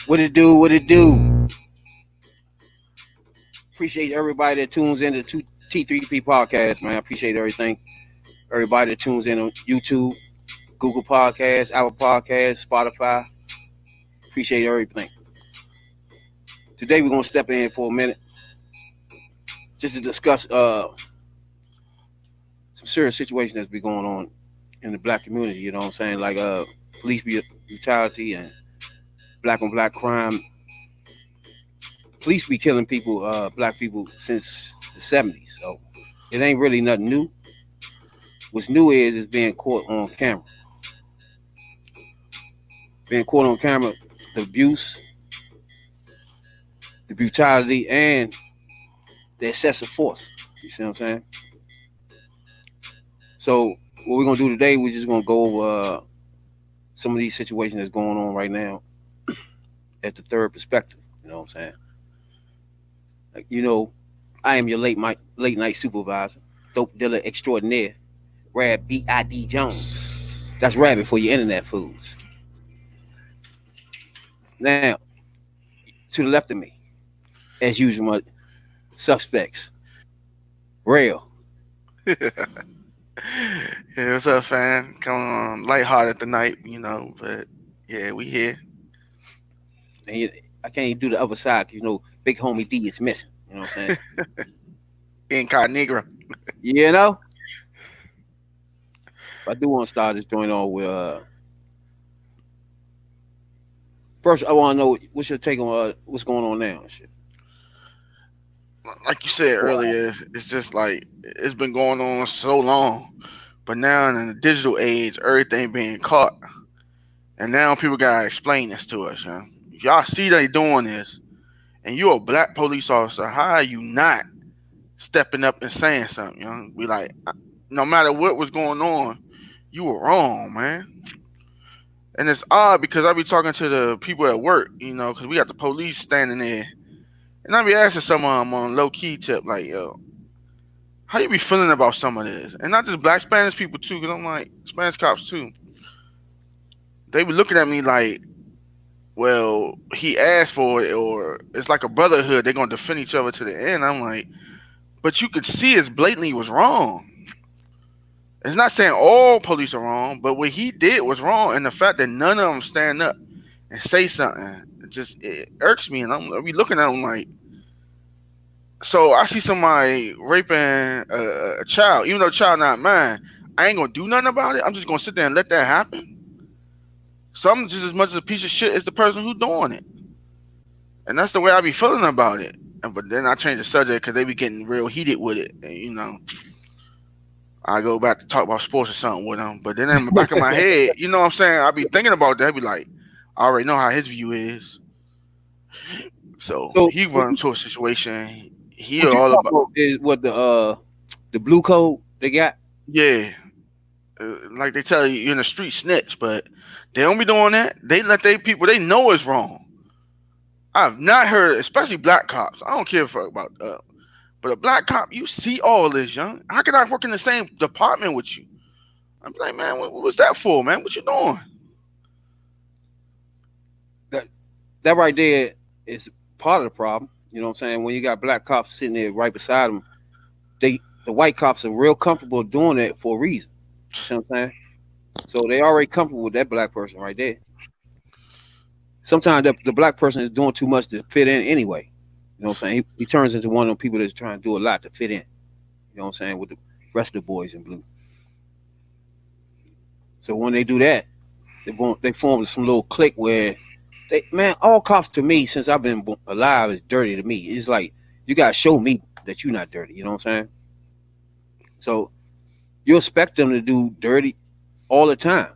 What it do? What it do? Appreciate everybody that tunes in to T3P podcast, man. I appreciate everything. Everybody that tunes in on YouTube, Google Podcasts, Apple Podcasts, Spotify. Appreciate everything. Today we're gonna step in for a minute just to discuss some serious situations that's been going on in the black community. You know what I'm saying? Like police brutality and black on black crime. Police be killing people, black people, since the '70s. So it ain't really nothing new. What's new is being caught on camera. Being caught on camera, the abuse, the brutality, and the excessive force. You see what I'm saying? So what we're gonna do today, we're just gonna go over some of these situations that's going on right now at the third perspective. You know what I'm saying? Like, I am your late night supervisor, dope dealer extraordinaire, Rab B.I.D. Jones. That's Rabbit for your internet foods. Now, to the left of me, as usual, my suspects, Rail. Yeah, what's up, fam? Coming on lighthearted tonight, but yeah, we here. I can't even do the other side, 'cause, Big Homie D is missing. You know what I'm saying? Incognito. You know? But I do want to start this joint on with, first, I want to know what's your take on what's going on now and shit. Like you said earlier, it's just like it's been going on so long, but now in the digital age, everything being caught, and now people gotta explain this to us. If y'all see they doing this, and you're a black police officer, how are you not stepping up and saying something? Be like, no matter what was going on, you were wrong, man. And it's odd because I be talking to the people at work, because we got the police standing there, and I be asking some of them on low key tip, like, yo, how you be feeling about some of this? And not just black Spanish people too, because I'm like Spanish cops too. They be looking at me like, well, he asked for it, or it's like a brotherhood. They're gonna defend each other to the end. I'm like, but you could see it's blatantly was wrong. It's not saying all police are wrong, but what he did was wrong, and the fact that none of them stand up and say something, it irks me, and I be looking at them like, so I see somebody raping a child, even though the child not mine. I ain't gonna do nothing about it. I'm just gonna sit there and let that happen. So I'm just as much as a piece of shit as the person who doing it, and that's the way I be feeling about it. But then I change the subject because they be getting real heated with it, and I go back to talk about sports or something with them. But then in the back of my head, you know what I'm saying? I be thinking about that. I be like, I already know how his view is. So So he run into a situation. He what you all talk about, about is what the blue code they got. yeah. Like they tell you, you're in the street snitch, but they don't be doing that. They let they people they know it's wrong. I've not heard, especially black cops. I don't care about, but a black cop, you see all this, young. How can I work in the same department with you? I'm like, man, what was that for, man? What you doing? That that right there is part of the problem. You know what I'm saying? When you got black cops sitting there right beside them, the white cops are real comfortable doing that for a reason. You see what I'm saying? So they already comfortable with that black person right there. Sometimes the black person is doing too much to fit in anyway. You know what I'm saying? He turns into one of those people that's trying to do a lot to fit in. You know what I'm saying? With the rest of the boys in blue. So when they do that, they form some little clique where man, all cops to me since I've been alive is dirty to me. It's like you gotta show me that you're not dirty. You know what I'm saying? So you expect them to do dirty all the time.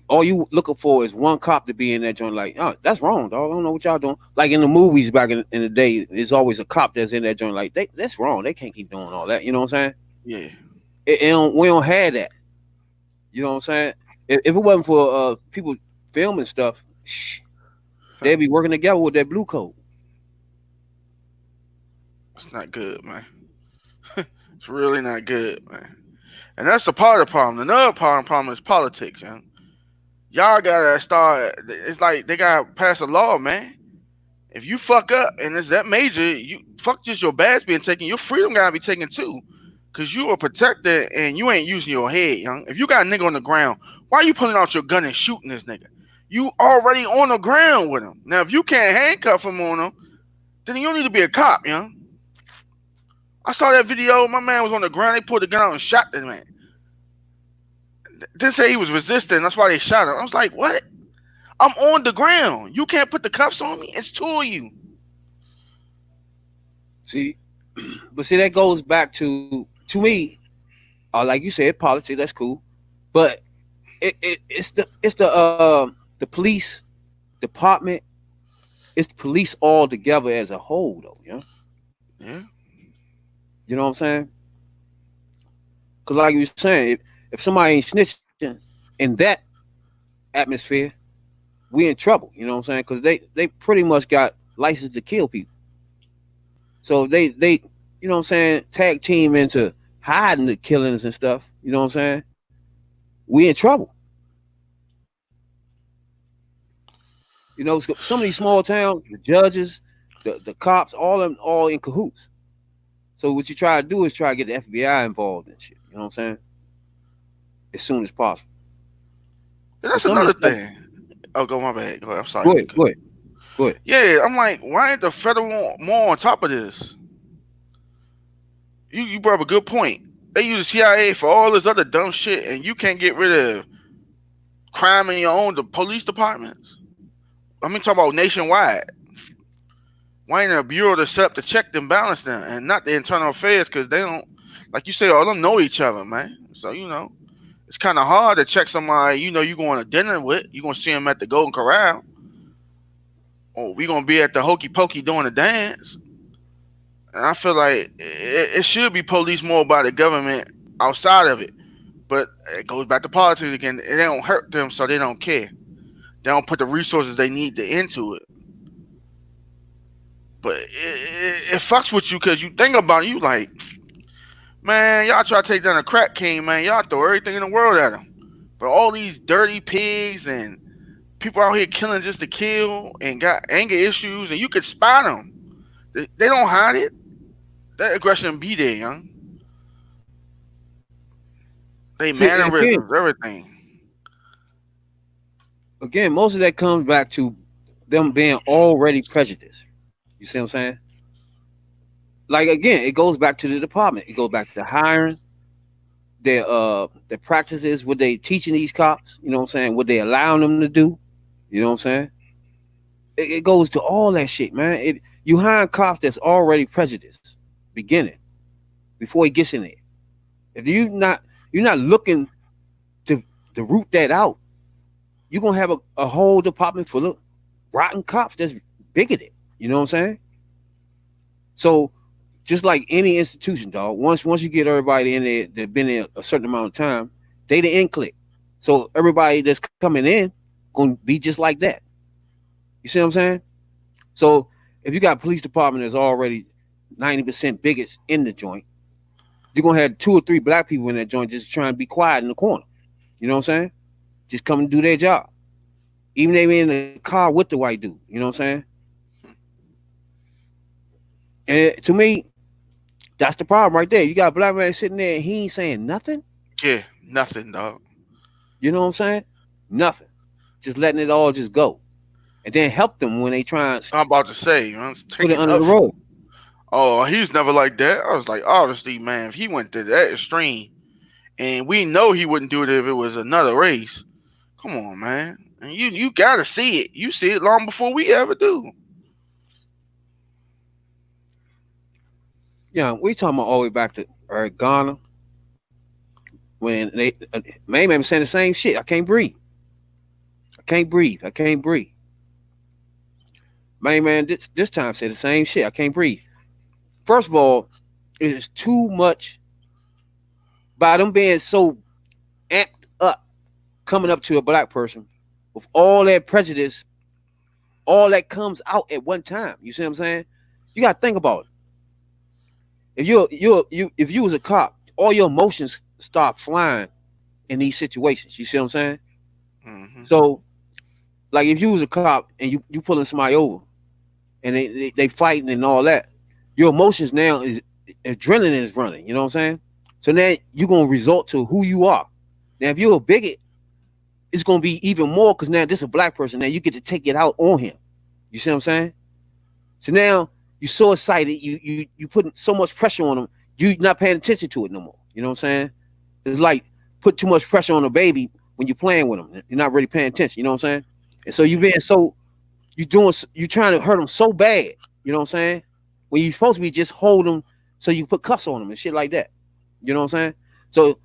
All you looking for is one cop to be in that joint. Like, oh, that's wrong, dog. I don't know what y'all doing. Like in the movies back in the day, there's always a cop that's in that joint. Like, that's wrong. They can't keep doing all that. You know what I'm saying? Yeah, We don't have that. You know what I'm saying? If it wasn't for people filming stuff, they'd be working together with that blue code. it's not good, man. It's really not good, man. And that's the part of the problem. Another part of the problem is politics, man. Y'all gotta start. It's like they gotta pass a law, man. If you fuck up and it's that major, you fuck just your badge being taken. Your freedom gotta be taken too, cause you a protector and you ain't using your head, young. If you got a nigga on the ground, why you pulling out your gun and shooting this nigga? You already on the ground with him. Now, if you can't handcuff him on him, then you don't need to be a cop, young. I saw that video. My man was on the ground. They pulled the gun out and shot the man. Didn't say he was resisting. That's why they shot him. I was like, what? I'm on the ground. You can't put the cuffs on me. It's two of you. See, but see that goes back to me. Like you said, politics. That's cool, but it's the police department. It's the police all together as a whole, though. Yeah. You know what I'm saying? Because like you were saying, if somebody ain't snitching in that atmosphere, we in trouble. You know what I'm saying? Because they pretty much got license to kill people. So they you know what I'm saying, tag team into hiding the killings and stuff. You know what I'm saying? We in trouble. You know, some of these small towns, the judges, the cops, all of them all in cahoots. So what you try to do is try to get the FBI involved and shit. You know what I'm saying? As soon as possible. And But that's some of another this stuff, thing. Oh, go my bad. Go ahead. I'm sorry. go ahead, go ahead, go ahead. Yeah, I'm like, why ain't the federal more on top of this? You brought up a good point. They use the CIA for all this other dumb shit, and you can't get rid of crime in your own the police departments. I mean, talk about nationwide. Why ain't a bureau to set up to check them, balance them, and not the internal affairs? Because they don't, like you said, all them know each other, man. So it's kind of hard to check somebody you going to dinner with. You gonna see them at the Golden Corral, or we gonna be at the Hokey Pokey doing a dance. And I feel like it should be policed more by the government outside of it. But it goes back to politics again. It don't hurt them, so they don't care. They don't put the resources they need into it. But it fucks with you because you think about it, you like, man, y'all try to take down a crack king, man. Y'all throw everything in the world at him. But all these dirty pigs and people out here killing just to kill and got anger issues, and you could spot them. They don't hide it. That aggression be there, young. They See, mannerisms, everything. again, most of that comes back to them being already prejudiced. You see what I'm saying? Like again, it goes back to the department. It goes back to the hiring, their practices, what they teaching these cops. You know what I'm saying? What they allowing them to do. You know what I'm saying? It goes to all that shit, man. You hire cops that's already prejudiced, beginning before he gets in there. If you're not looking to root that out, you're gonna have a whole department full of rotten cops that's bigoted. You know what I'm saying? So just like any institution, dog, once you get everybody in there that been there a certain amount of time, they the end click. So everybody that's coming in gonna be just like that. You see what I'm saying? So if you got a police department that's already 90% bigots in the joint, you're gonna have two or three black people in that joint just trying to be quiet in the corner. You know what I'm saying? Just come and do their job. Even they in the car with the white dude. You know what I'm saying? And to me, that's the problem right there. You got a black man sitting there and he ain't saying nothing. Yeah, nothing, dog. You know what I'm saying? Nothing. Just letting it all just go. And then help them when they try and I'm about to say, put take it it under up. the rug. Oh, he was never like that. I was like, obviously, man, if he went to that extreme, and we know he wouldn't do it if it was another race. Come on, man. And you gotta see it. You see it long before we ever do. Yeah, we talking about all the way back to Ghana when they man was saying the same shit. I can't breathe. I can't breathe. I can't breathe. Man, this time said the same shit. I can't breathe. First of all, it is too much by them being so amped up coming up to a black person with all that prejudice, all that comes out at one time. You see what I'm saying? You gotta think about it. If you was a cop, all your emotions start flying in these situations. You see what I'm saying? Mhm. So, like if you was a cop and you pulling somebody over and they fighting and all that, your emotions now is adrenaline is running. You know what I'm saying? So now you're gonna resort to who you are. Now, if you're a bigot, it's gonna be even more because now this is a black person. Now you get to take it out on him. You see what I'm saying? So now you're so excited, you putting so much pressure on him, you not paying attention to it no more. You know what I'm saying? It's like put too much pressure on a baby when you're playing with him. You're not really paying attention. You know what I'm saying? And so you Yeah. being so you trying to hurt him so bad. You know what I'm saying? When you're supposed to be just hold him so you put cuffs on him and shit like that. You know what I'm saying? So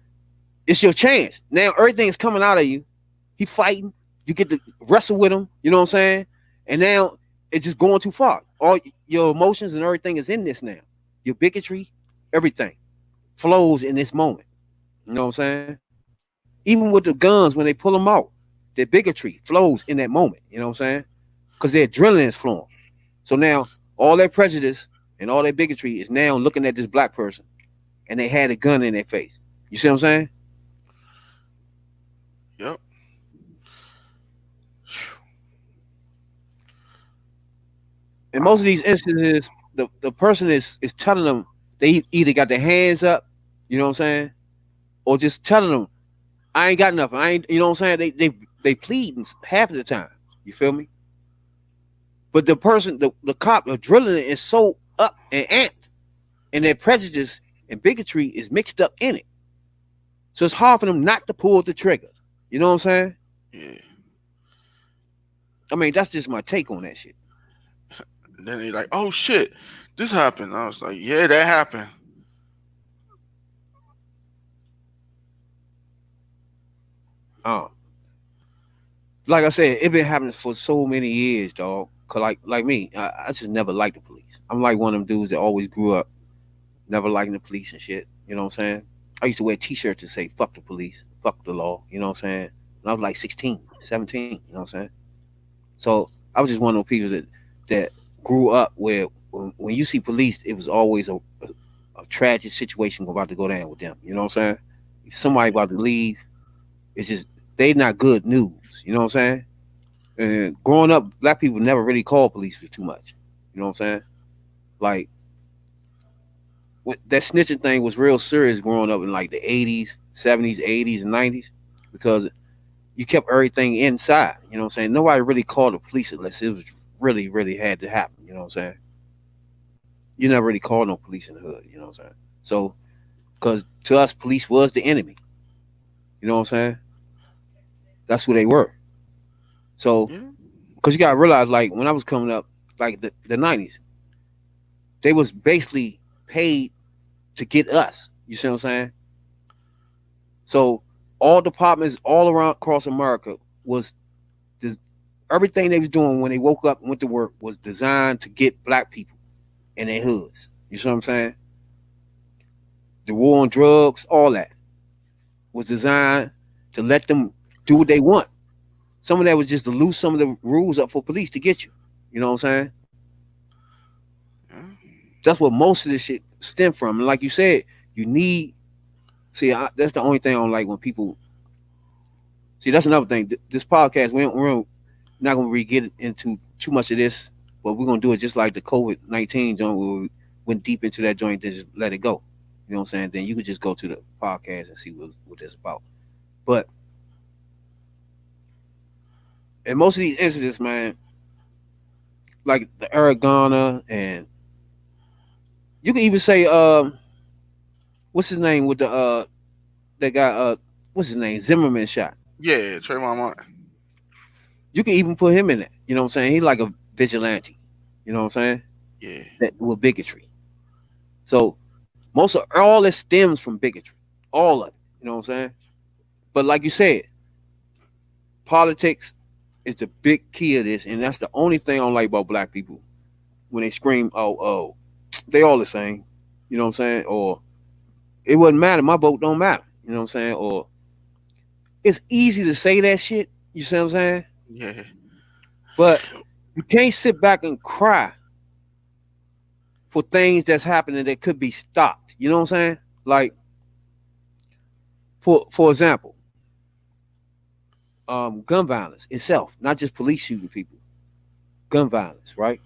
it's your chance. Now everything's coming out of you. He fighting. You get to wrestle with him. You know what I'm saying? And now it's just going too far. All your emotions and everything is in this now. Your bigotry, everything flows in this moment. You know what I'm saying? Even with the guns when they pull them out, their bigotry flows in that moment. You know what I'm saying? Because their adrenaline is flowing. So now all that prejudice and all that bigotry is now looking at this black person and they had a gun in their face. You see what I'm saying? Yep. In most of Um. these instances, the person is telling them they either got their hands up, you know what I'm saying, or just telling them, I ain't got nothing. I ain't, you know what I'm saying? They pleading half of the time. You feel me? But the person, the cop, the adrenaline is so up and amped, and their prejudice and bigotry is mixed up in it. So it's hard for them not to pull the trigger. You know what I'm saying? Yeah. I mean, that's just my take on that shit. And then they like, oh shit, this happened. I was like, yeah, that happened. Um, like I said, it been happening for so many years, dog. Cause like me, I just never liked the police. I'm like one of them dudes that always grew up never liking the police and shit. You know what I'm saying? I used to wear T-shirts to say "fuck the police, fuck the law." You know what I'm saying? When I was like 16, 17. You know what I'm saying? So I was just one of those people that grew up where when you see police, it was always a tragic situation about to go down with them. You know what I'm saying? Somebody Yeah. about to leave. It's just they not good news. You know what I'm saying? And growing up, black people never really called police for too much. You know what I'm saying? Like that snitching thing was real serious growing up in like the 80s, 70s, 80s, and 90s because you kept everything inside. You know what I'm saying? Nobody really called the police unless it was really, really had to happen. You know what I'm saying? You never really called no police in the hood. You know what I'm saying? So, because to us, police was the enemy. You know what I'm saying? That's who they were. So, Yeah. because you got to realize, like, when I was coming up, like the 90s, they was basically paid to get us. You see what I'm saying? So all departments all around across America was this, everything they was doing when they woke up and went to work was designed to get black people in their hoods. You see what I'm saying? The war on drugs, all that was designed to let them do what they want. Some of that was just to loose some of the rules up for police to get you. You know what I'm saying? Yeah. That's what most of this shit stem from. And like you said, you need that's the only thing I don't like when people see. That's another thing. This podcast, we're not gonna really get into too much of this, but we're gonna do it just like the COVID-19 joint where we went deep into that joint and just let it go. You know what I'm saying? Then you could just go to the podcast and see what it's about. But in most of these incidents, man, like the Aragona and you can even say what's his name with the that guy what's his name? Zimmerman shot. Yeah. Trayvon Martin. You can even put him in it. You know what I'm saying? He's like a vigilante. You know what I'm saying? Yeah. That with bigotry. So most of all this stems from bigotry. All of it. You know what I'm saying? But like you said, politics is the big key of this, and that's the only thing I don't like about black people when they scream, "Oh, they all the same." You know what I'm saying? Or it wouldn't matter. My vote don't matter. You know what I'm saying? Or it's easy to say that shit. You see what I'm saying? cry for things that's happening that could be stopped. You know what I'm saying? Like for example, gun violence itself, not just police shooting people, gun violence, right?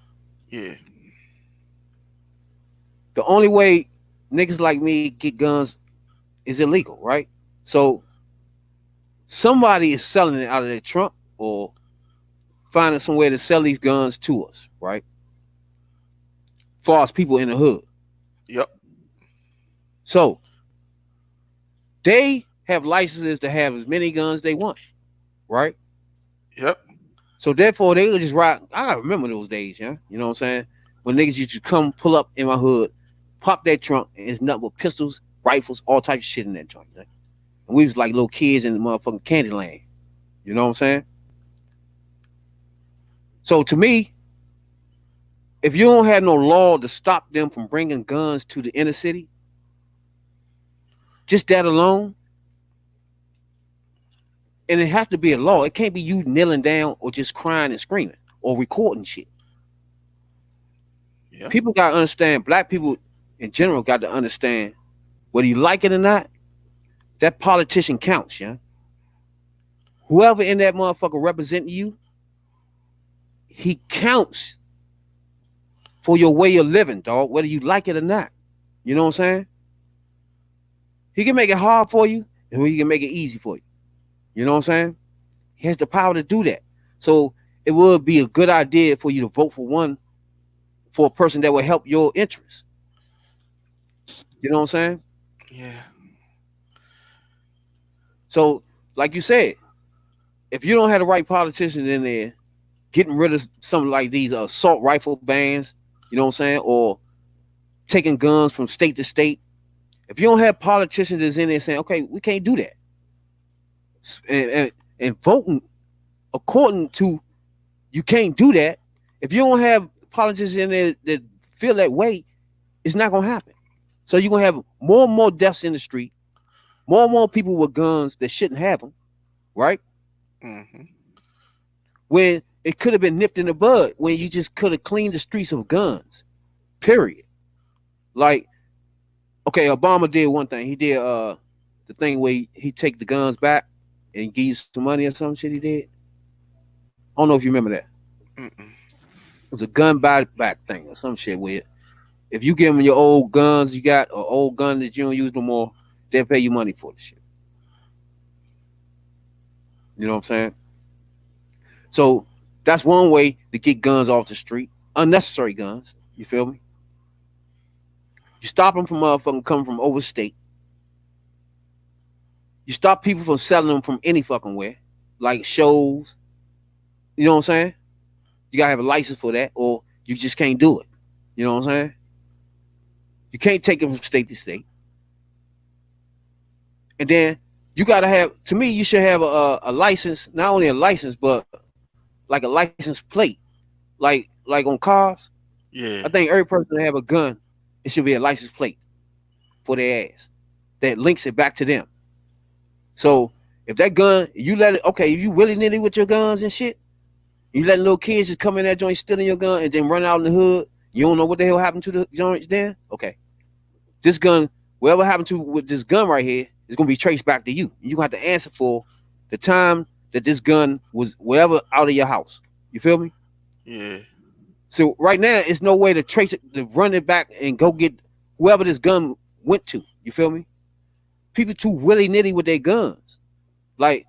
Yeah. The only way niggas like me get guns is illegal, right? So somebody is selling it out of their trunk or finding somewhere to sell these guns to us, right? Far as people in the hood. Yep. So they have licenses to have as many guns they want, right? Yep. So therefore they would just ride. I gotta remember those days, yeah. You know what I'm saying? When niggas used to come pull up in my hood, pop that trunk, and it's nothing but pistols, rifles, all types of shit in that trunk. Right? And we was like little kids in the motherfucking candy land. You know what I'm saying? So to me, if you don't have no law to stop them from bringing guns to the inner city, just that alone, and it has to be a law. It can't be you kneeling down or just crying and screaming or recording shit. Yep. People got to understand, black people in general got to understand, whether you like it or not, that politician counts, yeah? Whoever in that motherfucker representing you, he counts for your way of living, dog, whether you like it or not. You know what I'm saying? He can make it hard for you, and he can make it easy for you. You know what I'm saying? He has the power to do that. So it would be a good idea for you to vote for one, for a person that will help your interests. You know what I'm saying? Yeah. So, like you said, if you don't have the right politicians in there getting rid of something like these assault rifle bans, you know what I'm saying, or taking guns from state to state, if you don't have politicians that's in there saying, okay, we can't do that, and voting according to you can't do that, if you don't have politicians in there that feel that way, it's not gonna happen. So you're gonna have more and more deaths in the street, more and more people with guns that shouldn't have them, right? Hmm. When it could have been nipped in the bud, when you just could have cleaned the streets of guns. Period. Like, okay, Obama did one thing. He did the thing where he take the guns back and give you some money or some shit he did. I don't know if you remember that. Mm-mm. It was a gun buyback thing or some shit where if you give them your old guns you got or old gun that you don't use no more, they'll pay you money for the shit. You know what I'm saying? So that's one way to get guns off the street, unnecessary guns. You feel me? You stop them from motherfucking coming from overstate. You stop people from selling them from any fucking where, like shows. You know what I'm saying? You gotta have a license for that, or you just can't do it. You know what I'm saying? You can't take it from state to state. And then you gotta have. To me, you should have a license, not only a license, but like a license plate, like on cars. I Yeah. think every person that have a gun, it should be a license plate for their ass that links it back to them. So if that gun, you let it, okay, if you willy nilly with your guns and shit, you letting little kids just come in that joint stealing your gun and then run out in the hood, you don't know what the hell happened to the joints then? Okay. This gun, whatever happened to with this gun right here, is gonna be traced back to you. You gonna have to answer for the time that this gun was wherever out of your house. You feel me? Yeah. So right now, it's no way to trace it, to run it back and go get whoever this gun went to. You feel me? People too willy nilly with their guns. Like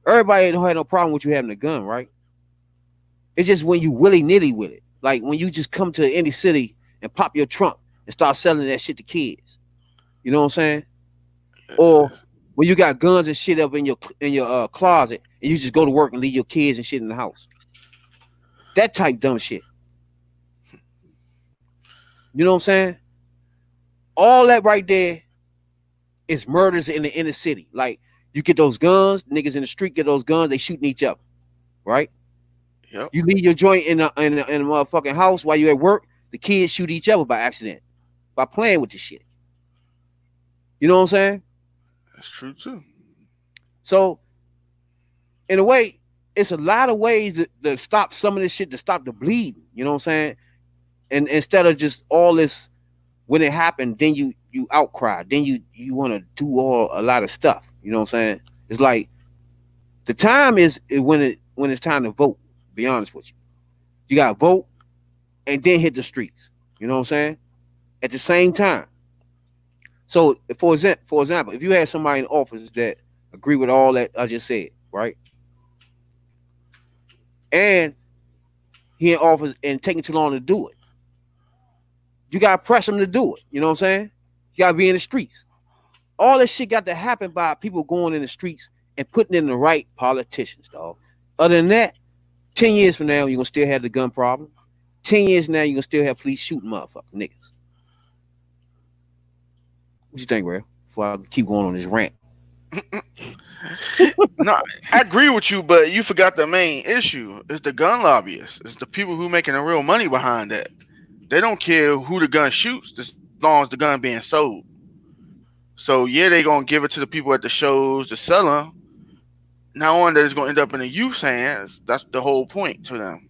everybody don't have no problem with you having a gun, right? It's just when you willy nilly with it. Like when you just come to any city and pop your trunk and start selling that shit to kids. You know what I'm saying? Or when you got guns and shit up in your closet and you just go to work and leave your kids and shit in the house. That type dumb shit. You know what I'm saying? All that right there is murders in the inner city. Like you get those guns, niggas in the street get those guns, they shooting each other, right? Yep. You leave your joint in a motherfucking house while you at work, the kids shoot each other by accident, by playing with this shit. You know what I'm saying? That's true too. So in a way, it's a lot of ways to stop some of this shit, to stop the bleeding. You know what I'm saying? And instead of just all this, when it happened, then you outcry, then you want to do all a lot of stuff. You know what I'm saying? It's like The time is when it's time to vote. Be honest with you, you got to vote and then hit the streets. You know what I'm saying? At the same time. So for example, if you had somebody in office that agree with all that I just said, right, and he in office and taking too long to do it, you gotta press him to do it. You know what I'm saying? You gotta be in the streets. All this shit got to happen by people going in the streets and putting in the right politicians, dog. Other than that, 10 years from now, you're gonna still have the gun problem. 10 years from now, you're gonna still have police shooting motherfucking niggas. What you think, Ray? Before I keep going on this rant. No, I agree with you, but you forgot the main issue. It's the gun lobbyists. It's the people who making the real money behind that. They don't care who the gun shoots as long as the gun being sold. So yeah, they gonna give it to the people at the shows to sell them. Not only that it's gonna end up in the youth's hands. That's the whole point to them.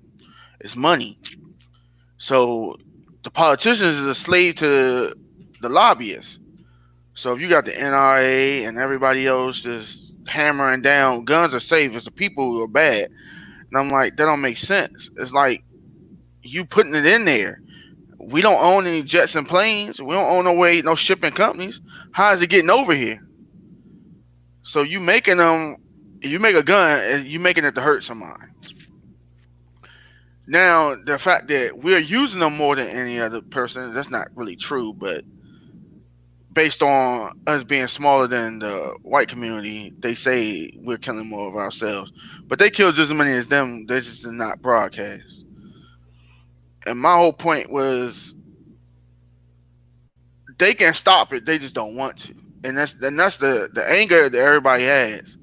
It's money. So the politicians is a slave to the lobbyists. So if you got the NRA and everybody else just hammering down guns are safe, it's the people who are bad. And I'm like, that don't make sense. It's like you putting it in there. We don't own any jets and planes. We don't own no shipping companies. How is it getting over here? So you making them, you make a gun, you making it to hurt somebody. Now the fact that we're using them more than any other person, that's not really true. But based on us being smaller than the white community, they say we're killing more of ourselves. But they kill just as many as them. They just did not broadcast. And my whole point was they can stop it. They just don't want to. And that's the anger that everybody has.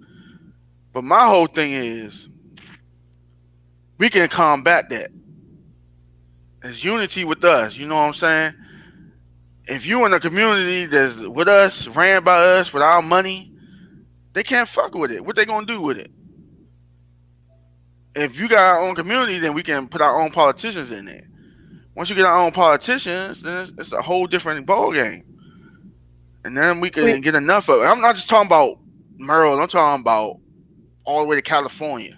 But my whole thing is we can combat that. It's unity with us. You know what I'm saying? If you in a community that's with us, ran by us, with our money, they can't fuck with it. What they gonna do with it? If you got our own community, then we can put our own politicians in there. Once you get our own politicians, then it's a whole different ball game. And then we I mean, can get enough of it. I'm not just talking about Maryland. I'm talking about all the way to California.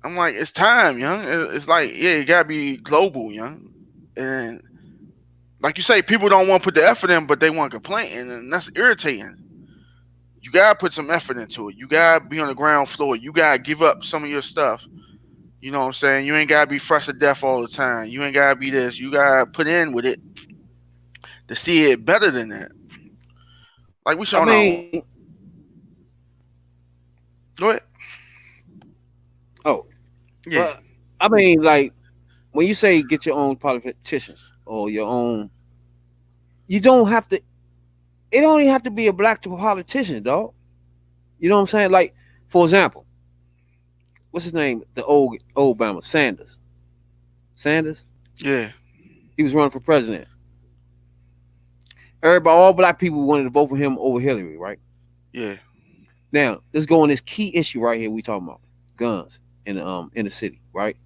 I'm like, it's time, young. It's like, yeah, you gotta be global, young. And like you say, people don't want to put the effort in, but they want to complain, and that's irritating. You gotta put some effort into it. You gotta be on the ground floor. You gotta give up some of your stuff. You know what I'm saying? You ain't gotta be fresh to death all the time. You ain't gotta be this. You gotta put in with it to see it better than that. Like we I showing our own. mean, Go ahead. oh, Yeah. but I mean, like when you say get your own politicians or your own, you don't have to. It don't even have to be a black politician, dog. You know what I'm saying? Like, for example, what's his name? The old Obama, Sanders. Sanders. Yeah. He was running for president. Everybody, all black people wanted to vote for him over Hillary, right? Yeah. Now, let's go on this key issue right here. We talking about guns in the city, right?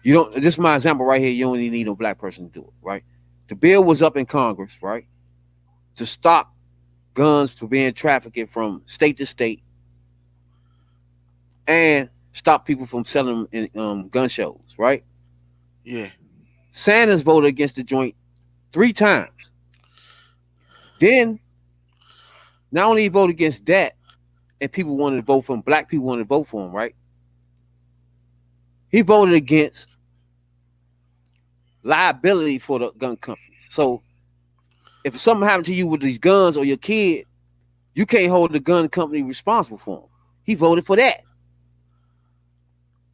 You don't. This is my example right here. You don't even need no black person to do it, right? The bill was up in Congress, right, to stop guns from being trafficked from state to state and stop people from selling them in gun shows, right? Yeah. Sanders voted against the joint 3 times. Then not only he voted against that, and people wanted to vote for him, black people wanted to vote for him, right? He voted against liability for the gun companies. So if something happened to you with these guns or your kid, you can't hold the gun company responsible for them. He voted for that.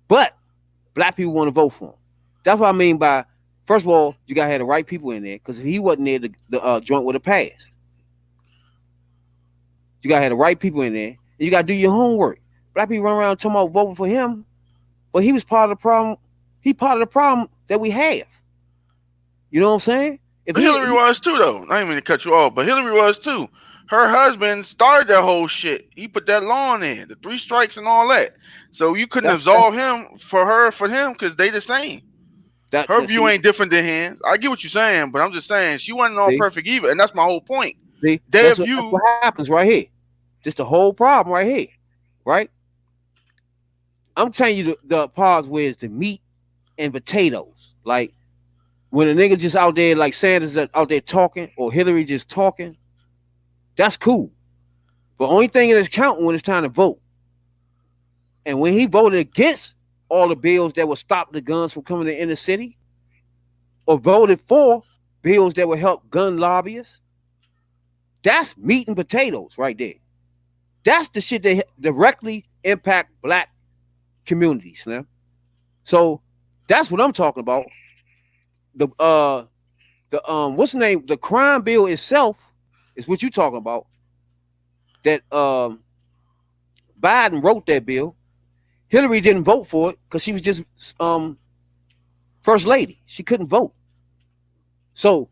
But black people want to vote for him. That's what I mean by, first of all, you got to have the right people in there, because if he wasn't there, the joint would have passed. You got to have the right people in there, and you got to do your homework. Black people run around talking about voting for him, but he was part of the problem. He part of the problem that we have. You know what I'm saying? If But Hillary was too, though. I didn't mean to cut you off, but Hillary was too. Her husband started that whole shit. He put that law in there, the 3 strikes and all that. So you couldn't that's absolve him for him, because they the same. Her that view see ain't different than his. I get what you're saying, but I'm just saying she wasn't all see perfect either, and that's my whole point. see Their that's view, what happens right here. This the whole problem right here, right? I'm telling you the parts where it's the meat and potatoes. Like when a nigga just out there like Sanders out there talking or Hillary just talking, that's cool. But only thing that's counting when it's time to vote. And when he voted against all the bills that would stop the guns from coming to the inner city, or voted for bills that would help gun lobbyists, that's meat and potatoes right there. That's the shit that directly impact black communities, now. So that's what I'm talking about. The what's the name? The crime bill itself is what you talking about. That Biden wrote that bill. Hillary didn't vote for it because she was just first lady. She couldn't vote. So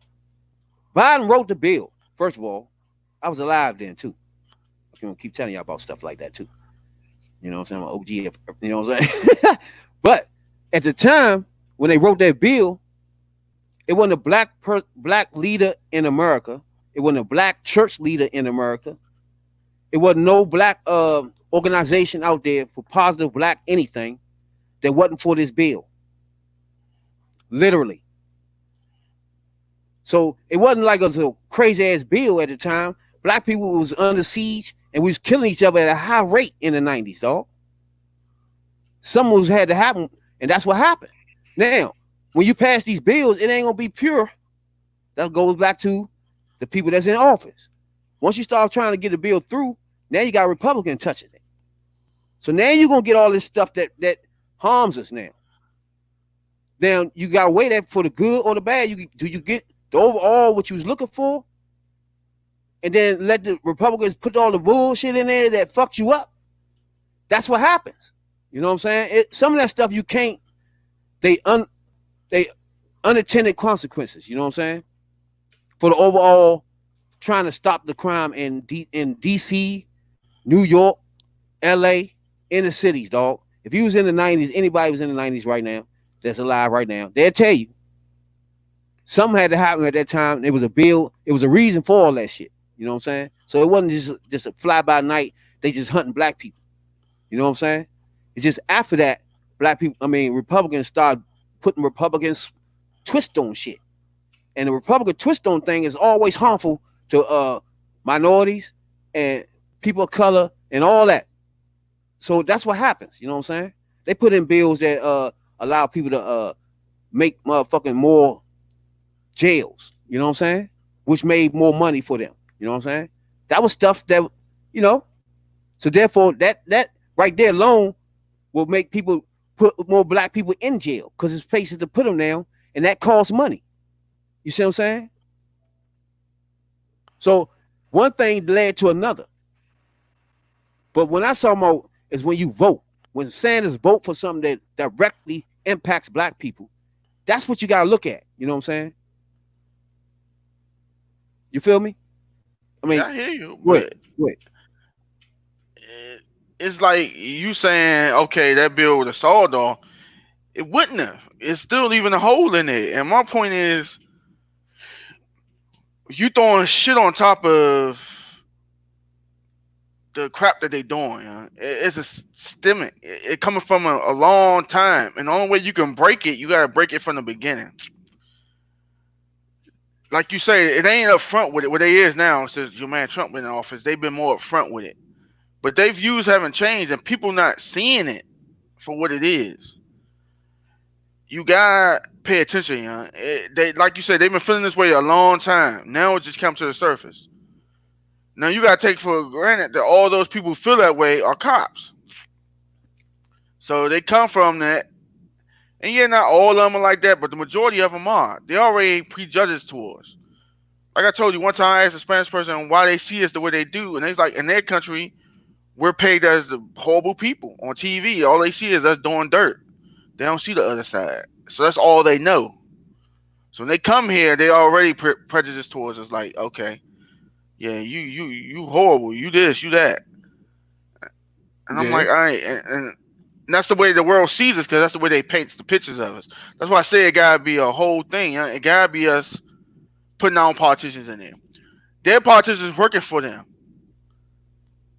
Biden wrote the bill. First of all, I was alive then too. I can keep telling y'all about stuff like that too. You know what I'm saying? I'm an OG. You know what I'm saying? But at the time when they wrote that bill, it wasn't a black leader in America. It wasn't a black church leader in America. It wasn't no black organization out there for positive black anything that wasn't for this bill. Literally. So it wasn't like it was a crazy ass bill at the time. Black people was under siege and we was killing each other at a high rate in the 90s, dog. Something was had to happen, and that's what happened. Now, when you pass these bills, it ain't gonna be pure. That goes back to the people that's in office. Once you start trying to get a bill through, now you got Republicans touching it. So now you're gonna get all this stuff that harms us now. Now you gotta weigh that for the good or the bad. Do you get the overall what you was looking for? And then let the Republicans put all the bullshit in there that fucked you up. That's what happens. You know what I'm saying? Some of that stuff you can't. They unintended consequences. You know what I'm saying? For the overall trying to stop the crime in DC, New York, LA, inner cities, dog. If you was in the 90s, anybody was in the 90s right now that's alive right now, they'll tell you something had to happen at that time. It was a bill. It was a reason for all that shit. You know what I'm saying? So it wasn't just a fly by night. They just hunting black people. You know what I'm saying? It's just after that, Republicans started putting Republicans twist on shit. And the Republican twist on thing is always harmful to minorities and people of color and all that. So that's what happens. You know what I'm saying? They put in bills that allow people to make motherfucking more jails. You know what I'm saying? Which made more money for them. You know what I'm saying? That was stuff that, you know. So therefore, that right there alone will make people put more black people in jail because it's places to put them now, and that costs money. You see what I'm saying? So one thing led to another. But when I saw about is when you vote, when Sanders vote for something that directly impacts black people, that's what you gotta look at. You know what I'm saying? You feel me? I mean, Yeah, I hear you, wait, but wait. it's like you saying, okay, that bill would have solved all. It wouldn't have. It's still leaving a hole in it. And my point is, you throwing shit on top of the crap that they doing. It's a systemic. It coming from a long time, and the only way you can break it, you gotta break it from the beginning. Like you say, it ain't up front with it. What they is now since your man Trump been in office, they've been more up front with it. But their views haven't changed, and people not seeing it for what it is. You gotta pay attention, They, like you said, they've been feeling this way a long time. Now it just come to the surface. Now you gotta take for granted that all those people who feel that way are cops. So they come from that, and yeah, not all of them are like that, but the majority of them are. They already prejudged to us. Like I told you one time, I asked a Spanish person why they see us the way they do, and they like in their country, we're paid as the horrible people on TV. All they see is us doing dirt. They don't see the other side, so that's all they know. So when they come here, they already prejudiced towards us. Like, okay, yeah, you horrible, you this, you that, and I'm Yeah, like, I ain't, and that's the way the world sees us because that's the way they paint the pictures of us. That's why I say it gotta be a whole thing. It gotta be us putting our own politicians in there. Their politicians working for them,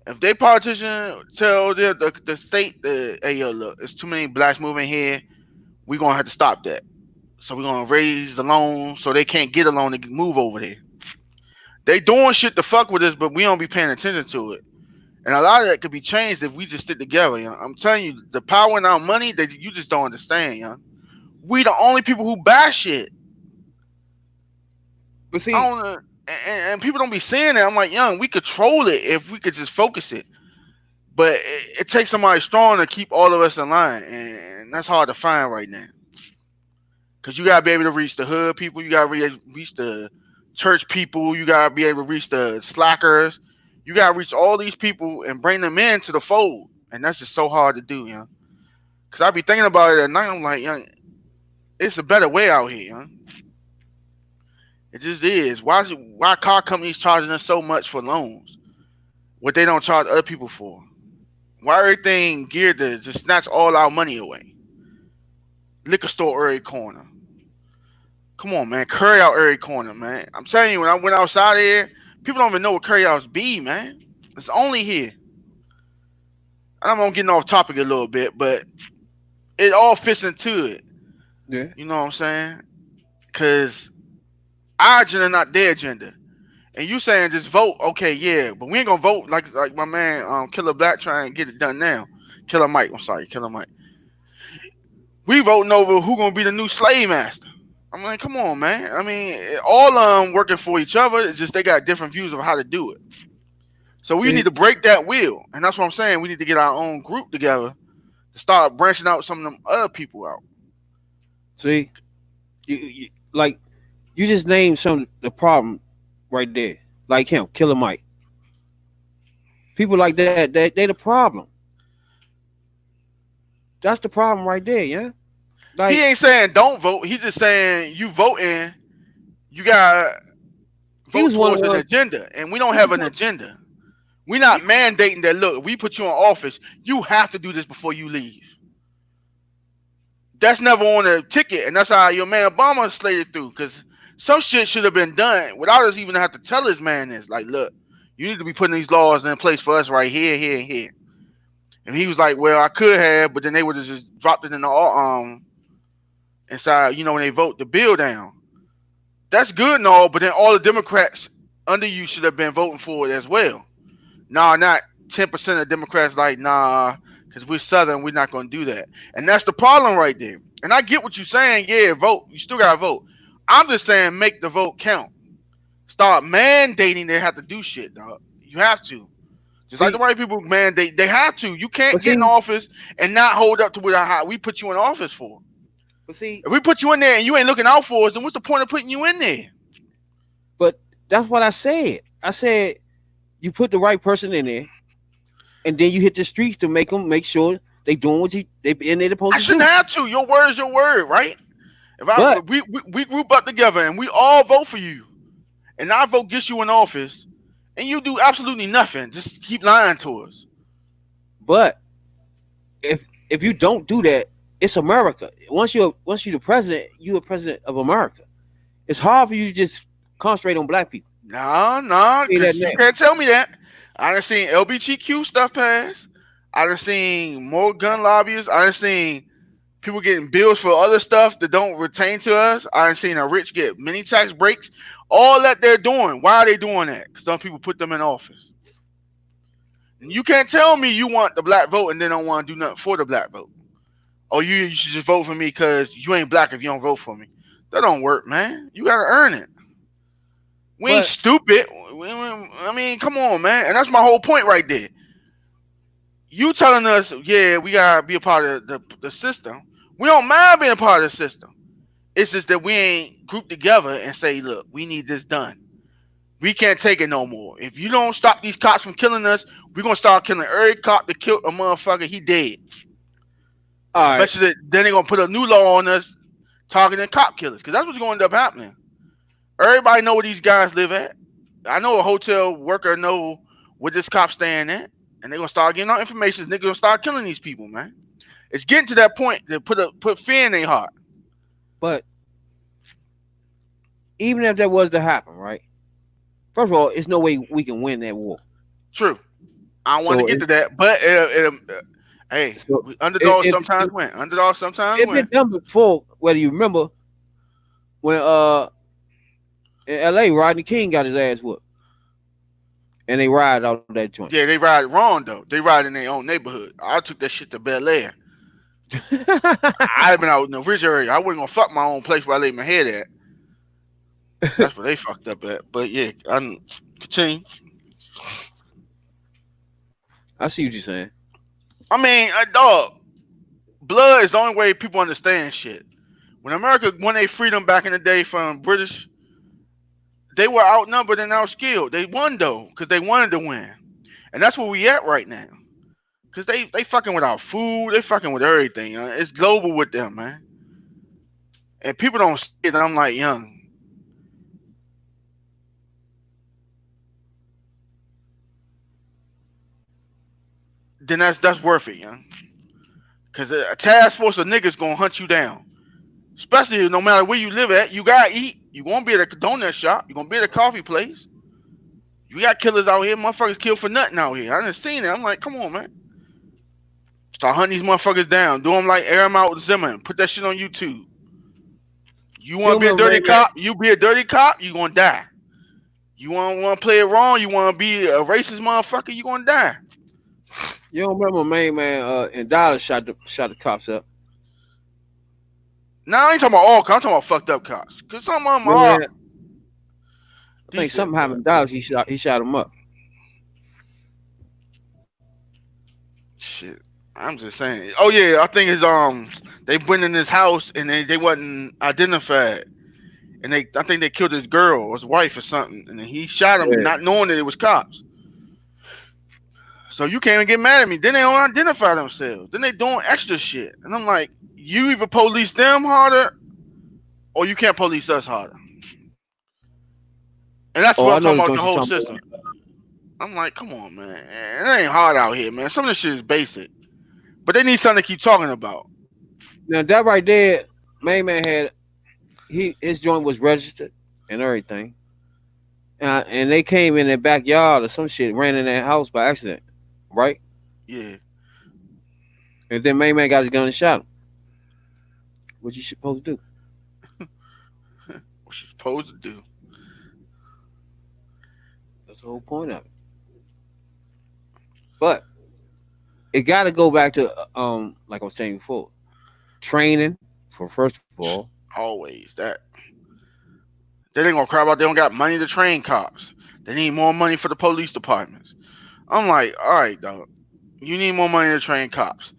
If they politician tell the state that, hey yo, look, it's too many blacks moving here, we're gonna have to stop that. So we're gonna raise the loan so they can't get a loan to move over there. They doing shit to fuck with us, but we don't be paying attention to it. And a lot of that could be changed if we just stick together. You know? I'm telling you, the power in our money that you just don't understand. You know? We the only people who buy shit. But I see, don't, and people don't be saying that. I'm like, young, we control it if we could just focus it. But it takes somebody strong to keep all of us in line, and that's hard to find right now. Cause you gotta be able to reach the hood people, you gotta reach the church people, you gotta be able to reach the slackers, you gotta reach all these people and bring them into the fold, and that's just so hard to do, you know. Cause I be thinking about it at night. I'm like, young, it's a better way out here, young. It just is. Why car companies charging us so much for loans? What they don't charge other people for? Why everything geared to just snatch all our money away? Liquor store every corner. Come on, man. Curry out every corner, man. I'm telling you, when I went outside here, people don't even know what curry outs be, man. It's only here. I'm getting off topic a little bit, but it all fits into it. yeah, You know what I'm saying? Cause our agenda not their agenda. And you saying just vote, okay, yeah, but we ain't gonna vote like my man Killer Black trying to get it done now. Killer Mike, I'm sorry, Killer Mike. We voting over who gonna be the new slave master. I'm like, come on, man. I mean, all working for each other. It's just they got different views of how to do it. So we need see, to break that wheel, and that's what I'm saying. We need to get our own group together to start branching out some of them other people out. see, you like you just named some of the problem right there. Like him, Killer Mike. People like that, they the problem. That's the problem right there, yeah. He Like ain't saying don't vote. He just saying you voting, you gotta he vote was one of towards the an ones. agenda, and we don't He have was an one. agenda. We're not mandating that. Look, we put you in office. You have to do this before you leave. That's never on a ticket, and that's how your man Obama slated through. Because some shit should have been done without us even have to tell his man this. Like, look, you need to be putting these laws in place for us right here, here, and here. And he was like, well, I could have, but then they would have just dropped it in the inside. You know, when they vote the bill down, that's good and all, but then all the Democrats under you should have been voting for it as well. Nah, not 10% of Democrats like, nah, because we're Southern, we're not going to do that. And that's the problem right there. And I get what you're saying. Yeah, vote. You still got to vote. I'm just saying make the vote count. Start mandating they have to do shit, dog. You have to. Just like the See, white people mandate, they have to. You can't but get in see, office and not hold up to what we put you in office for. but see, If we put you in there and you ain't looking out for us, then what's the point of putting you in there? but that's what I said. I said you put the right person in there, and then you hit the streets to make sure they doing what they and they're supposed I to shouldn't do. have to. Your word is your word, right? If I But we group up together and we all vote for you, and I vote gets you in office, and you do absolutely nothing, just keep lying to us. but if you don't do that, it's America. Once you're the president, you're a president of America. It's hard for you to just concentrate on black people. Nah, nah, Say that because now. you can't tell me that. I done seen LBGQ stuff pass. I done seen more gun lobbyists. I done seen people getting bills for other stuff that don't retain to us. I done seen a rich get many tax breaks. All that they're doing. Why are they doing that? Because some people put them in office. You can't tell me you want the black vote and then don't want to do nothing for the black vote. Or you should just vote for me because you ain't black if you don't vote for me. That don't work, man. You gotta earn it. We ain't But stupid. I mean, come on, man. And that's my whole point right there. You telling us, yeah, we gotta be a part of the system. We don't mind being a part of the system. It's just that we ain't grouped together and say, look, we need this done. We can't take it no more. If you don't stop these cops from killing us, we're gonna start killing every cop that killed a motherfucker. He dead. all I right, bet you that then they're gonna put a new law on us targeting cop killers, because that's what's gonna end up happening. Everybody know where these guys live at. I know a hotel worker know where this cop staying at, and they're gonna start getting out information. They're gonna start killing these people, man. It's getting to that point to put fear in their heart. but even if that was to happen, right? First of all, it's no way we can win that war. True. I don't want to So get it, to that, but hey, so we underdogs sometimes it win. Underdogs sometimes it been win. done before. Whether you remember when in L.A. Rodney King got his ass whooped, and they ride out that joint. Yeah, they ride wrong though. They ride in their own neighborhood. I took that shit to Bel Air. I'd have been out in the rich area. I wasn't gonna fuck my own place where I laid my head at. That's where they fucked up at. But yeah, I'm continue. I see what you're saying. I mean, dog, blood is the only way people understand shit. When America won their freedom back in the day from British, they were outnumbered and outskilled. They won though, because they wanted to win. And that's where we at right now. Cause they fucking with our food, they fucking with everything. It's global with them, man. And people don't see it. I'm like, young, then that's worth it, young. Cause a task force of niggas gonna hunt you down. Especially no matter where you live at, you gotta eat. You gonna be at a donut shop. You gonna be at a coffee place. You got killers out here. Motherfuckers kill for nothing out here. I done seen it. I'm like, come on, man. Start hunting these motherfuckers down. Do them like air them out with Zimmerman. Put that shit on YouTube. You You want to be a remember, dirty man, man? cop? You be a dirty cop, you gonna die. You want to play it wrong? You want to be a racist motherfucker? You gonna die. You don't remember main man in Dallas shot the cops up. Now I ain't talking about all cops. I'm talking about fucked up cops. Cause some of them Man, are man, I think decent, something but happened in Dallas. He shot him up. shit. I'm just saying. Oh yeah, I think it's they went in his house and they wasn't identified. And I think they killed his girl or his wife or something. And then he shot him Yeah. not knowing that it was cops. So you can't even get mad at me. Then they don't identify themselves. Then they doing extra shit. And I'm like, you either police them harder or you can't police us harder. And that's Oh, what I I'm know talking the about, joint the you're whole talking system. I'm like, come on, man. It ain't hard out here, man. Some of this shit is basic. But they need something to keep talking about. about. Now that right there, main man had his joint was registered and everything. And they came in their backyard or some shit, ran in their house by accident, right? Yeah. And then main man got his gun and shot him. What you supposed to do? What you supposed to do. That's the whole point of it. But it got to go back to like I was saying before, training for first of all. Always that. They ain't gonna cry about they don't got money to train cops. They need more money for the police departments. I'm like, all right, dog. You need more money to train cops.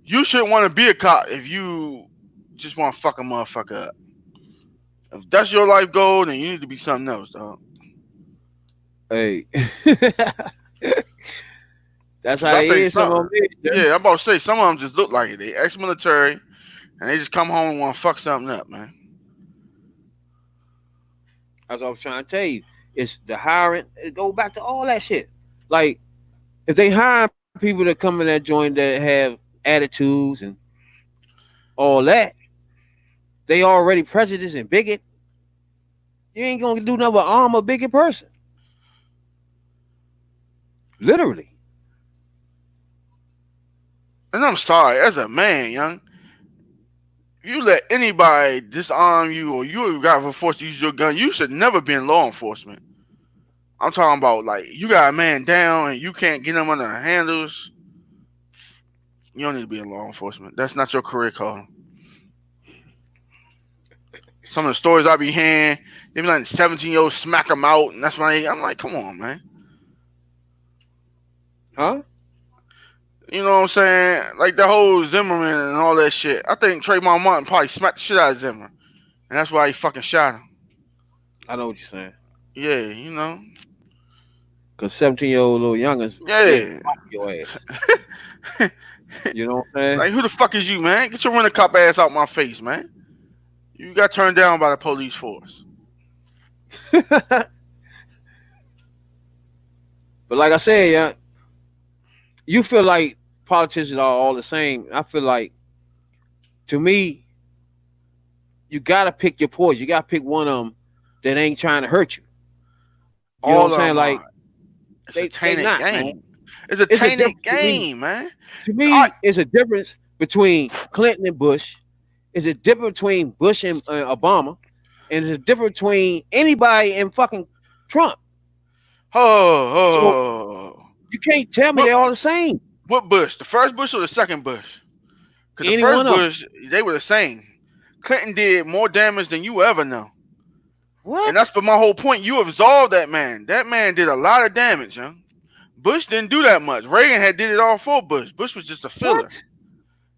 You shouldn't want to be a cop if you just want to fuck a motherfucker up. If that's your life goal, then you need to be something else, dog. Hey, that's Cause how I they think is. Some of some, them is. Yeah. yeah, I'm about to say some of them just look like it. They ex-military and they just come home and want to fuck something up, man. As I was trying to tell you, it's the hiring. It go back to all that shit. Like if they hire people that come in that joint that have attitudes and all that, they already prejudiced and bigot. You ain't gonna do nothing but arm a bigot person. Literally. And I'm sorry, as a man, young, you let anybody disarm you or you got forced to use your gun, you should never be in law enforcement. I'm talking about like you got a man down and you can't get him under the handles. You don't need to be in law enforcement. That's not your career calling. Some of the stories I be hearing, they be like 17-year-olds smack them out, and that's why I'm like, come on, man. Huh? You know what I'm saying? Like the whole Zimmerman and all that shit. I think Trayvon Martin probably smacked the shit out of Zimmer, and that's why he fucking shot him. I know what you're saying. Yeah, you know. Cause 17-year-old little youngers, they Yeah. pop your ass. You know what I'm Like who the fuck is you, man? Get your rent a cop ass out my face, man. You got turned down by the police force. saying? But like I said, yeah, you feel like politicians are all the same. I feel like, to me, you gotta pick your poison. You gotta pick one of them that ain't trying to hurt you. You know All what of I'm saying? them Like are. It's a they tainted not, man. game. It's a It's a tainted difference to me. game, man. To I, me, it's a difference between Clinton and Bush. It's a difference between Bush and Obama, and it's a difference between anybody and fucking Trump. oh, So oh, you can't tell me what they're all the same. what Bush? The first Bush or the second Bush? Because the Any first one of them. Bush, they were the same. Clinton did more damage than you ever know. And that's What? for my whole point. You absolved that man. That man did a lot of damage, young. Bush didn't do that much. Reagan had did it all for Bush. Bush was just a filler. What?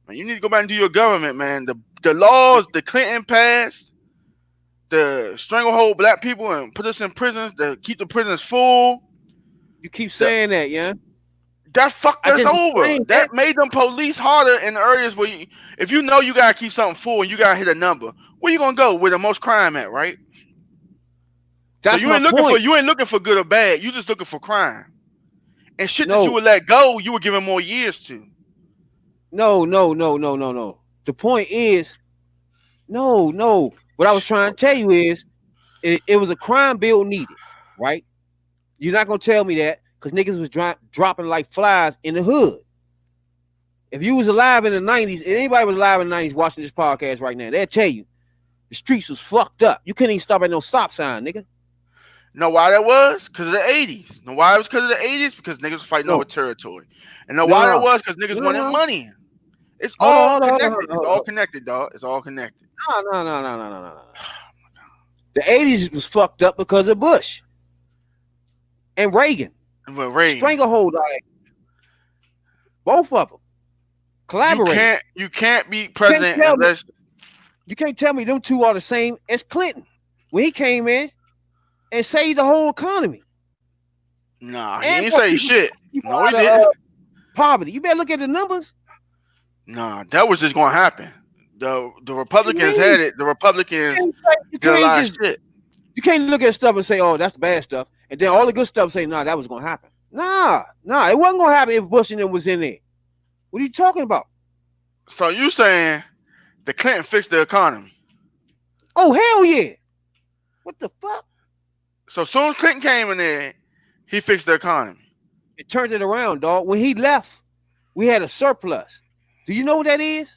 Man, you need to go back and do your government, man. The laws the Clinton passed, the stranglehold black people and put us in prisons, to keep the prisons full. You keep The, saying that, yeah. that fucked I us just over. explained that. That made them police harder in the areas where if you know you gotta keep something full and you gotta hit a number, where you gonna go where the most crime at, right? So That's my point. you ain't looking for good or bad. You just looking for crime. And shit that you No, would let go, you were giving more years to. no. The point is, no. What I was trying to tell you is, it was a crime bill needed, right? You're not gonna tell me that because niggas was dropping like flies in the hood. If you was alive in the 90s, if anybody was alive in the 90s watching this podcast right now, they'll tell you the streets was fucked up. You couldn't even stop at no stop sign, nigga. Know why that was? Because of the 80s. Know why it was because of the 80s? Because niggas was fighting over No, territory. And know no, why that no, was? Because niggas no, wanted no. money. It's Hold on, all hold on, hold on, connected. It's hold all on. connected, dog. It's all connected. No. The 80s was fucked up because of Bush and Reagan. But Reagan, Stranglehold, like, both of them collaborated. you can't be You can't president tell me. unless You can't tell me them two are the same as Clinton when he came in and saved the whole economy nah, he and ain't brought say shit. people No, he out of didn't. poverty. You better look at the numbers. Nah, that was just gonna happen. The What you Republicans mean? had it. The Republicans You did a can't lot of just shit. you can't look at stuff and say, "Oh, that's the bad stuff," and then all the good stuff say, "Nah, that was gonna happen." Nah, it wasn't gonna happen if Bush and them was in there. What are you talking about? So you saying the Clinton fixed the economy? Oh hell yeah! What the fuck? So soon as Clinton came in there, he fixed the economy. It turned it around, dog. When he left, we had a surplus. Do you know what that is?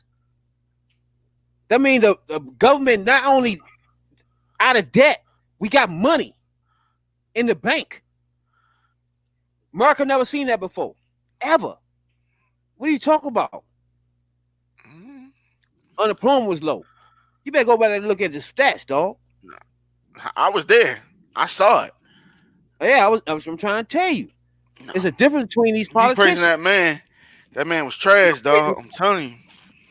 That means the government not only out of debt, we got money in the bank. America never seen that before, ever. What are you talking about? Mm-hmm. Unemployment was low. You better go back and look at the stats, dog. I was there. I saw it. Yeah, I'm trying to tell you. No. There's a difference between these You praising politicians. that man. That man was trash, dog. I'm telling you.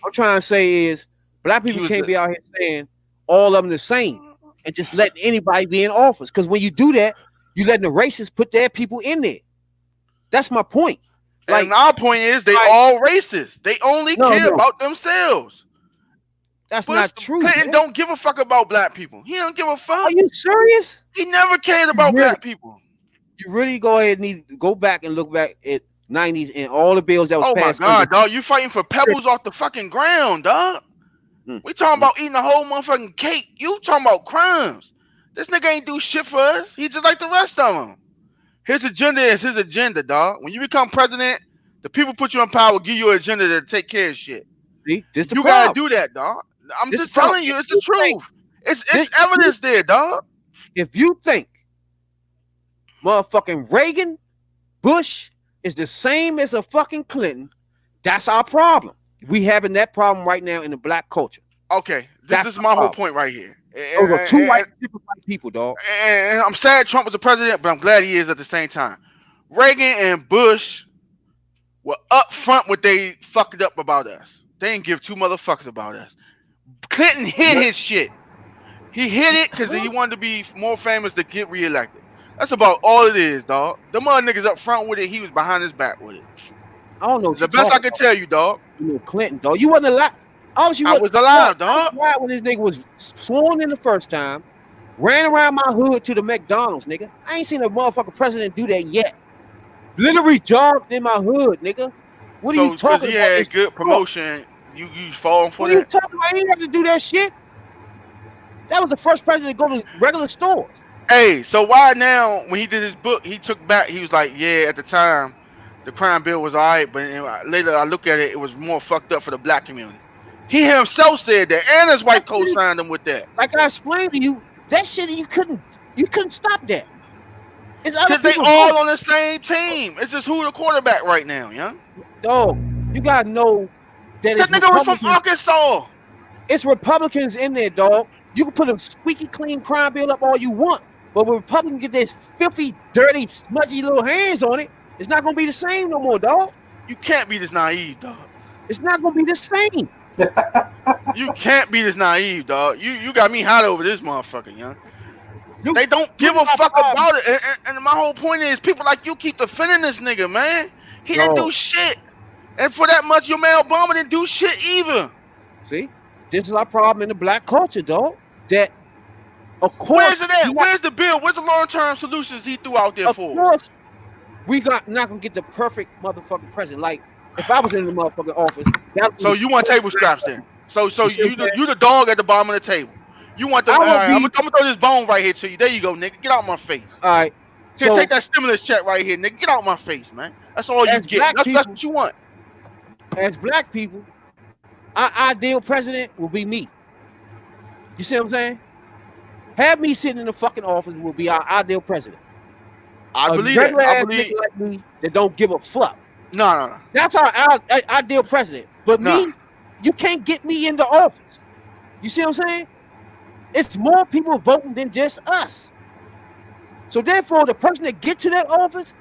I'm trying to say is black He people was can't the be out here saying all of them the same and just letting anybody be in office. Because when you do that, you letting the racists put their people in there. That's my point. and Like, our point is they all racist. They only care no, about themselves. that's Bush not true. Clinton Man. don't give a fuck about black people. He don't give a Are fuck. you serious? He never cared You about really, black people. you really go ahead and need to go back and look back at 90s and all the bills that was Oh my passed under. god, dog. You fighting for pebbles off the fucking ground, dog. We talking about eating a whole motherfucking cake. You talking about crimes. This nigga ain't do shit for us. He just like the rest of them. His agenda is his agenda, dog. When you become president, the people put you in power, give you an agenda to take care of shit. See, this the You problem. gotta do that, dog. I'm This just the problem. telling you, it's the truth. It's This- evidence there, dog. If you think motherfucking Reagan, Bush is the same as a fucking Clinton, that's our problem. We having that problem right now in the black culture. Okay, That's this is the my whole problem. point right here. Those are two different white people, dog. And I'm sad Trump was the president, but I'm glad he is at the same time. Reagan and Bush were up front what they fucked up about us. They didn't give two motherfuckers about us. Clinton hid his shit. He hid it because he wanted to be more famous to get reelected. That's about all it is, dog. Them other niggas up front with it, he was behind his back with it. I don't know. It's the best I can tell you, dog. You know, Clinton, dog. You wasn't alive. Obviously, I was alive, dog. Right when this nigga was sworn in the first time, ran around my hood to the McDonald's, nigga. I ain't seen a motherfucking president do that yet. Literally jogged in my hood, nigga. What are you talking he about? had good promotion. You falling for What are you that? talking about? He didn't have to do that shit. That was the first president to go to regular stores. Hey, so why now when he did his book, he took back, he was like, yeah, at the time, the crime bill was all right, but later I look at it, it was more fucked up for the black community. He himself said that, and his wife co-signed him with that. Like I explained to you, that shit you couldn't stop that. It's other Cause they people all vote. on the same team. It's just who the quarterback right now, young. Dog, you gotta know that That it's nigga was from Republicans. Arkansas. It's Republicans in there, dog. You can put a squeaky clean crime bill up all you want, but when Republicans get their filthy, dirty, smudgy little hands on it, it's not gonna be the same no more, dog. You can't be this naive, dog. It's not gonna be the same. You can't be this naive, dog. You got me hot over this motherfucker, young. They don't give a fuck about it. And my whole point is, people like you keep defending this nigga, man. He didn't do shit. And for that much, your man Obama didn't do shit either. See? This is our problem in the black culture, dog. That, of course. Where's it at? Where's the bill? Where's the long-term solutions he threw out there for? Of course, we not gonna get the perfect motherfucking president. Like, if I was in the motherfucking office. So you want table scraps then? So you the dog at the bottom of the table. You want the? I'm gonna throw this bone right here to you. There you go, nigga. Get out my face. All right. Here, so, take that stimulus check right here, nigga. Get out my face, man. That's all you get. That's what you want. As black people, our ideal president will be me. You see what I'm saying? Have me sitting in the fucking office will be our ideal president. I believe that. I believe like me that don't give a fuck. No. That's our ideal president. But me, you can't get me in the office. You see what I'm saying? It's more people voting than just us. So therefore, the person that gets to that office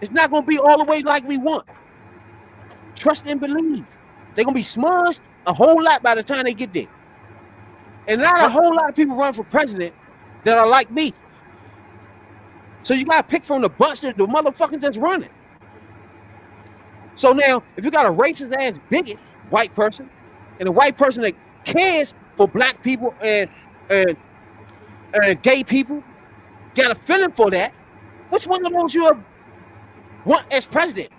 is not going to be all the way like we want. Trust and believe. They're going to be smudged a whole lot by the time they get there. And not a whole lot of people run for president that are like me. So you got to pick from the bunch of the motherfuckers that's running. So now, if you got a racist ass bigot white person and a white person that cares for black people and gay people, got a feeling for that, which one of those you want as president?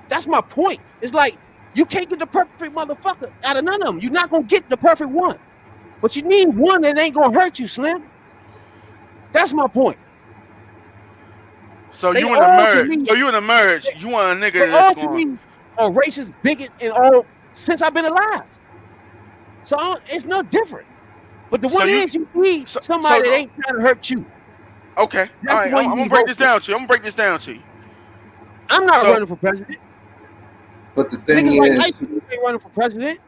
That's my point. It's like, you can't get the perfect motherfucker out of none of them. You're not going to get the perfect one. But you need one that ain't going to hurt you, Slim. That's my point. So you want to merge. So you want to merge. You want a nigga that's going are racist, bigots, and all since I've been alive. So it's no different. But the one is you need somebody that ain't trying to hurt you. Okay. All right. I'm gonna break this down to you. I'm not running for president. But the thing is, ain't running for president.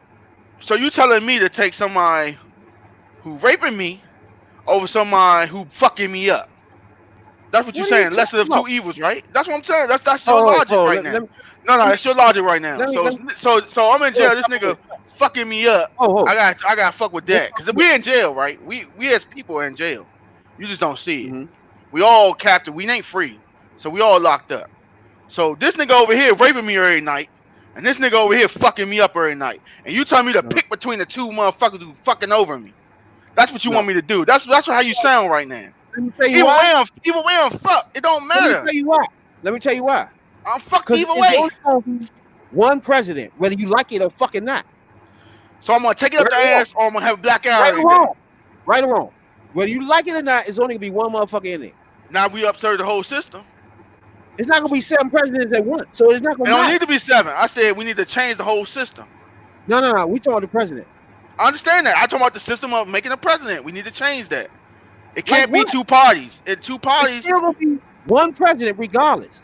So you telling me to take somebody who raping me over somebody who fucking me up? That's what you're saying. Lesser of two evils, right? That's what I'm saying. That's your logic right now. No, that's your logic right now. So I'm in jail. This nigga fucking me up. I got fuck with that because we in jail, right? We as people are in jail. You just don't see it. We all captive. We ain't free, so we all locked up. So this nigga over here raping me every night, and this nigga over here fucking me up every night. And you tell me to pick between the two motherfuckers who fucking over me. That's what you want me to do. That's how you sound right now. Let me tell you why. Either way I'm fucked. It don't matter. Let me tell you why. I'm fucked either way. One president, whether you like it or fucking not. So I'm gonna take it up the ass, or I'm gonna have a black eye. Right or wrong. Whether you like it or not, it's only gonna be one motherfucker in there. Now we upserve the whole system. It's not gonna be 7 presidents at once, so it's not gonna. It don't need to be 7. I said we need to change the whole system. No. We talking about the president. I understand that. I talking about the system of making a president. We need to change that. It can't be 2 parties. It's still gonna be one president regardless.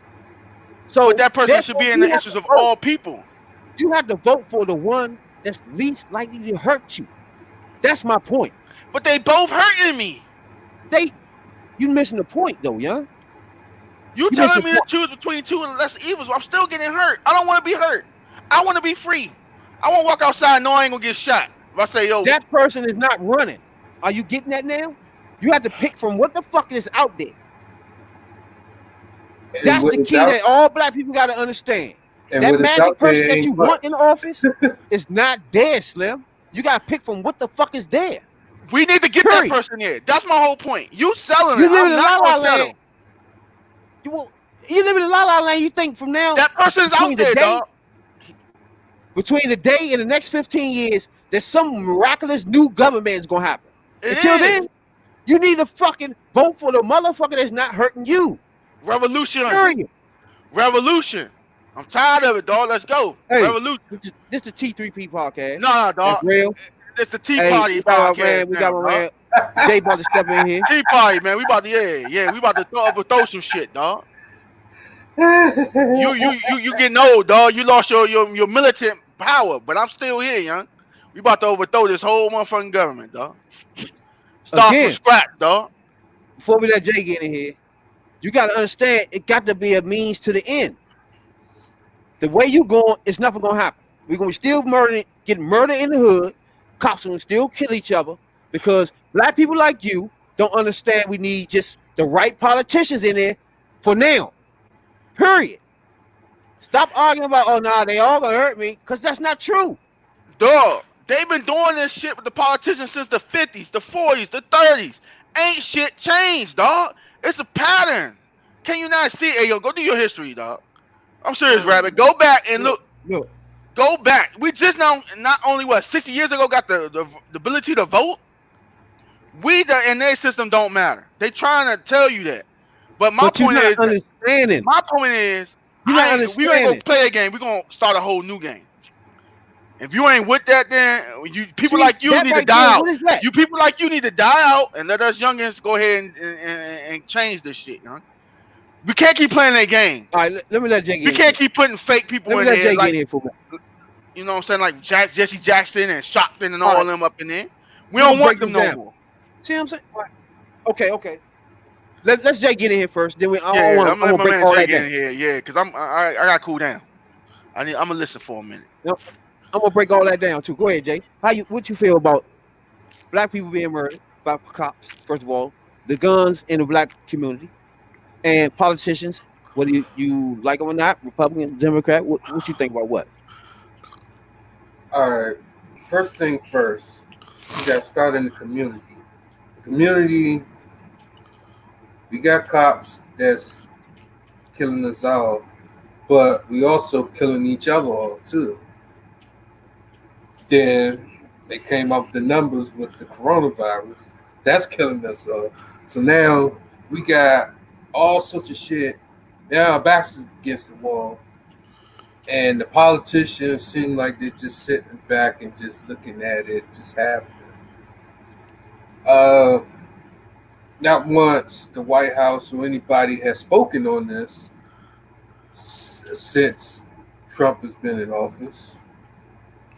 So but that person should be in the interest of all people. You have to vote for the one that's least likely to hurt you. That's my point. But they both hurting me. You missing the point though, young. You telling me to choose between 2 and less evils. I'm still getting hurt. I don't want to be hurt. I want to be free. I want to walk outside knowing I ain't gonna get shot. If I say, yo, that person is not running. Are you getting that now? You have to pick from what the fuck is out there. That's the key that all black people got to understand. That magic person that you want in office is not there, Slim. You got to pick from what the fuck is there. We need to get that person there. That's my whole point. You selling it. You live in La La Land. You live in La La Land. You think from now that person's out there, dog. Between the day and the next 15 years, there's some miraculous new government is gonna happen. Until then, you need to fucking vote for the motherfucker that's not hurting you. Revolution. Period. Revolution. I'm tired of it, dog. Let's go. Hey, Revolution. this the T3P podcast. Nah, That's dog. real. It's the Tea Hey, Party podcast we got now, my dog. man Jay about to step in here. Tea Party, man. We about to we about to throw some shit, dog. You getting old, dog. You lost your militant power, but I'm still here, young. We about to overthrow this whole motherfucking government, dog. Start from Again, scratch, dog. before we let Jay get in here, you got to understand it got to be a means to the end. The way you going, it's nothing gonna happen. We're gonna still get murdered in the hood. Cops gonna still kill each other because black people like you don't understand. We need just the right politicians in there for now. Period. Stop arguing about, oh, nah, they all gonna hurt me, because that's not true. Dog, they've been doing this shit with the politicians since the 50s, the 40s, the 30s. Ain't shit changed, dog. It's a pattern. Can you not see it? Hey, yo, go do your history, dog. I'm serious, Rabbit. Go back and look. Go back. We just now, not only 60 years ago, got the ability to vote. We in their system don't matter. They trying to tell you that. But my point is, understanding. My point is, we ain't gonna play a game. We gonna start a whole new game. If you ain't with that, then people like you need to die out. You people like you need to die out and let us youngins go ahead and change this shit, huh? We can't keep playing that game. All right, let me let Jay get in. We can't keep putting fake people in there. Let me let Jay get in for me. You know what I'm saying? Like Jesse Jackson and Shockton and all of them up in there. We don't want them no more. See what I'm saying? Okay. Let's Jay get in here first. Then I'm gonna break all that down. In here, yeah, because I gotta cool down. I'm gonna listen for a minute. Yep. I'm gonna break all that down too. Go ahead, Jay. What you feel about black people being murdered by cops? First of all, the guns in the black community, and politicians. Whether you like them or not, Republican, Democrat. What you think about what? All right. First thing first, we got to start in the community. The community, we got cops that's killing us off, but we also killing each other off too. Then they came up with the numbers with the coronavirus. That's killing us off. So now we got all sorts of shit. Now our backs against the wall. And the politicians seem like they're just sitting back and just looking at it just happening. Not once the White House or anybody has spoken on this since Trump has been in office.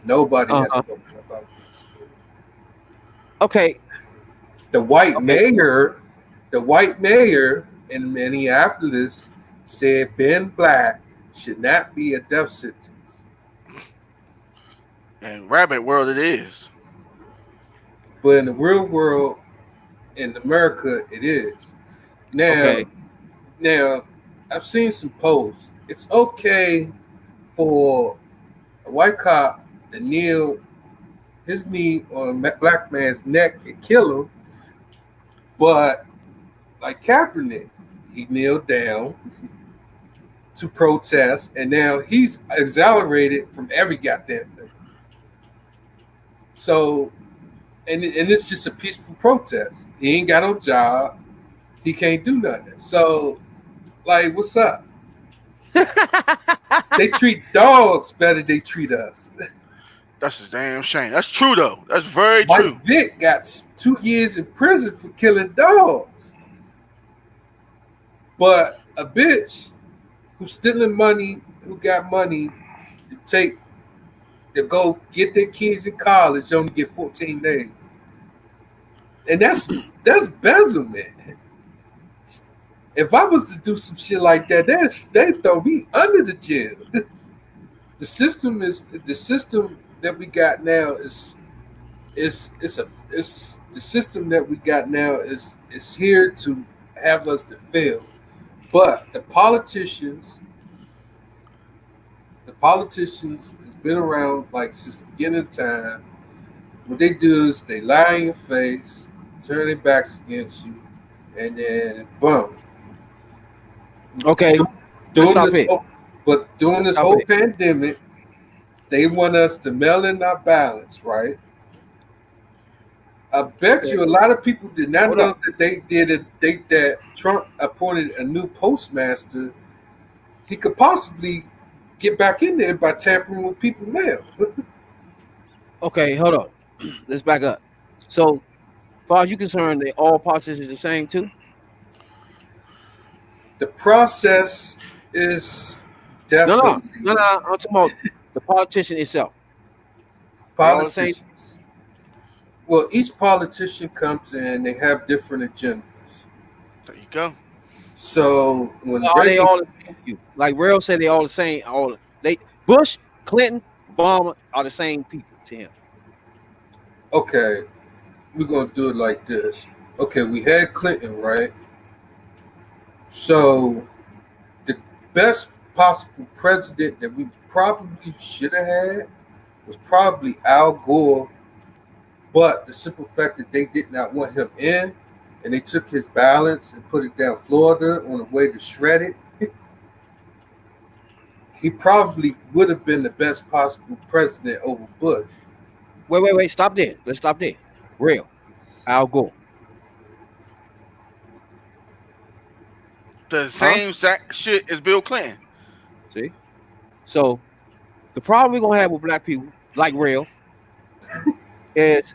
Nobody has spoken about this. Okay. The white mayor in Minneapolis said Ben Black should not be a death sentence. And rabbit world it is. But in the real world, in America, it is. Now, I've seen some posts. It's okay for a white cop to kneel his knee on a black man's neck and kill him, but like Kaepernick, he kneeled down to protest, and now he's exonerated from every goddamn thing. So, and it's just a peaceful protest. He ain't got no job. He can't do nothing. So, like, what's up? They treat dogs better than they treat us. That's a damn shame. That's true, though. That's very true. Mike Vick got 2 years in prison for killing dogs. But a bitch who's stealing money, who got money to go get their kids in college, only get 14 days. And that's embezzlement. If I was to do some shit like that, they throw me under the jail. The system that we got now is here to have us to fail. But the politicians has been around like since the beginning of time. What they do is they lie in your face, turn their backs against you, and then boom. Okay. During this whole pandemic, they want us to mail in our ballots, right? I bet you a lot of people did not know that that Trump appointed a new postmaster. He could possibly get back in there by tampering with people's mail. Okay, hold on. Let's back up. So, as far as you concerned, they all politicians the same too. The process is No, no, definitely no, no. I'm talking about the politician itself. They all the same. politicians. Well, each politician comes in, they have different agendas. There you go. So when Are they Reagan, all the same to you? Like Real said, they all the same. All they Bush, Clinton, Obama are the same people to him. okay, we're gonna do it like this. Okay, we had Clinton, right? So the best possible president that we probably should have had was probably Al Gore, but the simple fact that they did not want him in and they took his balance and put it down Florida on the way to shred it, he probably would have been the best possible president over Bush. Wait. Stop there. Let's stop there. Real. Al Gore. The Huh? same exact shit as Bill Clinton. See? So the problem we're gonna have with black people, like Real, is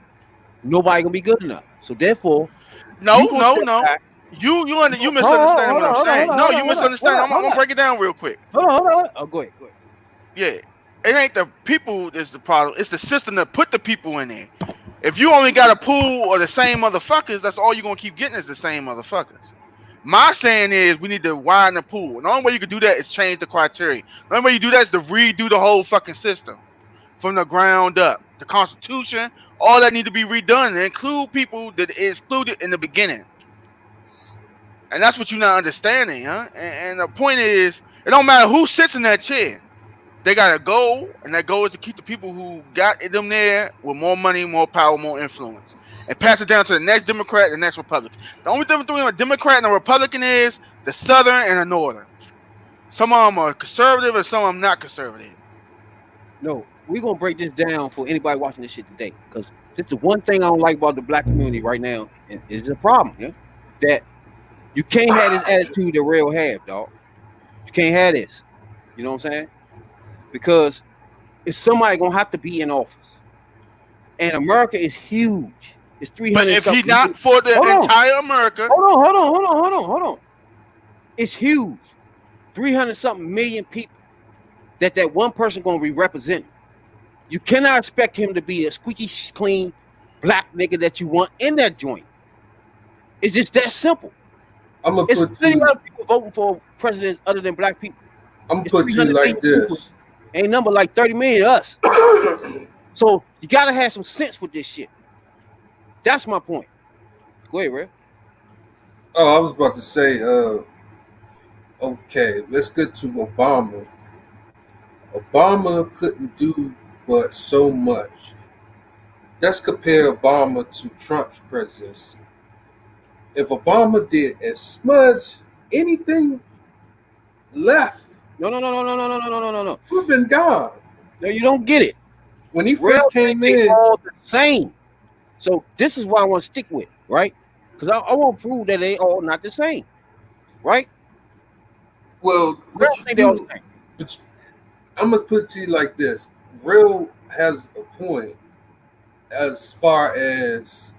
nobody gonna be good enough. So therefore, you gonna step No. back. You Hold on, misunderstanding what I'm saying. No, you misunderstand. I'm gonna hold break it down real quick. on. Oh, go ahead. Yeah. It ain't the people that's the problem. It's the system that put the people in there. If you only got a pool of the same motherfuckers, that's all you're gonna keep getting is the same motherfuckers. My saying is we need to widen the pool. And the only way you can do that is change the criteria. The only way you do that is to redo the whole fucking system from the ground up. The Constitution, all that need to be redone and include people that is excluded in the beginning. And that's what you're not understanding, huh? And the point is, it don't matter who sits in that chair. They got a goal, and that goal is to keep the people who got them there with more money, more power, more influence, and pass it down to the next Democrat, the next Republican. The only difference between a Democrat and a Republican is the Southern and the Northern. Some of them are conservative, and some of them not conservative. No, we're gonna break this down for anybody watching this shit today. Because this is the one thing I don't like about the black community right now, and is a problem, yeah? That you can't have this attitude that Real have, dog. You can't have this. You know what I'm saying? Because it's somebody gonna have to be in office. And America is huge. It's 300 But if something he not for the entire America, hold on. It's huge. 300 something million people that one person gonna be representing. You cannot expect him to be a squeaky clean black nigga that you want in that joint. It's just that simple. I'm gonna It's put plenty you. other people voting for presidents other than black people. I'm gonna It's put you 300 like million people. this. Ain't number like 30 million of us. So you gotta have some sense with this shit. That's my point. Go ahead, Red. Oh, I was about to say. Okay, let's get to Obama. Obama couldn't do but so much. Let's compare Obama to Trump's presidency. If Obama did as much anything left, No. we've been gone. No, you don't get it. When he Real first came they in, all the same. So this is what I want to stick with, right? Because I want to prove that they all not the same, right? well, Real what you think they all the do, same. but I'm gonna put it to you like this: Real has a point as far as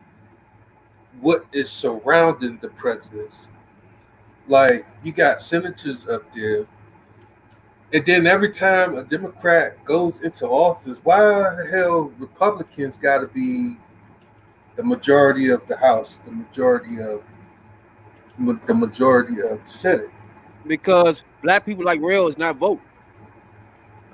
what is surrounding the presidency. Like you got senators up there, and then every time a Democrat goes into office, why the hell Republicans got to be the majority of the House, the majority of the Senate? Because black people like Real is not voting.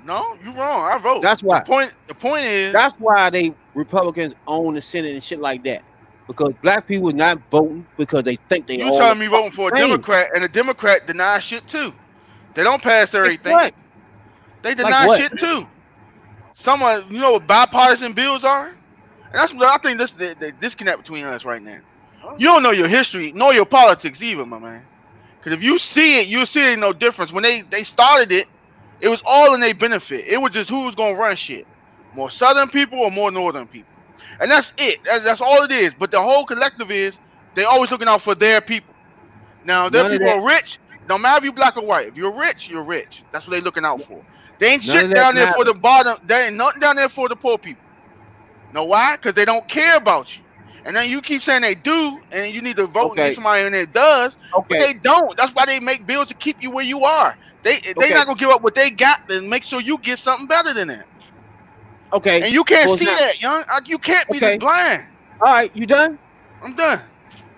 no, you wrong. I vote. That's why. The point is, That's why they Republicans own the Senate and shit like that. Because black people is not voting because they think they you all telling the me voting for a same. Democrat, and a Democrat deny shit too. They don't pass Like everything. what? They deny what? shit too. Someone, you know what bipartisan bills are? And that's what I think. This the disconnect between us right now. You don't know your history, nor your politics either, my man. Because if you see it, you'll see it no difference. When they started it, it was all in their benefit. It was just who was gonna run shit, more Southern people or more Northern people, and that's it. That's all it is. But the whole collective is they always looking out for their people. Now, their None of people that. are rich. No matter if you black or white. If you're rich, you're rich. That's what they looking out for. They ain't None of shit that down there for the matters. bottom. There ain't nothing down there for the poor people. Know why? Because they don't care about you. And then you keep saying they do, and you need to vote and get Okay, somebody in there that does, but okay, they don't. That's why they make bills to keep you where you are. They okay, not gonna give up what they got to make sure you get something better than that. okay. And you can't For see example, that, young. You can't be this okay. blind. All right, you done? I'm done.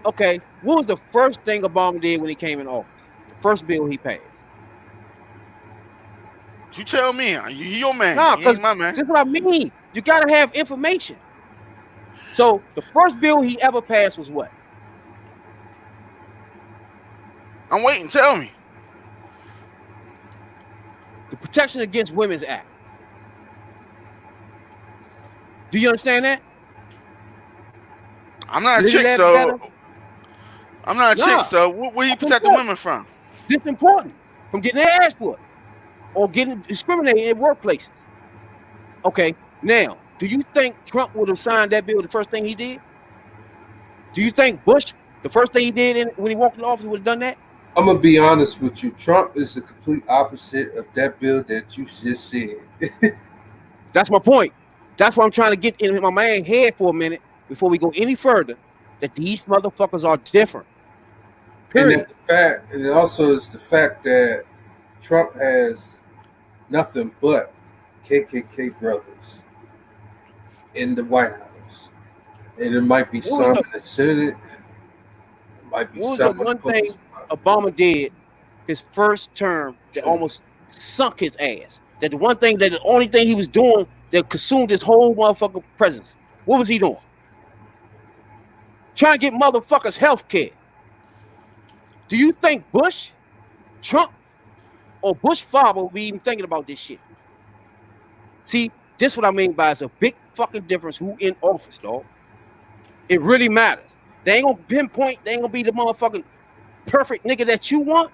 Okay. What was the first thing Obama did when he came in office? The first bill he passed. You tell me. You your man. Nah, He ain't because my man. this is what I mean. You gotta have information. So the first bill he ever passed was what? I'm waiting. Tell me. The Protection Against Women's Act. Do you understand that? I'm not a Little chick, that so better? I'm not a chick, Nah, so what he that's protect the important. women from? This is important from getting their ass whooped or getting discriminated in workplaces. Okay, now, do you think Trump would have signed that bill the first thing he did? Do you think Bush, the first thing he did when he walked in office, would have done that? I'm gonna be honest with you. Trump is the complete opposite of that bill that you just said. That's my point. That's why I'm trying to get in my man's head for a minute before we go any further. That these motherfuckers are different. And Period. that the fact, and it also is the fact that Trump has nothing but KKK brothers in the White House, and it might be What was some the in the Senate, it might be what was the some on the one thing police. Obama did his first term that almost sunk his ass? That the one thing that the only thing he was doing that consumed his whole motherfucking presence. What was he doing? Trying to get motherfuckers health care. Do you think Bush, Trump, or Bush father will be even thinking about this shit? See, this what I mean by it's a big fucking difference who in office, dog. It really matters. They ain't gonna pinpoint, they ain't gonna be the motherfucking perfect nigga that you want,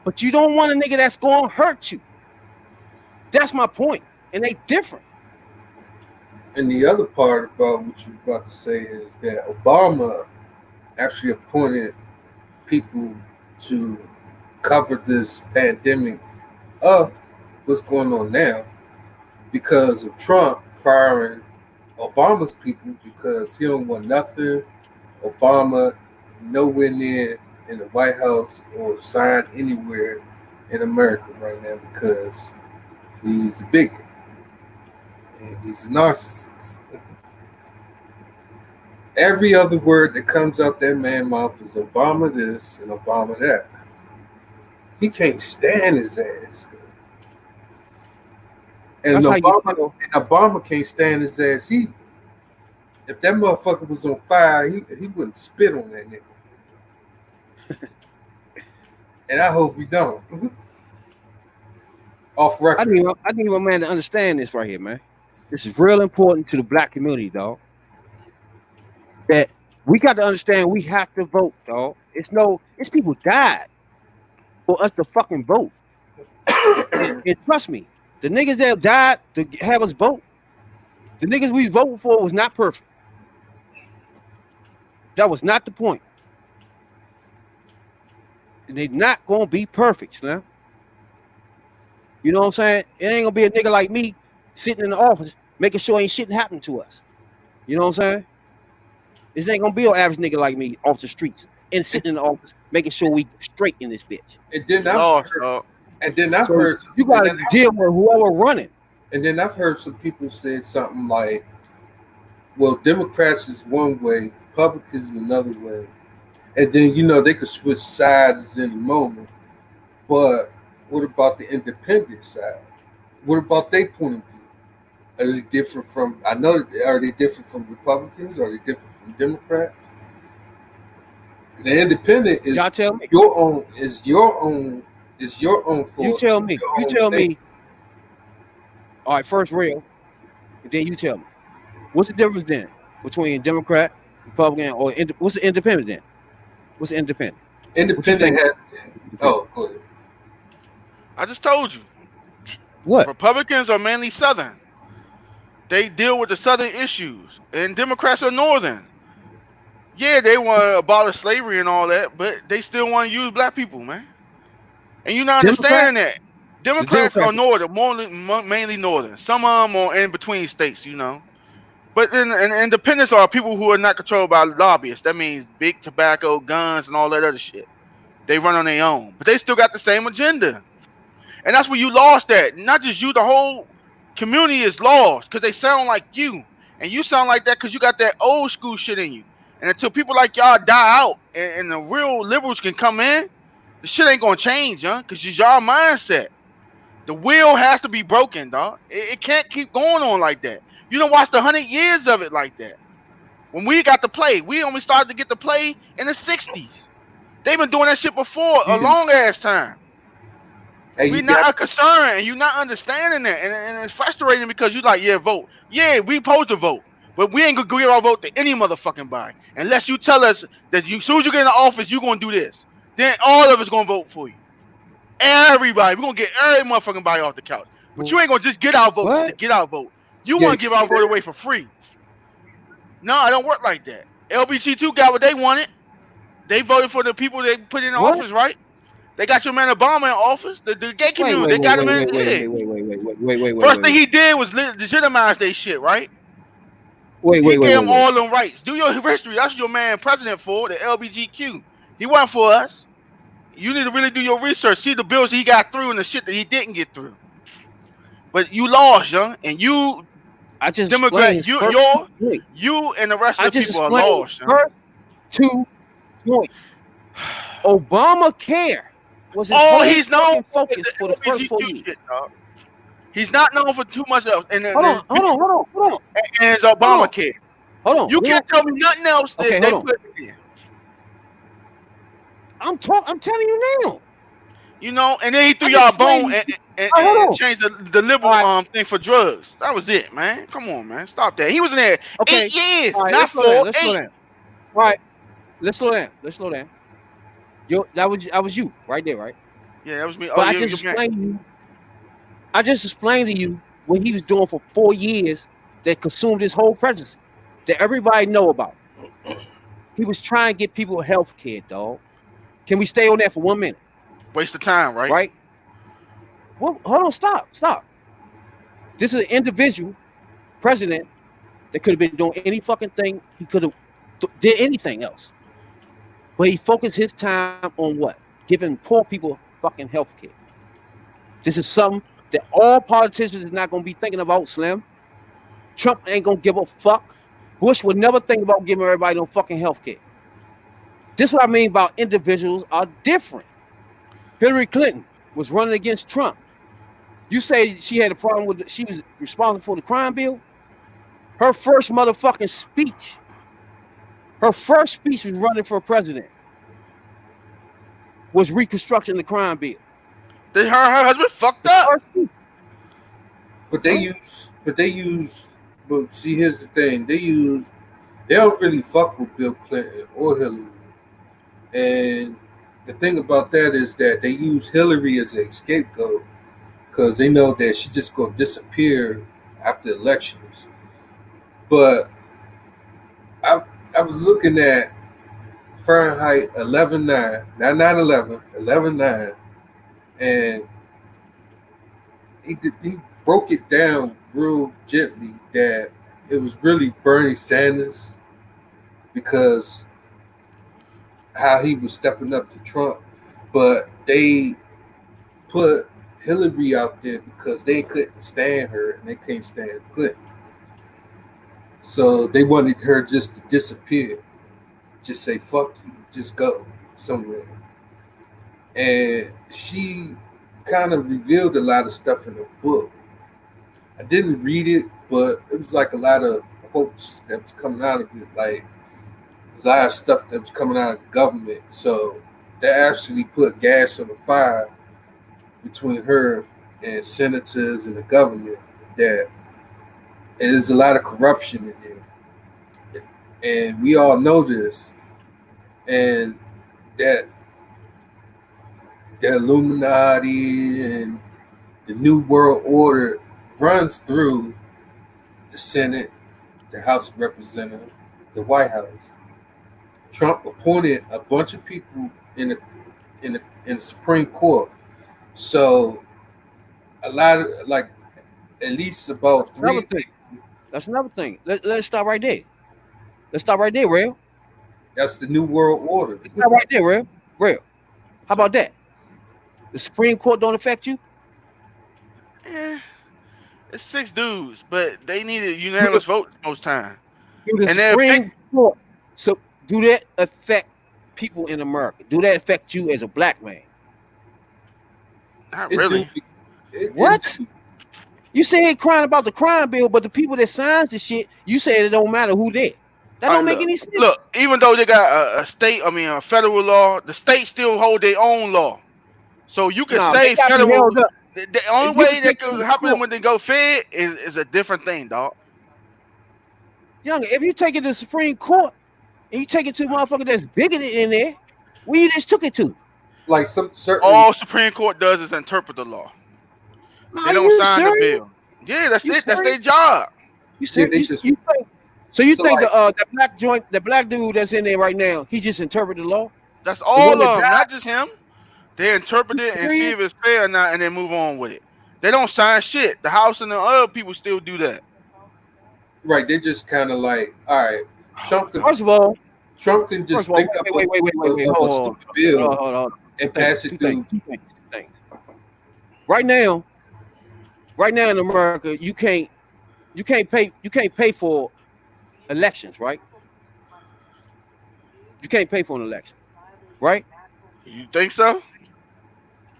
but you don't want a nigga that's gonna hurt you. That's my point. And they different. And the other part about what you're about to say is that Obama actually appointed people to cover this pandemic of what's going on now because of Trump firing Obama's people because he don't want nothing. Obama nowhere near in the White House or signed anywhere in America right now because he's a bigot and he's a narcissist. Every other word that comes out that man's mouth is Obama this and Obama that. He can't stand his ass. And That's how you Obama tell. and Obama can't stand his ass either. If that motherfucker was on fire, he wouldn't spit on that nigga. And I hope he don't. Off record. I need my man to understand this right here, man. This is real important to the black community, dog. That we got to understand we have to vote, dog. It's people died for us to fucking vote. And trust me, the niggas that died to have us vote, the niggas we voted for was not perfect. That was not the point. And they not gonna be perfect, now. You know what I'm saying? It ain't gonna be a nigga like me sitting in the office making sure ain't shit happen to us. You know what I'm saying? This ain't gonna be an average nigga like me off the streets and sitting in the office making sure we straight in this bitch. And then You I've lost, heard, dog. and then I've So heard, you gotta deal with whoever running. and then I've heard some people say something like, "Well, Democrats is one way, Republicans is another way," and then they could switch sides any moment. But what about the independent side? What about their point of view? Are they different from? I know. Are they different from Republicans? Are they different from Democrats? The independent is Y'all tell me. your own. Is your own. Is your own You for tell me. your You own tell thing. me. All right, first real, and then you tell me. What's the difference then between Democrat, Republican, or what's the independent then? What's the independent? What you Independent think? has. Independent? Oh, go ahead. I just told you. What? Republicans are mainly Southern. They deal with the Southern issues, and Democrats are Northern. Yeah, they want to abolish slavery and all that, but they still want to use black people, man. And you're not Democrat? understanding that. The Democrats are Democrats. northern, mainly northern. Some of them are in between states, But then, and independents are people who are not controlled by lobbyists. That means big tobacco, guns, and all that other shit. They run on their own, but they still got the same agenda. And that's where you lost that. Not just you, the whole community is lost because they sound like you. And you sound like that because you got that old school shit in you. And until people like y'all die out and the real liberals can come in, the shit ain't gonna change, huh? Because it's y'all mindset. The wheel has to be broken, dog. It can't keep going on like that. You don't watch the 100 years of it like that. When we got to play, we only started to get to play in the 60s. They've been doing that shit before a You, long ass time. hey, We you got not a concern, and you not understanding that, and it's frustrating because you like, yeah, vote, yeah, we supposed to vote, but we ain't gonna give our vote to any motherfucking body unless you tell us that you, as soon as you get in the office, you gonna do this. Then all of us gonna vote for you. Everybody, we gonna get every motherfucking body off the couch. But you ain't gonna just get our vote just to What? get our vote. You yeah, wanna you give see our vote that? away for free? No, it don't work like that. LBG2 got what they wanted. They voted for the people they put in the What? office, right? They got your man Obama in office. The gay Wait, community, wait, they wait, got him wait, in. wait, wait, Yeah. wait, wait, wait, wait, wait, wait, wait, wait, First wait, thing wait. he did was legitimize their shit, right? Wait, He wait, wait, gave wait, them wait. all them rights. Do your history. That's your man president for the LBGQ. He wasn't for us. You need to really do your research. See the bills he got through and the shit that he didn't get through. But you lost, young, and you I just explained Democrat, his you first you point. you and the rest of I the just people are explained his lost, young. first 2 points. Obamacare was his All whole he's known fucking for is focus the for the first LBGQ 4 years. shit, dog. He's not known for too much else. And then Hold on, there's hold on, hold on, hold on, and it's hold on, Obamacare. hold on. You can't tell me nothing else Okay, that they hold on. put in. I'm telling you now. And then he threw I just y'all a bone explained. All right, and hold on. changed the All liberal right, thing for drugs. That was it, man. Come on, man. Stop that. He was in there eight okay. All years, right, not let's slow down. four, Let's slow 8. down. All right, let's slow down. Let's slow down. That was you right there, right? Yeah, that was me. Oh, But I you just man. explained to you. I just explained to you what he was doing for 4 years that consumed his whole presidency, that everybody know about. He was trying to get people health care, dog. Can we stay on that for 1 minute? Waste of time, right? Right? Well, hold on, stop. This is an individual president that could have been doing any fucking thing. He could have did anything else. But he focused his time on what? Giving poor people fucking health care. This is something that all politicians is not gonna be thinking about, Slim. Trump ain't gonna give a fuck. Bush would never think about giving everybody no fucking health care. This is what I mean about individuals are different. Hillary Clinton was running against Trump. You say she had a problem with she was responsible for the crime bill? Her first motherfucking speech, her first speech was running for president, was reconstructing the crime bill. Her husband fucked The up. first speech, But huh? they use. But see, here's the thing: they don't really fuck with Bill Clinton or Hillary. And the thing about that is that they use Hillary as a scapegoat because they know that she just gonna disappear after elections. But I I was looking at Fahrenheit 11.9, not 9/11, 11.9, and he broke it down real gently that it was really Bernie Sanders because how he was stepping up to Trump, but they put Hillary out there because they couldn't stand her and they couldn't stand Clinton. So they wanted her just to disappear, just say fuck you, just go somewhere. And she kind of revealed a lot of stuff in the book. I didn't read it, but it was like a lot of quotes that was coming out of it, like there's a lot of stuff that was coming out of the government. So that actually put gas on the fire between her and senators and the government that there's a lot of corruption in there. And we all know this. And that the Illuminati and the New World Order runs through the Senate, the House of Representatives, the White House. Trump appointed a bunch of people in the Supreme Court. So a lot of like at least about That's another three thing. people. That's another thing. Let's stop right there. Let's stop right there, real. That's the new world order. Let's stop right there, real. Real. How So, about that? The Supreme Court don't affect you? eh, it's 6 dudes, but they need a Do the, unanimous vote most time, do the and they affect. Supreme Court. So do that affect people in America? Do that affect you as a black man? Not It do. really. What? You say it crying about the crime bill, but the people that signs the shit, you say it don't matter who they. That All don't right, make look, any sense. look. Even though they got a federal law, the states still hold their own law. So you can Nah, they say got me federal. held up. The only You can way that take them could to happen court. when they go fed is a different thing, dog. Young, if you take it to the Supreme Court and you take it to a motherfucker that's bigger in there, where you just took it to? Like some certain All Supreme Court does is interpret the law. Nah, They don't you sign the serious? bill. Yeah, that's You it. That's serious? their job. You yeah, serious? they just You think? So you so think like the black joint, the black dude that's in there right now, he just interpreted the law? That's The one all that of them, died? not just him. They interpret You it and see serious? if it's fair or not, and then move on with it. They don't sign shit. The House and the other people still do that. right, they just kind of like, all right, Oh my Trump can god. Trump can First just of all, think up wait. of a Hold stupid bill on. and Two pass things. it through. Two things. Right now in America, you can't pay for elections, right? You can't pay for an election, right? You think so?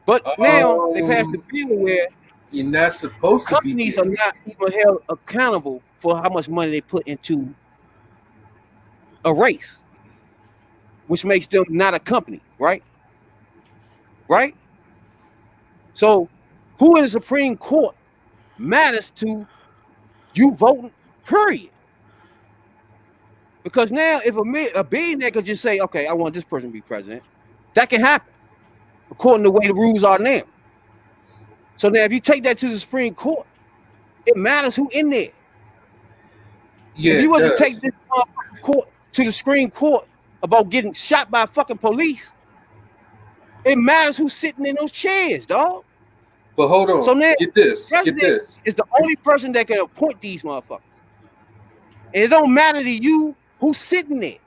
But now they passed a Um, bill where you're not supposed to be companies are getting. not even held accountable for how much money they put into a race, which makes them not a company, right? Right? So who in the Supreme Court matters to you voting, period. Because now if a billionaire could just say, okay, I want this person to be president, that can happen according to the way the rules are now. So now if you take that to the Supreme Court, it matters who in there. Yeah, If you it was to does. take this court to the Supreme Court about getting shot by fucking police, it matters who's sitting in those chairs, dog. But hold So on, now get this, the get president this. is the only person that can appoint these motherfuckers. And it don't matter to you who's sitting there.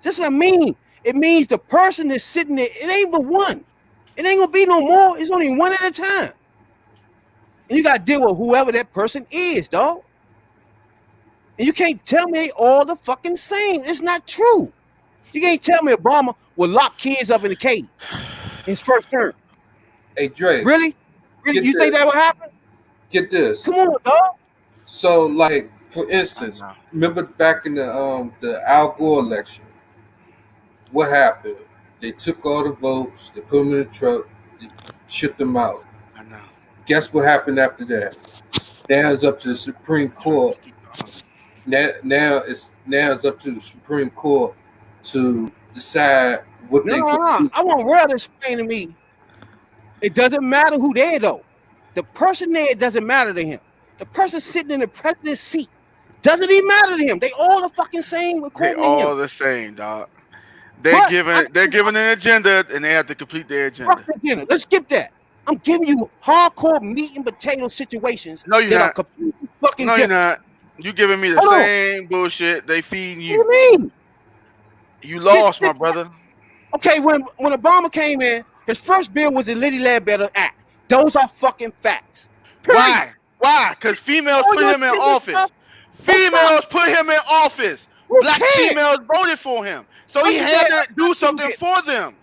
That's what I mean. It means the person that's sitting there, it ain't but one. It ain't gonna be no more. It's only one at a time. And you gotta deal with whoever that person is, dog. And you can't tell me they all the fucking same. It's not true. You can't tell me Obama will lock kids up in the cage in his first term. Hey Dre, Really? Really? get You think this, that will happen? get this. Come on, dog. So like for I instance, know. remember back in the Al Gore election, what happened? They took all the votes, they put them in the truck, they shipped them out. I know. Guess what happened after that? Now it's up to the Supreme Court. Keep going. Now it's up to the Supreme Court to decide what No. they going to do. I want Real to explain to me. It doesn't matter who there though. The person there doesn't matter to him. The person sitting in the president's seat doesn't even matter to him. They all the fucking same They according to all him. the same, dog. But They're given an agenda and they have to complete their agenda. fuck the dinner. Let's skip that. I'm giving you hardcore meat and potato situations No, you're that are not. completely fucking No, you're different. not. You giving me the Hold on. same bullshit they feeding What do you. you mean? You lost, my brother. Okay, when Obama came in, his first bill was the Liddy Ledbetter Act. Those are fucking facts. Period. Why? Why? Because females All put your him in business office. stuff. Females put him in office. Who Black cares? females voted for him. So he First you had said to do something did. for them.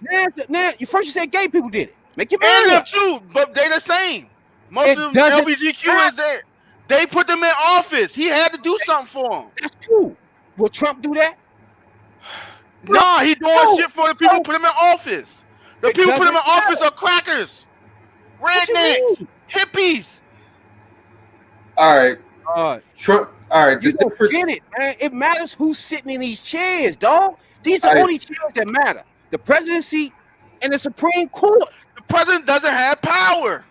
Now, first you said gay people did it. Make your And mind them up. too, but they the same. Most It of them doesn't LBGQ matter. is that they put them in office. He had to do something for them. That's cool. Will Trump do that? Nah, he doing No. shit for the people who put him in office. The It people put him in doesn't office matter. are crackers, What you rednecks, mean? hippies. All right, Trump. All right, the You don't difference. get it, man. It matters who's sitting in these chairs, dog. These are the I- only chairs that matter. The presidency and the Supreme Court. The president doesn't have power.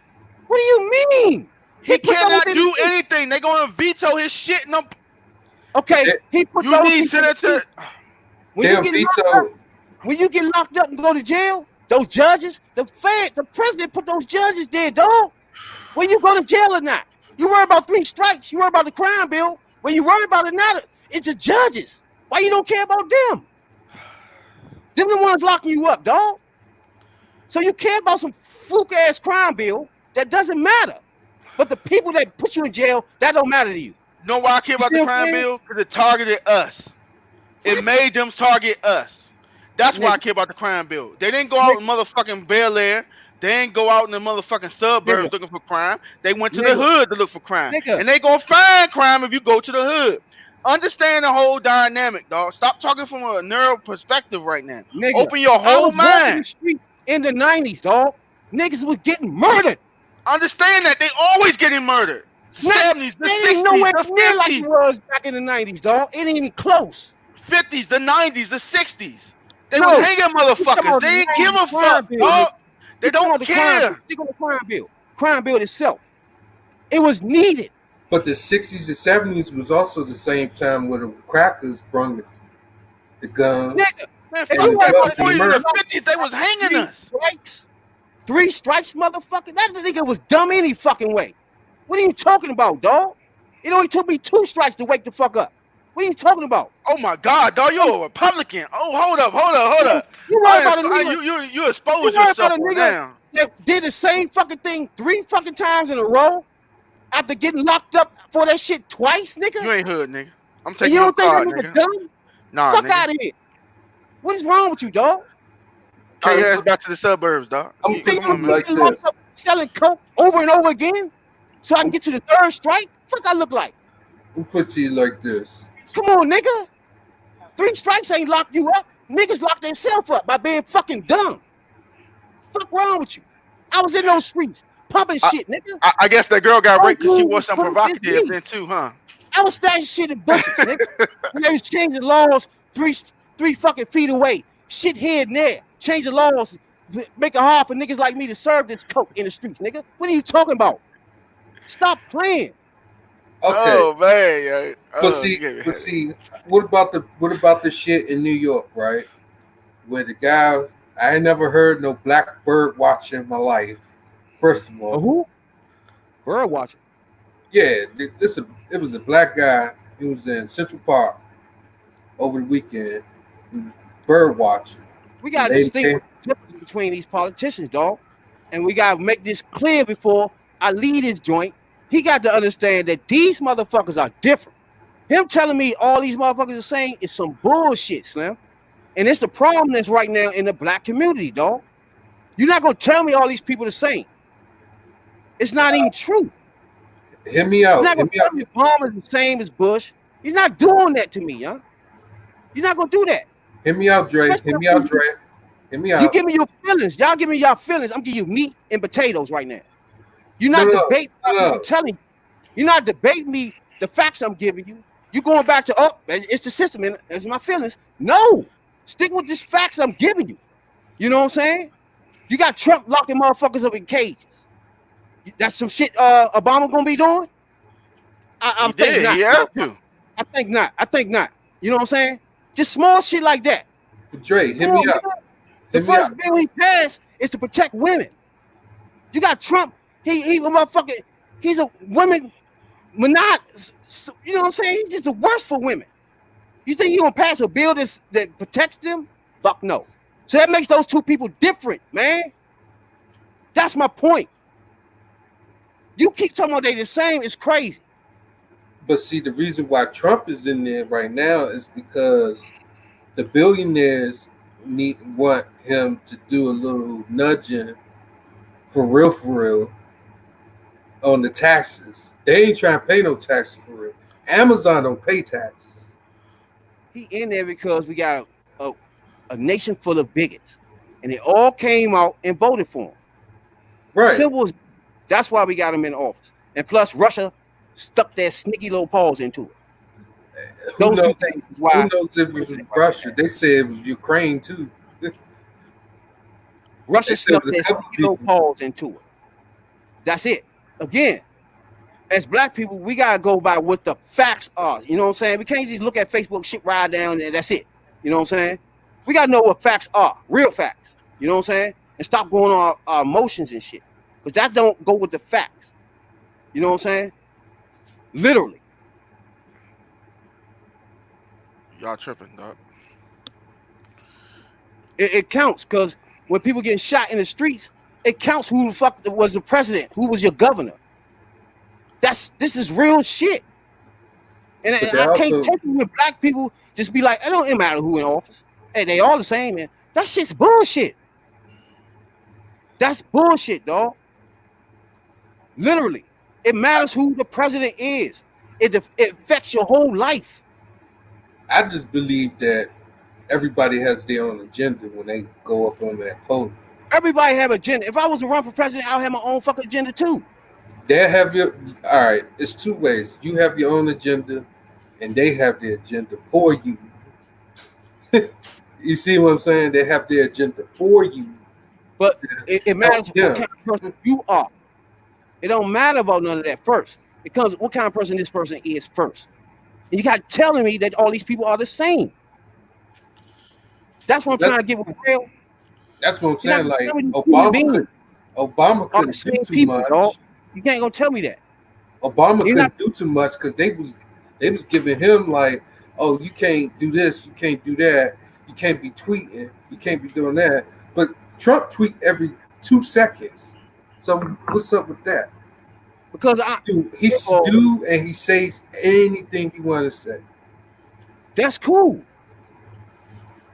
What do you mean? He put cannot those in do the seat. anything. They're gonna veto his shit. And Okay, he put you those need people in the senator. seat. When you Damn get veto. locked up, when you get locked up and go to jail, those judges, the president put those judges there, dog. When you go to jail or not. You worry about 3 strikes. You worry about the crime bill. When you worry about it not, it's the judges. Why you don't care about them? Them the ones locking you up, dog. So you care about some fluke ass crime bill that doesn't matter. But the people that put you in jail, that don't matter to you. You know why I care about the crime bill? Because it targeted us. It made them target us. That's why I care about the crime bill. They didn't go out in motherfucking Bel Air. They ain't go out in the motherfucking suburbs looking for crime. They went to the hood to look for crime. And they gonna find crime if you go to the hood. Understand the whole dynamic, dog. Stop talking from a narrow perspective right now. Open your whole mind. In the 90s, dog, niggas was getting murdered. Understand that they always getting murdered. 70s, the 60s, nowhere the near 50s. Like it was back in the 90s, dog. It ain't even close. 50s, the 90s, the 60s. They was hanging motherfuckers. They didn't give a fuck, dog. They don't care. Stick on the crime bill. Crime bill itself. It was needed. But the 60s and 70s was also the same time where the crackers brung the guns. Nigga, man, in the 50s, they was hanging us. 3 strikes, motherfucker. That nigga was dumb any fucking way. What are you talking about, dog? It only took me 2 strikes to wake the fuck up. What are you talking about? Oh my God, dog, you a Republican. Oh, hold up. You worry about a nigga. You expose yourself now. That did the same fucking thing 3 fucking times in a row after getting locked up for that shit twice, nigga. You ain't hood, nigga. I'm taking your card, nigga. You don't think that nigga dumb? Nah, fuck out of here. What is wrong with you, dog? Carry your ass back to the suburbs, dog. I'm thinking like selling coke over and over again so I can get to the 3rd strike? Fuck I look like? I'll put to you like this. Come on, nigga. 3 strikes ain't locked you up. Niggas locked themselves up by being fucking dumb. Fuck wrong with you? I was in those streets pumping shit, nigga. I guess that girl got raped because she wore something provocative then too, huh? I was stashing shit in bushes, nigga. And they was changing laws 3 fucking feet away. Shit here and there. Changing laws, make it hard for niggas like me to serve this coke in the streets, nigga. What are you talking about? Stop playing. Okay. Oh man, but see, what about the shit in New York, right? Where the guy, I ain't never heard no black bird watch in my life. First of all, who? Bird watching? Yeah, it was a black guy. He was in Central Park over the weekend. He was bird watching. We got to distinguish between these politicians, dog, and we got to make this clear before I leave this joint. He got to understand that these motherfuckers are different. Him telling me all these motherfuckers are saying is some bullshit, Slim. And it's the problem that's right now in the black community, dog. You're not going to tell me all these people the same. It's not even true. Hear me out. You're not going to tell me Obama's the same as Bush. You're not doing that to me, huh? You're not going to do that. Hear me out, Dre. Hear me out, Dre. Hear me out. You give me your feelings. Y'all give me your feelings. I'm giving you meat and potatoes right now. You're not debating. I'm telling you. You're not debating me the facts I'm giving you. You going back to, it's the system and it's my feelings. No. Stick with these facts I'm giving you. You know what I'm saying? You got Trump locking motherfuckers up in cages. That's some shit Obama gonna be doing? I think not. Yeah. I think not. You know what I'm saying? Just small shit like that. Dre, hit me up. The first bill he passed is to protect women. You got Trump. He a motherfucking. He's a women. You know what I'm saying? He's just the worst for women. You think he gonna pass a bill that protects them? Fuck no. So that makes those two people different, man. That's my point. You keep talking about they the same. It's crazy. But see, the reason why Trump is in there right now is because the billionaires want him to do a little nudging for real on the taxes. They ain't trying to pay no taxes for real. Amazon don't pay taxes. He in there because we got a nation full of bigots, and they all came out and voted for him. Right. Simple as, that's why we got him in office. And plus, Russia stuck their sneaky little paws into it. Who knows if it was Russia? They said it was Ukraine too. Russia stuck their sneaky little paws into it. That's it. Again, as black people, we gotta go by what the facts are. You know what I'm saying? We can't just look at Facebook shit ride down and that's it. You know what I'm saying? We gotta know what facts are, real facts. You know what I'm saying? And stop going on our emotions and shit, because that don't go with the facts. You know what I'm saying? Literally. Y'all tripping, dog. It counts because when people getting shot in the streets, it counts who the fuck was the president, who was your governor. This is real shit. And But they I can't also, take it when black people just be like, it don't matter who in office. Hey, they all the same, man. That shit's bullshit. That's bullshit, dog. Literally. It matters who the president is. It affects your whole life. I just believe that everybody has their own agenda when they go up on that podium. Everybody have an agenda. If I was to run for president, I would have my own fucking agenda too. They have your, all right, it's two ways. You have your own agenda and they have their agenda for you. You see what I'm saying? They have their agenda for you. But it matters Yeah. what kind of person you are. It don't matter about none of that first. It comes what kind of person this person is first. And you got telling me that all these people are the same. That's what I'm trying to get with real. That's what I'm saying. Like Obama couldn't do too much. Dog. You can't go tell me that. Obama couldn't do too much because they was giving him like, oh, you can't do this, you can't do that, you can't be tweeting, you can't be doing that. But Trump tweet every 2 seconds. So what's up with that? Because he's do and he says anything he want to say. That's cool.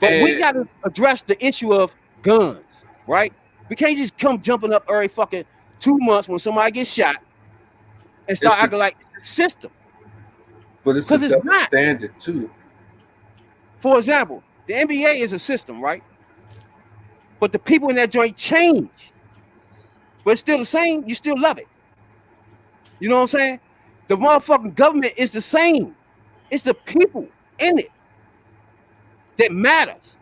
But we got to address the issue of guns, right? We can't just come jumping up every fucking 2 months when somebody gets shot and start acting like it's a system. But it's a double standard too. For example, the NBA is a system, right? But the people in that joint change. But it's still the same. You still love it. You know what I'm saying? The motherfucking government is the same. It's the people in it that matters.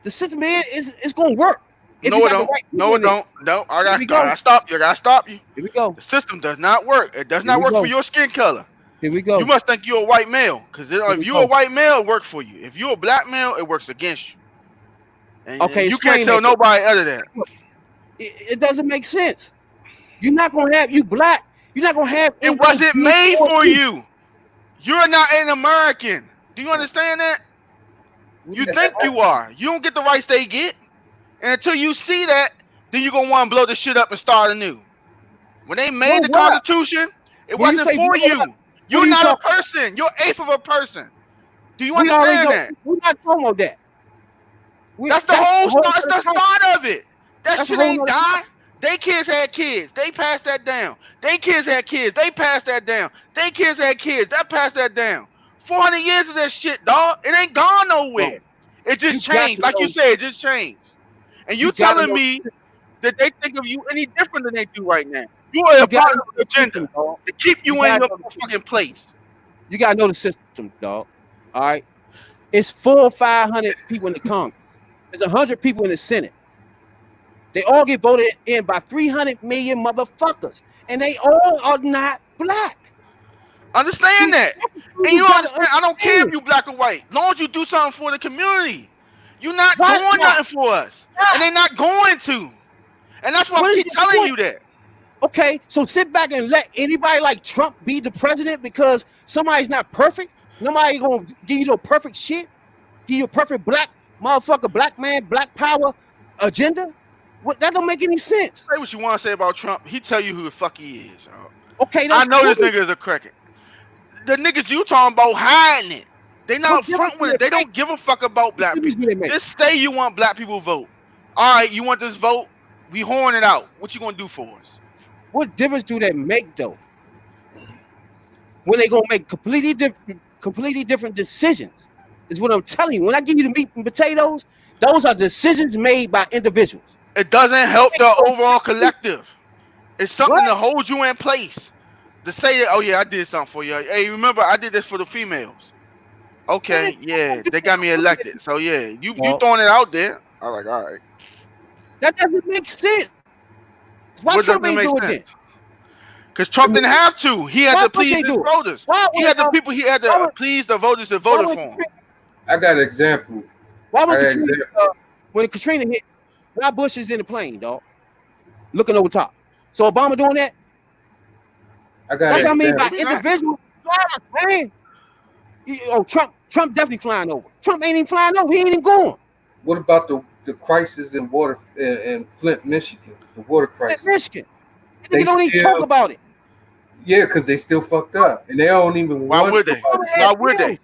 The system is going to work. No, it don't. No, it don't. No, I gotta stop you. I gotta stop you. Here we go. The system does not work. It does not work for your skin color. Here we go. You must think you're a white male, because if you're a white male, it works for you. If you're a black male, it works against you. And you can't tell nobody other than that. It doesn't make sense. You're not gonna have you black. You're not gonna have. It wasn't made for you. You're not an American. Do you understand that? You think you are. You don't get the rights they get. And until you see that, then you're going to want to blow this shit up and start anew. When they made the Constitution, it wasn't for you. You're not a person. You're eighth of a person. Do you understand that? We're not talking about that. That's the whole start. That's the start of it. That shit ain't die. They kids had kids. They passed that down. They kids had kids. They passed that down. They kids had kids. That passed that down. 400 years of that shit, dog. It ain't gone nowhere. It just changed. Like you said, it just changed. And you telling me that they think of you any different than they do right now. You are a part of the agenda to keep you in your fucking place. You gotta know the system, dog. All right. It's 400 or 500 people in the Congress. There's 100 people in the Senate. They all get voted in by 300 million motherfuckers, and they all are not black. Understand that, and you understand. I don't care if you black or white, as long as you do something for the community. You're not doing nothing for us, and they're not going to, and that's why I keep telling you that. Okay, so sit back and let anybody like Trump be the president because somebody's not perfect. Nobody gonna give you no perfect shit. Give you a perfect black motherfucker, black man, black power agenda. What, that don't make any sense. Say what you want to say about Trump. He tell you who the fuck he is. Okay, I know this nigga is a cracker. The niggas you talking about hiding it. They not front with it. They don't give a fuck about black people. Just say you want black people to vote. All right, you want this vote? We horn it out. What you gonna do for us? What difference do that make though? When they gonna make completely different decisions is what I'm telling you. When I give you the meat and potatoes, those are decisions made by individuals. It doesn't help the overall collective. It's something to hold you in place. To say that, oh yeah, I did something for you. Hey, remember I did this for the females. Okay, yeah, they got me elected. So yeah, you throwing it out there. I'm like, all right. That doesn't make sense. Why Trump ain't doing that? Because Trump didn't have to. He had to please his voters. He had the people. He had to please the voters that voted for him. I got an example. Why was Katrina, when Katrina hit? Why Bush is in the plane, dog, looking over top? So Obama doing that? I got That's an what I mean by example. Maybe not. individual flyers, man. Oh, Trump definitely flying over. Trump ain't even flying over. He ain't even going. What about the crisis in water in Flint, Michigan? The water At crisis. Michigan, They nigga don't even talk still, about it. yeah, because they still fucked up, and they don't even Why want would they? nobody. Why would they?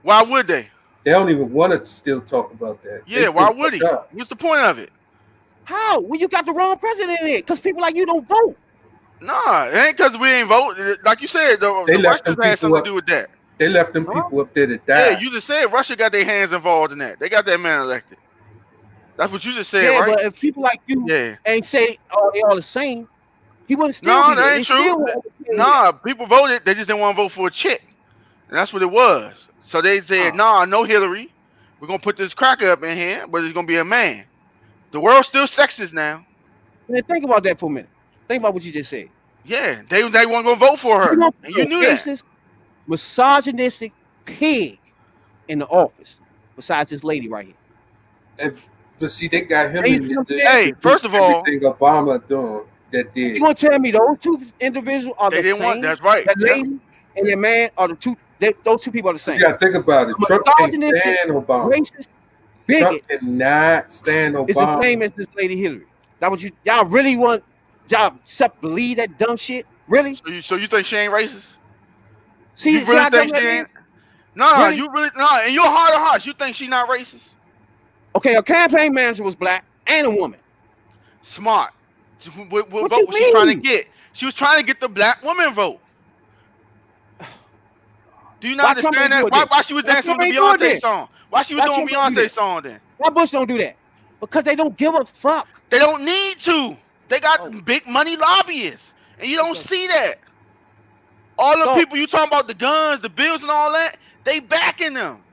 Why would they? They don't even want to still talk about that. They Yeah, still why would fucked he? up. What's the point of it? How? Well, you got the wrong president in it because people like you don't vote. Nah, it ain't because we ain't vote. Like you said, They the left them Russians had people something up. to do with that. They left them Huh? people up there to Yeah, die. you just said Russia got their hands involved in that. They got that man elected. That's what you just said, Yeah, right? but if people like you Yeah. ain't say, oh, they all the same, he wouldn't still No, be there. that They ain't true. still won't understand that. Nah, people voted. They just didn't want to vote for a chick. And that's what it was. So they said, Oh, nah, no Hillary. We're going to put this cracker up in here, but it's going to be a man. The world's still sexist now. man, think about that for a minute. Think about what you just said. Yeah, they weren't going to vote for You her. don't And put you a knew that. racist, misogynistic pig in the office besides this lady right here. But see, they got him Hey, in you there know what I'm to saying? Hey, do first of all, everything Obama doing that You did. gonna tell me those two individuals are they the didn't want. same? That's right. That Yep. lady and that man are the two. Those two people are the You same. got to think about it. Trump can't Misogynistic, stand Obama. racist, Trump bigot cannot stand is the same Obama. as this lady Hillary. That what y'all really want? Y'all accept believe that dumb shit? Really? So you think she ain't racist? You See really how dumb think that she is? ain't? No, Really? you really no. In your heart of hearts, you think she not racist? Okay, a campaign manager was black and a woman. Smart. What What vote you was she trying to mean? get? She was trying to get the black woman vote. Do you Why not Trump understand ain't do that? it then? Why she was Why dancing Trump with the ain't do it Beyonce then? song? Why she was Why doing Trump don't do Beyonce that? song then? Why Bush don't do that? Because they don't give a fuck. They don't need to. They got Oh, big money lobbyists, and you don't okay. see that. All the Dog, people you talking about, the guns, the bills, and all that, they backing them.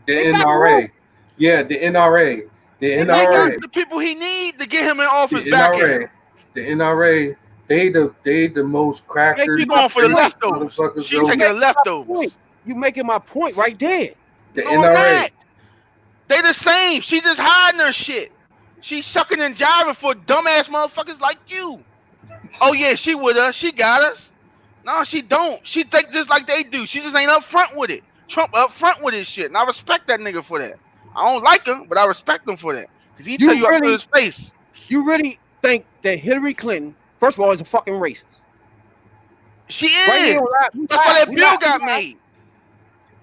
The they back NRA. who? Yeah, the NRA. The They They back got NRA. who? the people he need to get him in office The backing NRA. him. The NRA. They the most Make cracker, She my going for the point. racist leftovers. motherfuckers She You over. taking the making my leftovers. point. You making my point right there. The No, I'm NRA. not. They the same. She just hiding her shit. She's sucking and jiving for dumbass motherfuckers like you. Oh yeah, she with us. She got us. No, she don't. She think just like they do. She just ain't up front with it. Trump up front with his shit, and I respect that nigga for that. I don't like him, but I respect him for that because he tell You you up to really, his face. you really think that Hillary Clinton, first of all, is a fucking racist? She Right here, is. we That's why live. that We bill live. got made.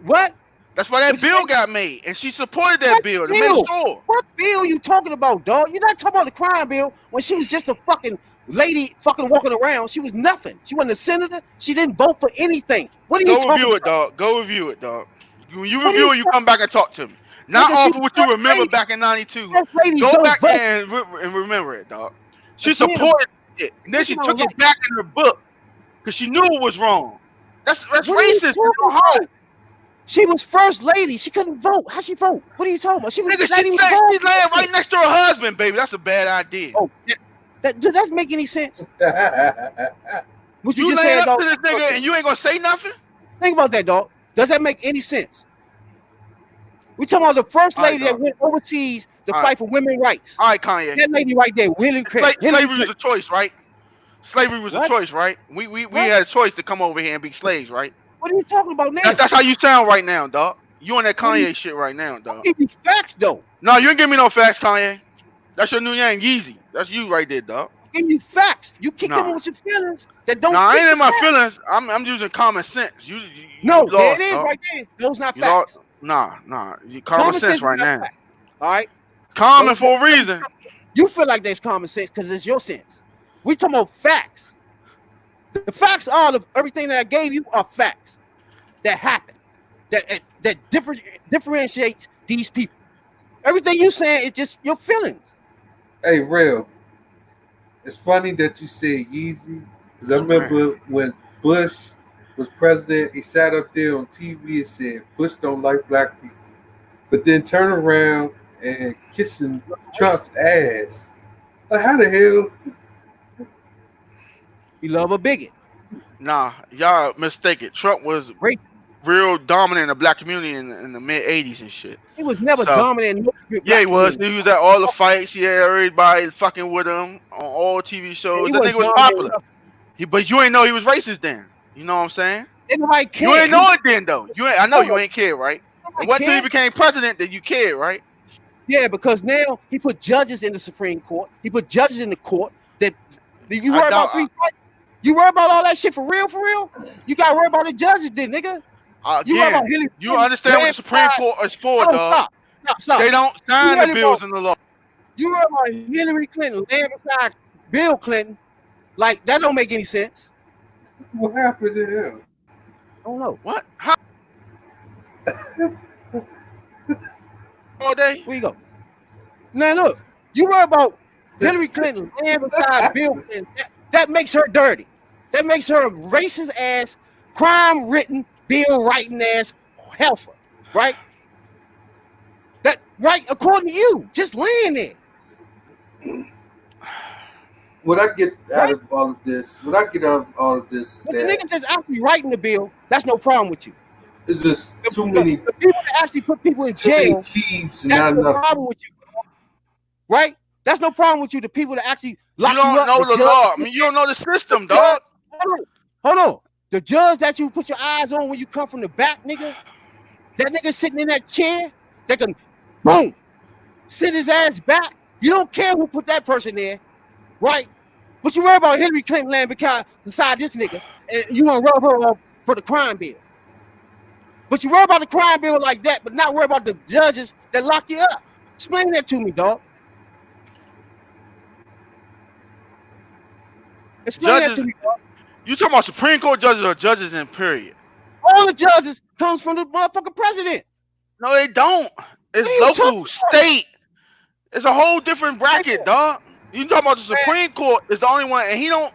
What? That's why that What you bill say? got made, and she supported that What bill to make bill? sure. What bill you talking about, dog? You're not talking about the crime bill when she was just a fucking lady fucking walking around. She was nothing. She wasn't a senator. She didn't vote for anything. What are you Go talking review it, about? dog. Go review it, dog. When you What are you review it, you come back and talk to me. Not nigga? She off was of what you first remember lady. back in '92. First ladies Go don't back vote. and remember it, dog. She Again, supported it, and then this she what I don't took it like. back in her book because she knew it was wrong. That's What are you racist in talking your heart. about? She was first lady. She couldn't vote. How she vote? What are you talking about? She was Nigga, not even she's involved. laying right next to her husband, baby. That's a bad idea. Oh, yeah. Does that make any sense? What you You just laying said, up dog? to this nigga and you ain't gonna say nothing? Think about that, dog. Does that make any sense? We talking about the first All right, lady that dog. went overseas to All fight right. for women's rights. All right, Kanye. That lady right there, Hillary Clinton. Slavery was a choice, right? Slavery was a What? choice, right? We What? had a choice to come over here and be slaves, right? What are you talking about now? That's how you sound right now, dog. You on that What are you- Kanye shit right now, dog. Give me facts though. No, you ain't give me no facts, Kanye. That's your new name, Yeezy. That's you right there, dog. Give me facts. You keep coming Nah. with your feelings that don't Nah, I fit ain't the in my facts. feelings. I'm using common sense. You No, there lost, it is dog. right there. Those not You lost. facts. Nah. You common Common sense sense right is not now. facts. All right. Common Those for a reason. You feel like there's common sense because it's your sense. We talking about facts. The facts are everything that I gave you are facts that happen. That differentiates these people. Everything you saying is just your feelings. Hey, real. It's funny that you say Yeezy because I remember when Bush was president, he sat up there on TV and said Bush don't like black people, but then turn around and kissing Trump's ass. Like, how the hell? You love a bigot. Nah, y'all mistaken. Trump was Rape. real dominant in the black community in the mid '80s and shit. He was never So, dominant in no black yeah, he was. community. He was at all the fights. He had everybody fucking with him on all TV shows. He That wasn't nigga was dominant popular. enough. But you ain't know he was racist then. You know what I'm saying? Ain't nobody You care. ain't know it then though. I know you ain't care, right? It Nobody wasn't until he care. became president that you cared, right? Yeah, because now he put judges in the Supreme Court. He put judges in the court that you I worry doubt. about you worry about all that shit for real, for real? You gotta worry about the judges then, nigga. You worry about Again, Hillary you Clinton understand what the Supreme landslide. Court is for, Oh, dog. stop. They don't You sign the worry bills about and the law. you worry about Hillary Clinton land beside Bill Clinton. Like that don't make any sense. What happened to him? I don't know. What? How all day? Where you go? Now look, you worry about Hillary Clinton land beside Bill Clinton. That makes her dirty. That makes her a racist ass, crime written, bill writing ass heifer, right? That right according to you, just laying there. What I get out Right? of all of this, what I get out of all of this is But the that nigga just actually writing the bill, that's no problem with you. it's just The too many people that actually put people in jail, chiefs and that's not no enough. problem with you, right? That's no problem with you. The people that actually You lock you don't up, know the the judge, law. I mean, you don't know the system, judge, dog. hold on. The judge that you put your eyes on when you come from the back, nigga, that nigga sitting in that chair, that can, boom, sit his ass back. You don't care who put that person there, right? But you worry about Hillary Clinton land beside this nigga, and you want to rub her off for the crime bill. But you worry about the crime bill like that, but not worry about the judges that lock you up. Explain that to me, dog. Explain that Judges, to me, dog. you talking about Supreme Court judges or judges in period? All the judges comes from the motherfucking president. No, they don't. It's local, state. It's a whole different bracket, dog. You talking about the Supreme Court is the only one, and he don't.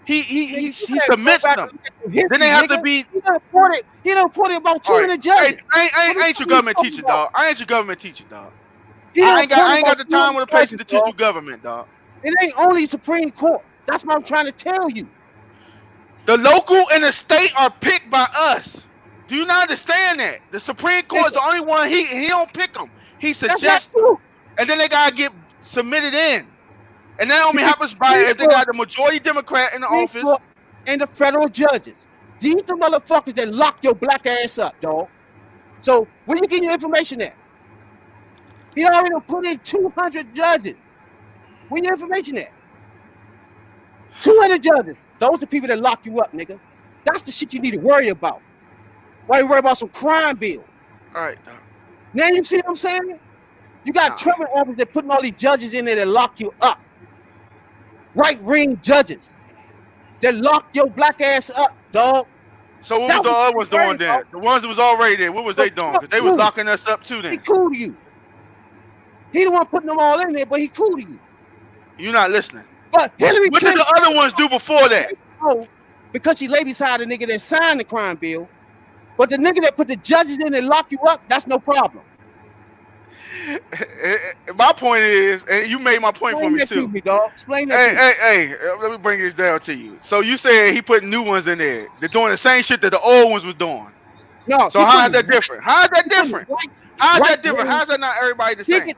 He submits them. Then they have to be. He done reported about 200 judges. Hey, I ain't your government teacher, dog. I ain't your government teacher, dog. I ain't got the time or the patience to teach you government, dog. It ain't only Supreme Court. That's what I'm trying to tell you. The local and the state are picked by us. Do you not understand that? The Supreme Court is the only one. He don't pick them. He suggests them, and then they gotta get submitted in. And that only happens by if they got the majority Democrat in the office. And the federal judges. These the motherfuckers that lock your black ass up, dog. So where you get your information at? He already put in 200 judges. Where your information at? 200 judges. Those are people that lock you up, nigga. That's the shit you need to worry about. Why you worry about some crime bill? All right, dog. Now you see what I'm saying? You got Trump office that putting all these judges in there that lock you up. Right-wing judges that lock your black ass up, dog. So what was the other ones doing then? The ones that was already there, what was they doing? Because they was locking us up too then. He cool to you. He the one putting them all in there, but he cool to you. You're not listening. But Hillary What did the other ones do before that? Oh, because she lay beside the nigga that signed the crime bill. But the nigga that put the judges in and lock you up, that's no problem. My point is, and you made my point for me too. Explain that hey, let me bring this down to you. So you said he put new ones in there. They're doing the same shit that the old ones was doing. No. So how is that different? How is that different? How is that different? How is that not everybody the same?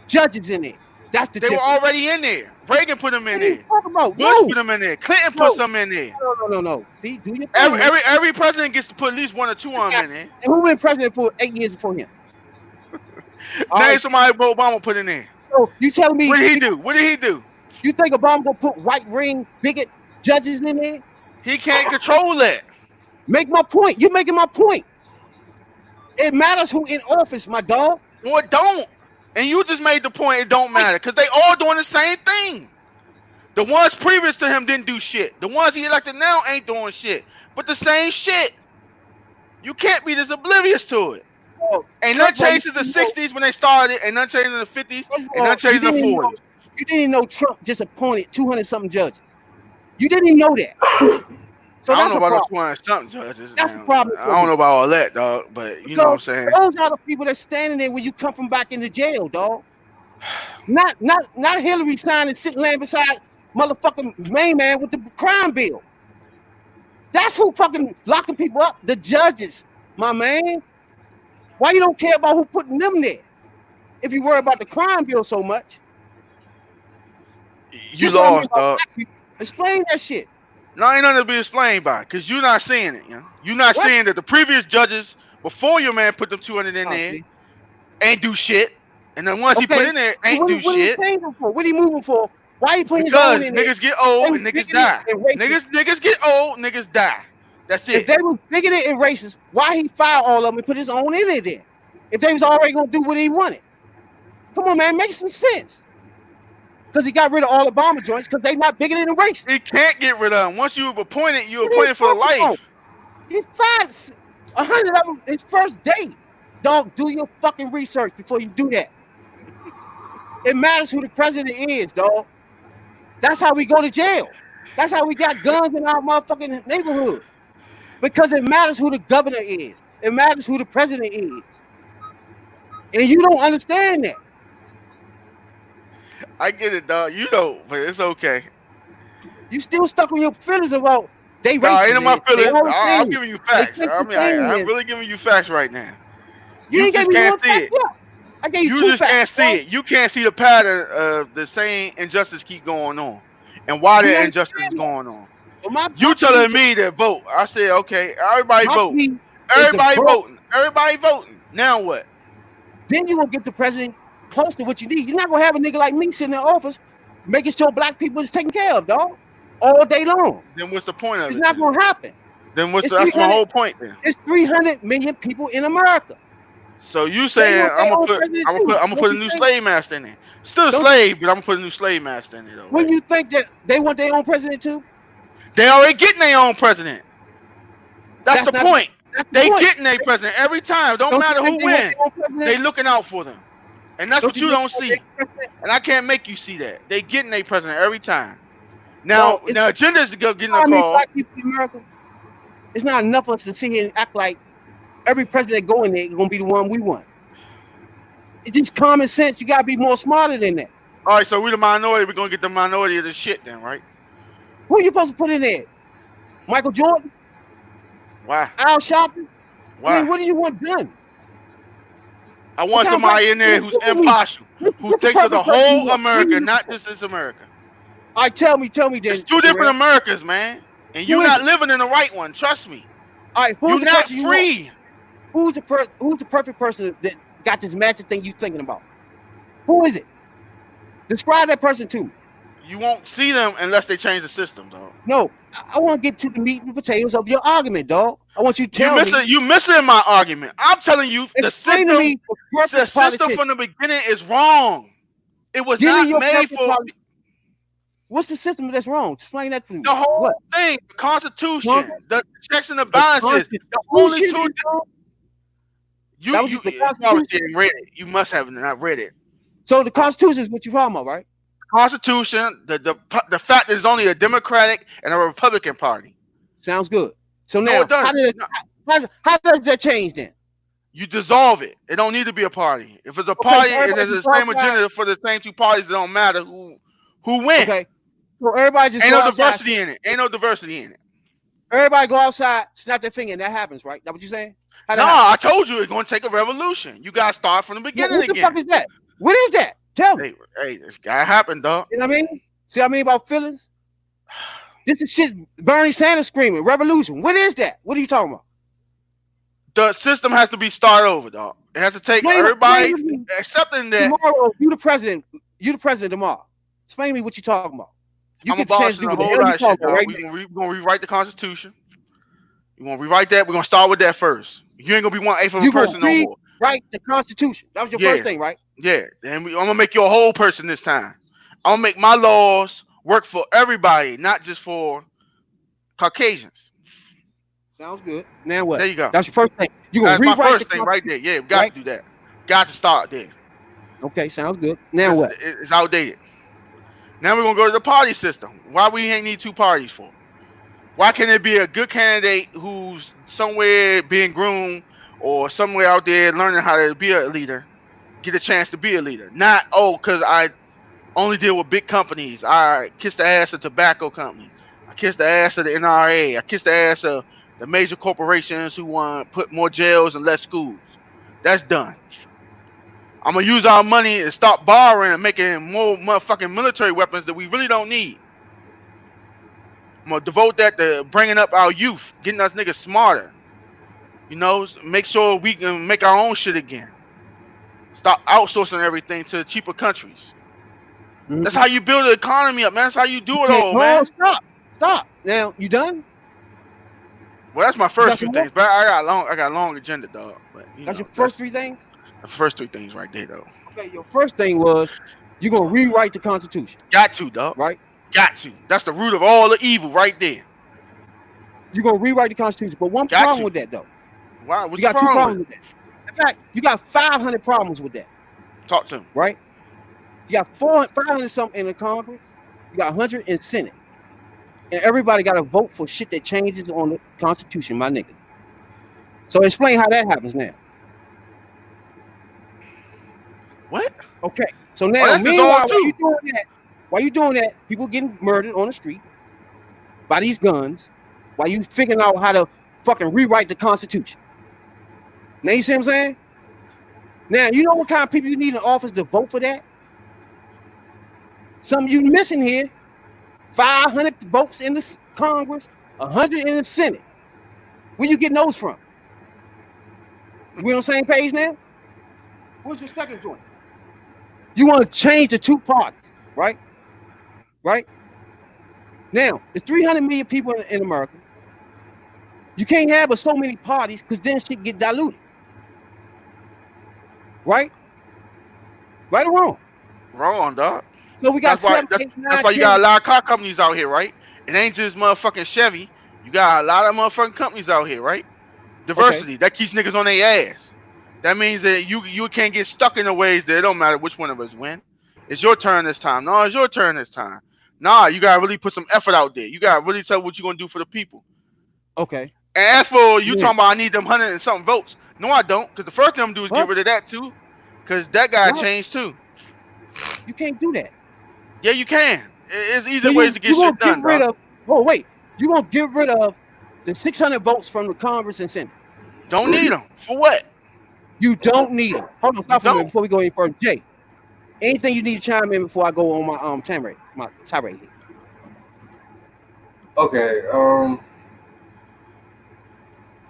Judges in there. That's the difference. They were already in there. Reagan put them in there. Bush put them in there. Clinton put some in there. No. See, do your thing. Every president gets to put at least one or two of them in there. And who been president for 8 years before him? Name somebody Obama put in there. So you telling me what did he do? What did he do? You think Obama gonna put right-wing bigot judges in there? He can't control that. Make my point. You're making my point. It matters who in office, my dog. Well, it don't. And you just made the point it don't matter because they all doing the same thing. The ones previous to him didn't do shit. The ones he elected now ain't doing shit. But the same shit. You can't be this oblivious to it. Ain't none changed in the 60s when they started, ain't none changed in the 50s, ain't none changed in the 40s. You didn't know Trump just appointed 200-something judges. You didn't even know that. So I don't know about those 200-something judges. That's the problem. I don't know about all that, dog, but you know what I'm saying. Those are the people that's standing there when you come from back into jail, dog. Not Hillary signing, sitting laying beside motherfucking main man with the crime bill. That's who fucking locking people up. The judges, my man. Why you don't care about who putting them there? If you worry about the crime bill so much. You lost, dog. Explain that shit. No, ain't nothing to be explained by, because you're not seeing it. You're not What? seeing that the previous judges before your man put them 200 in Oh, there see. ain't do shit, and the ones he put Okay. in there So ain't do what he shit. changing for? What he moving for? Why he putting his own Because in there? niggas get old They and was niggas bigoted die. and racist. Niggas get old, niggas die. That's If it. they was bigoted and racist, why he fired all of them and put his own in it then? If they was already gonna do what he wanted. Come on, man, make some sense. Because he got rid of all Obama joints because they not bigoted and racist. He can't get rid of them. Once you're What are you appointed for talking about? life. He fired 100 of them his first day. Dog, do your fucking research before you do that. It matters who the president is, dog. That's how we go to jail. That's how we got guns in our motherfucking neighborhood. Because it matters who the governor is. It matters who the president is. And you don't understand that. I get it, dog. You know, but it's okay. You still stuck on your feelings about they No, ain't racist in my and they feelings. all the I'm same. giving you They facts. think I the mean, same. I'm really giving you facts right now. You You ain't gave just me can't one see fact it. yet. I gave you You two just can't facts. see it. You can't see the pattern of the same injustice keep going on, and why We that understand injustice is that. going on. But You plea telling me that vote? I said okay. Everybody my vote. plea is to Everybody vote. voting. Everybody voting. Now what? Then you gonna get the president close to what you need. You're not gonna have a nigga like me sitting in the office making sure black people is taken care of, dog, all day long. Then what's the point of It's it not then? gonna happen. Then what's It's that's my 300. whole point then. It's 300 million people in America. So you They saying want their own president too. I'm gonna Don't put a you new think? slave master in there. Still a Don't you? slave, but I'm gonna put a new slave master in there though, When right? you think that they want their own president too? They already getting their own president. That's That's the not. point. That's the They point. getting their president every time. Don't Don't you matter think who they want win. their own president? They looking out for them. And that's Don't what you you think don't they want their see. own president? And I can't make you see that. They getting their president every time. Now, Dog, it's agenda is getting a how many call. black people in America. It's not enough of us to sit here and act like every president that go in there is gonna be the one we want. It's just common sense. You gotta be more smarter than that. All right, so we the minority. We're gonna get the minority of the shit then, right? Who are you supposed to put in there? Michael Jordan? Why? Al Sharpton? I mean, Why? what do you want done? I What want kind of black somebody in there president who's you want? impartial, who What's the thinks of the perfect person you whole want? What are you America, looking not for? just this America. All right, tell me It's then, two different Darrell. Americas, man. And Who you're is not it? living in the right one. Trust me. All right, who's You're the not person you want? free. Who's the perfect person that got this massive thing you thinking about? Who is it? Describe that person to me. You won't see them unless they change the system, dog. No, I want to get to the meat and potatoes of your argument, dog. I want you to tell me. You missing my argument. I'm telling you, Explain to me the the perfect system politician. from the beginning is wrong. It was Give me not your made perfect for politician. What's the system that's wrong? Explain that to me. the whole What? thing. The Constitution, the checks and the The balances. The only Constitution two. is wrong. That was You the obviously Constitution. didn't read it. You must have not read it. So the Constitution is what you're talking about, right? Constitution, the fact that there's only a Democratic and a Republican Party. Sounds good. So No, now, it doesn't. No. how does that change then? You dissolve it. It don't need to be a party. If it's a Okay, party so and everybody there's the just go same outside. agenda for the same two parties, it don't matter who win. Okay, so everybody just Ain't go no outside. diversity in it. Ain't no diversity in it. Everybody go outside, snap their finger, and that happens, right? That what you saying? How that No, happen? I told you it's going to take a revolution. You got to start from the beginning What the again. fuck is that? What is that? Tell me. Hey, this guy happened, dog. You know what I mean? See what I mean about feelings? This is shit Bernie Sanders screaming, revolution. What is that? What are you talking about? The system has to be started over, dog. It has to take everybody accepting that. Tomorrow, you the president. You the president tomorrow. Explain to me what you talking about. You I'm get the chance to abolishing do a what the whole hell lot you of shit, talking about dog. right now. We're gonna rewrite the Constitution. You want to rewrite that? We're gonna start with that first. You ain't gonna be 1/8 of a You person gonna no more. rewrite the Constitution. That was your first thing, right? Yeah, and I'm gonna make you a whole person this time. I'm gonna make my laws work for everybody, not just for Caucasians. Sounds good. Now what? There you go. That's your first thing. You gonna That's my rewrite first the thing right there. Yeah, we got to do that. Got to start there. Okay, sounds good. Now what? It's outdated. Now we're gonna go to the party system. Why we ain't need two parties for? Why can't it be a good candidate who's somewhere being groomed or somewhere out there learning how to be a leader, get a chance to be a leader? Not, because I only deal with big companies. I kiss the ass of tobacco companies. I kiss the ass of the NRA. I kiss the ass of the major corporations who want to put more jails and less schools. That's done. I'm going to use our money and stop borrowing and making more motherfucking military weapons that we really don't need. I'm gonna devote that to bringing up our youth, getting us niggas smarter. Make sure we can make our own shit again. Stop outsourcing everything to cheaper countries. That's how you build the economy up, man. That's how you do it all, man. Stop. Now, you done? Well, that's my You got first some few more? things, but I got long agenda, dog. But That's your first three things? the first three things right there, though. Okay, your first thing was you're going to rewrite the Constitution. Got to, dog. Right? Got to. That's the root of all the evil right there. You're going to rewrite the Constitution. But one problem with that, though. Why? What's you got the two problem problems with that. In fact, you got 500 problems with that. Talk to him. Right? You got 500 something in the Congress. You got 100 in Senate. And everybody got to vote for shit that changes on the Constitution, my nigga. So explain how that happens now. What? Okay. So now, meanwhile, while you doing that, people getting murdered on the street by these guns, while you figuring out how to fucking rewrite the Constitution. Now you see what I'm saying? Now, you know what kind of people you need in office to vote for that? Some of you missing here. 500 votes in the Congress, 100 in the Senate. Where you getting those from? We on the same page now? What's your second joint? You want to change the two parties, right? Right? Now, there's 300 million people in America. You can't have but so many parties because then shit get diluted. Right? Right or wrong? Wrong, dog. So we got that's why you got a lot of car companies out here, right? It ain't just motherfucking Chevy. You got a lot of motherfucking companies out here, right? Diversity. That keeps niggas on their ass. That means that you can't get stuck in the ways that it don't matter which one of us win. It's your turn this time. No, it's your turn this time. Nah, you gotta really put some effort out there. You gotta really tell what you're gonna do for the people. Okay. And as for you talking about I need them 100 and something votes. No, I don't. Because the first thing I'm gonna do is get rid of that too. Because that guy changed too. You can't do that. Yeah, you can. It's easy ways to get shit done, bro. You gonna get rid of the 600 votes from the Congress and Senate? Don't need them. For what? You don't need them. Hold on, stop for a minute before we go any further. Jay, anything you need to chime in before I go on my tirade here? Okay,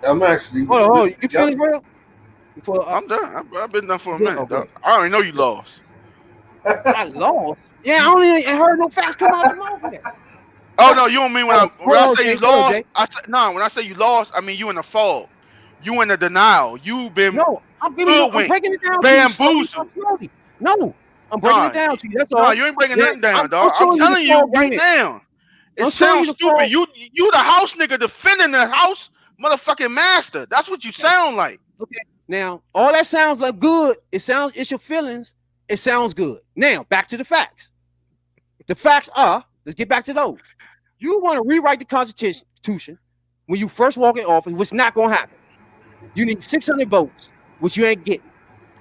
I'm actually. Hold on. You finished, bro? I'm done. I've been done for a minute, dog. I already know you lost. I lost? Yeah, I don't even heard no facts come out of your mouth for that. Oh no, you don't mean when I say you lost. When I say you lost, I mean you in the fall. You in the denial. You've been I'm breaking it down. Bamboozled. No, I'm breaking it down to you. That's all. No, you ain't breaking nothing down, dog. I'm telling you right now. It sounds stupid. You the house nigga defending the house motherfucking master. That's what you sound like. Okay. Now, all that sounds like good. It's your feelings. It sounds good. Now, back to the facts. The facts are, let's get back to those. You want to rewrite the Constitution when you first walk in office, which is not going to happen. You need 600 votes, which you ain't getting.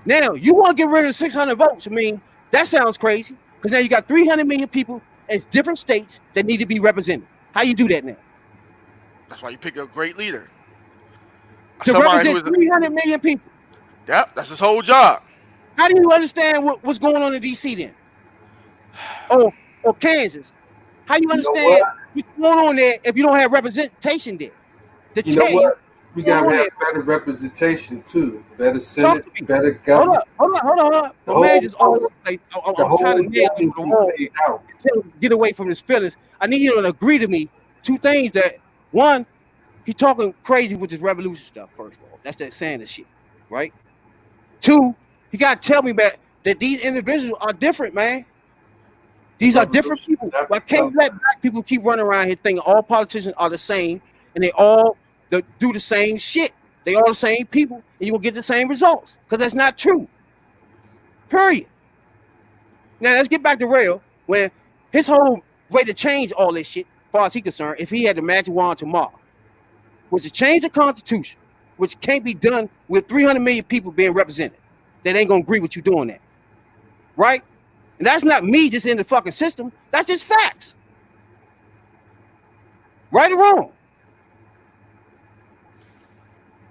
Now, you want to get rid of 600 votes. I mean, that sounds crazy because now you got 300 million people in different states that need to be represented. How you do that now? That's why you pick a great leader. To represent 300 million people. Yep, that's his whole job. How do you understand what's going on in D.C. then? Or Kansas? How you understand what's going on there if you don't have representation there? You know what? We gotta have better representation too. Better Senate, better government. Hold on. The man just always like, I'm trying to nail you to the wall. Get away from his feelings. I need you to agree to me two things. That one, he talking crazy with his revolution stuff. First of all, that's that Sanders shit, right? Two, he got to tell me that these individuals are different, man. These are different people. I can't let black people keep running around here thinking all politicians are the same and they all do the same shit. They all the same people and you will get the same results because that's not true. Period. Now let's get back to Rail, where his whole way to change all this shit, as far as he's concerned, if he had the magic wand tomorrow, was to change the Constitution, which can't be done with 300 million people being represented. That ain't gonna agree with you doing that, right? And that's not me just in the fucking system. That's just facts. Right or wrong?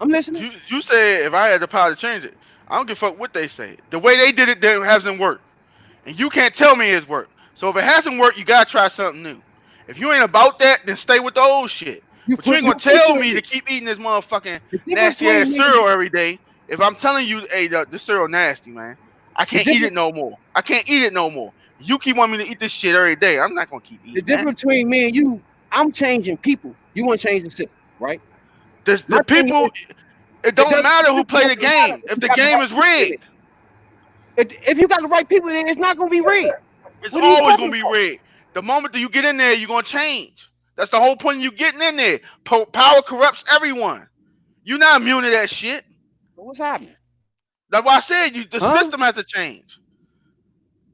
I'm listening. You said if I had the power to change it, I don't give a fuck what they say. The way they did it hasn't worked. And you can't tell me it's worked. So if it hasn't worked, you gotta try something new. If you ain't about that, then stay with the old shit. You But you ain't you gonna tell me to it. keep eating this motherfucking The difference nasty between ass me, cereal every day. If I'm telling you, hey, the cereal nasty, man. I the can't eat it difference, no more. I can't eat it no more. You keep wanting me to eat this shit every day. I'm not gonna keep the eating that. difference between me and you, I'm changing people. You want to change the system, right? My The thing people, is, it it don't doesn't, matter the who system play the doesn't matter game. if If you the got the game right is people in it. rigged, If you got the right people in it, it's not going to be rigged. it's What are you always gonna talking be about? rigged. The moment that you get in there, you're gonna change. That's the whole point of you getting in there. Power corrupts everyone. You're not immune to that shit. What's happening? That's why I said the Huh? system has to change.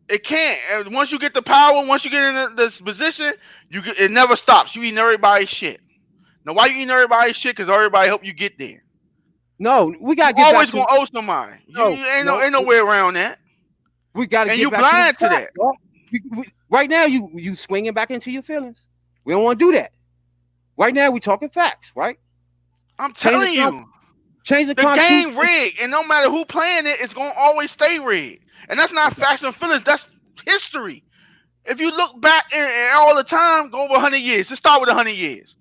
It can't. And once you get the power, once you get in this position, it never stops. You eating everybody's shit. Now, why you eating everybody's shit? Because everybody helped you get there. No, we got You to get back always to, gonna owe somebody. no, You ain't no no. ain't no way around that. We got to And get you back to the blind to fact, that. bro. Right now, you swinging back into your feelings. We don't want to do that. Right now, we talking facts, right? I'm Change the telling you, change the the constitution. game rigged, and no matter who playing it, it's gonna always stay rigged. And that's not facts and feelings. That's history. If you look back and all the time, go over 100 years. Just start with 100 years.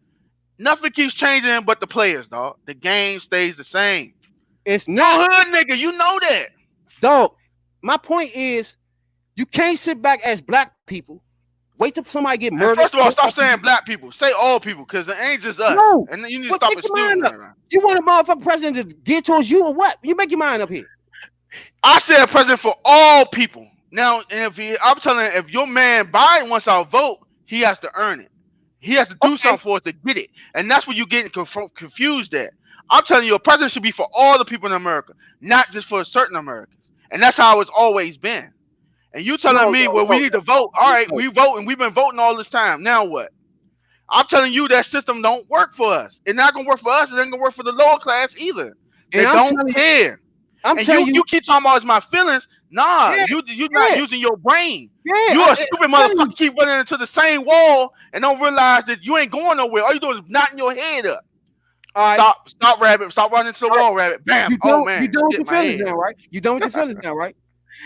Nothing keeps changing but the players, dog. The game stays the same. It's You a not, hood nigga, you know that. dog. My point is, you can't sit back as black people, wait till somebody get And murdered, first of all, killed. stop saying black people. Say all people, because it ain't just us. No, And then you need to what? stop Make your excluding mind up. that. You want a motherfucking president to get towards you or what? You make your mind up here. I said president for all people. Now, I'm telling you, if your man Biden wants our vote, he has to earn it. He has to do Okay, something for us to get it. And that's what you're getting confused at. I'm telling you, a president should be for all the people in America, not just for certain Americans. And that's how it's always been. And you telling no, me, no, well, we no, need to vote. All right, no. we vote, and we've been voting all this time. Now what? I'm telling you that system don't work for us. It's not gonna work for us. It ain't gonna work for the lower class either. And They don't care. I'm And telling you you, keep talking about it's my feelings. Nah, yeah, you not yeah, using your brain. yeah. You a stupid I'm telling you. motherfucker. Keep running into the same wall and don't realize that you ain't going nowhere. All you doing is knotting your head up. All right, Stop, rabbit. Stop running into the all right. wall, rabbit. Bam. Oh You man, done with shit, your my feelings head now, hurt. right? You done with your feelings now, right?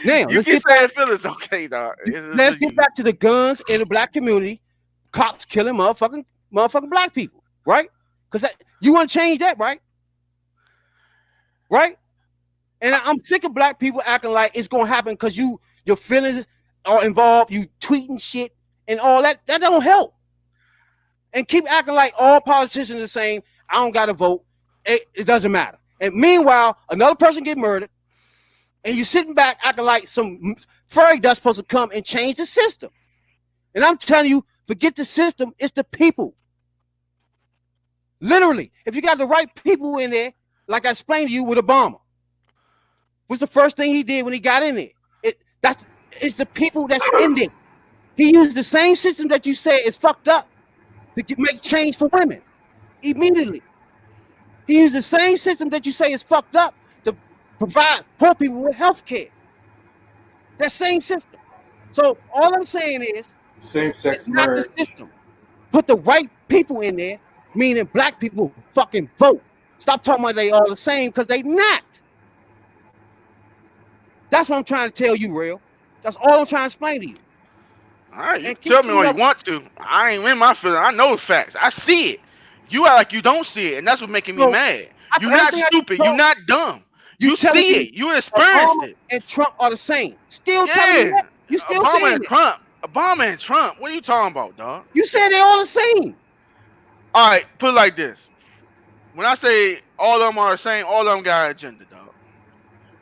Now You keep saying feelings, okay, dog. It's let's just get you. back to the guns in the black community. Cops killing motherfucking black people, right? Because you want to change that, right? Right? And I'm sick of black people acting like it's gonna happen because your feelings are involved. You tweeting shit and all that. That don't help. And keep acting like all politicians are the same. I don't got to vote. It doesn't matter. And meanwhile, another person get murdered, and you sitting back acting like some fairy dust supposed to come and change the system. And I'm telling you, forget the system. It's the people. Literally, if you got the right people in there, like I explained to you with Obama, what's the first thing he did when he got in there? It's the people that's in there. He used the same system that you say is fucked up to make change for women immediately. He used the same system that you say is fucked up to provide poor people with health care. That same system. So all I'm saying is, Same-sex it's not the marriage. system. Put the right people in there, meaning black people fucking vote. Stop talking about they all the same because they not. That's what I'm trying to tell you, real. That's all I'm trying to explain to you. All right, you And can keep tell me all you up. want to. I ain't in my feelings. I know the facts. I see it. You act like you don't see it, and that's what making me So mad. You not everything I stupid. You told not dumb. you, You telling see me it. You experienced Obama it. and Trump are the same. Still telling me Yeah. that? You still Obama saying and it? Trump. Obama and Trump. What are you talking about, dog? You said they all the same. All right, put it like this. When I say all of them are the same, all of them got an agenda, dog.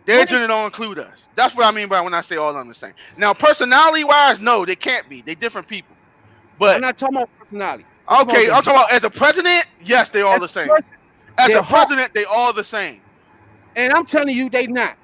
Their What is? agenda don't include us. That's what I mean by when I say all of them the same. Now, personality-wise, no, they can't be. They different people. I'm But not talking about personality. I'm talking about okay, the I'm talking about as a president. Yes, they all as the a same. person, As their a heart. president, they all the same. And I'm telling you, they not.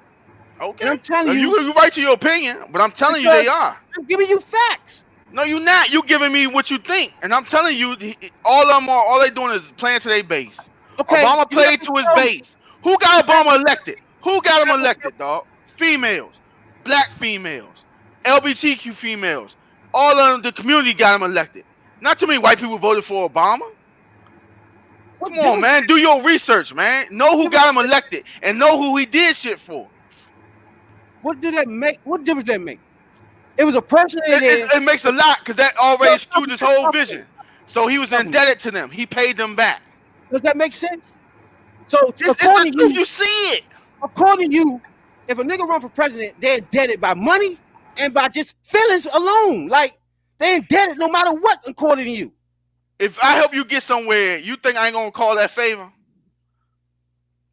And Okay, I'm telling you you right to your opinion, but I'm telling you because they are. I'm giving you facts. No, you not. You giving me what you think, and I'm telling you, all of them are all they doing is playing to their base. Okay, Obama you have played to to his show me. base. Who You got have to Obama show, elected? Who got you him have to show. elected, dog? Females, black females, LGBTQ females. All of them, the community got him elected. Not too many white people voted for Obama. What Come on, difference? man. Do your research, man. Know who got him elected and know who he did shit for. What did that make? What difference that make? It was a person in there. It makes a lot because that already skewed his whole vision. So he was Tell me, indebted to them. He paid them back. does that make sense? So It's the truth. You see it. according to you, if a nigga run for president, they're indebted by money and by just feelings alone. Like they're indebted no matter what, according to you. If I help you get somewhere, you think I ain't gonna call that favor?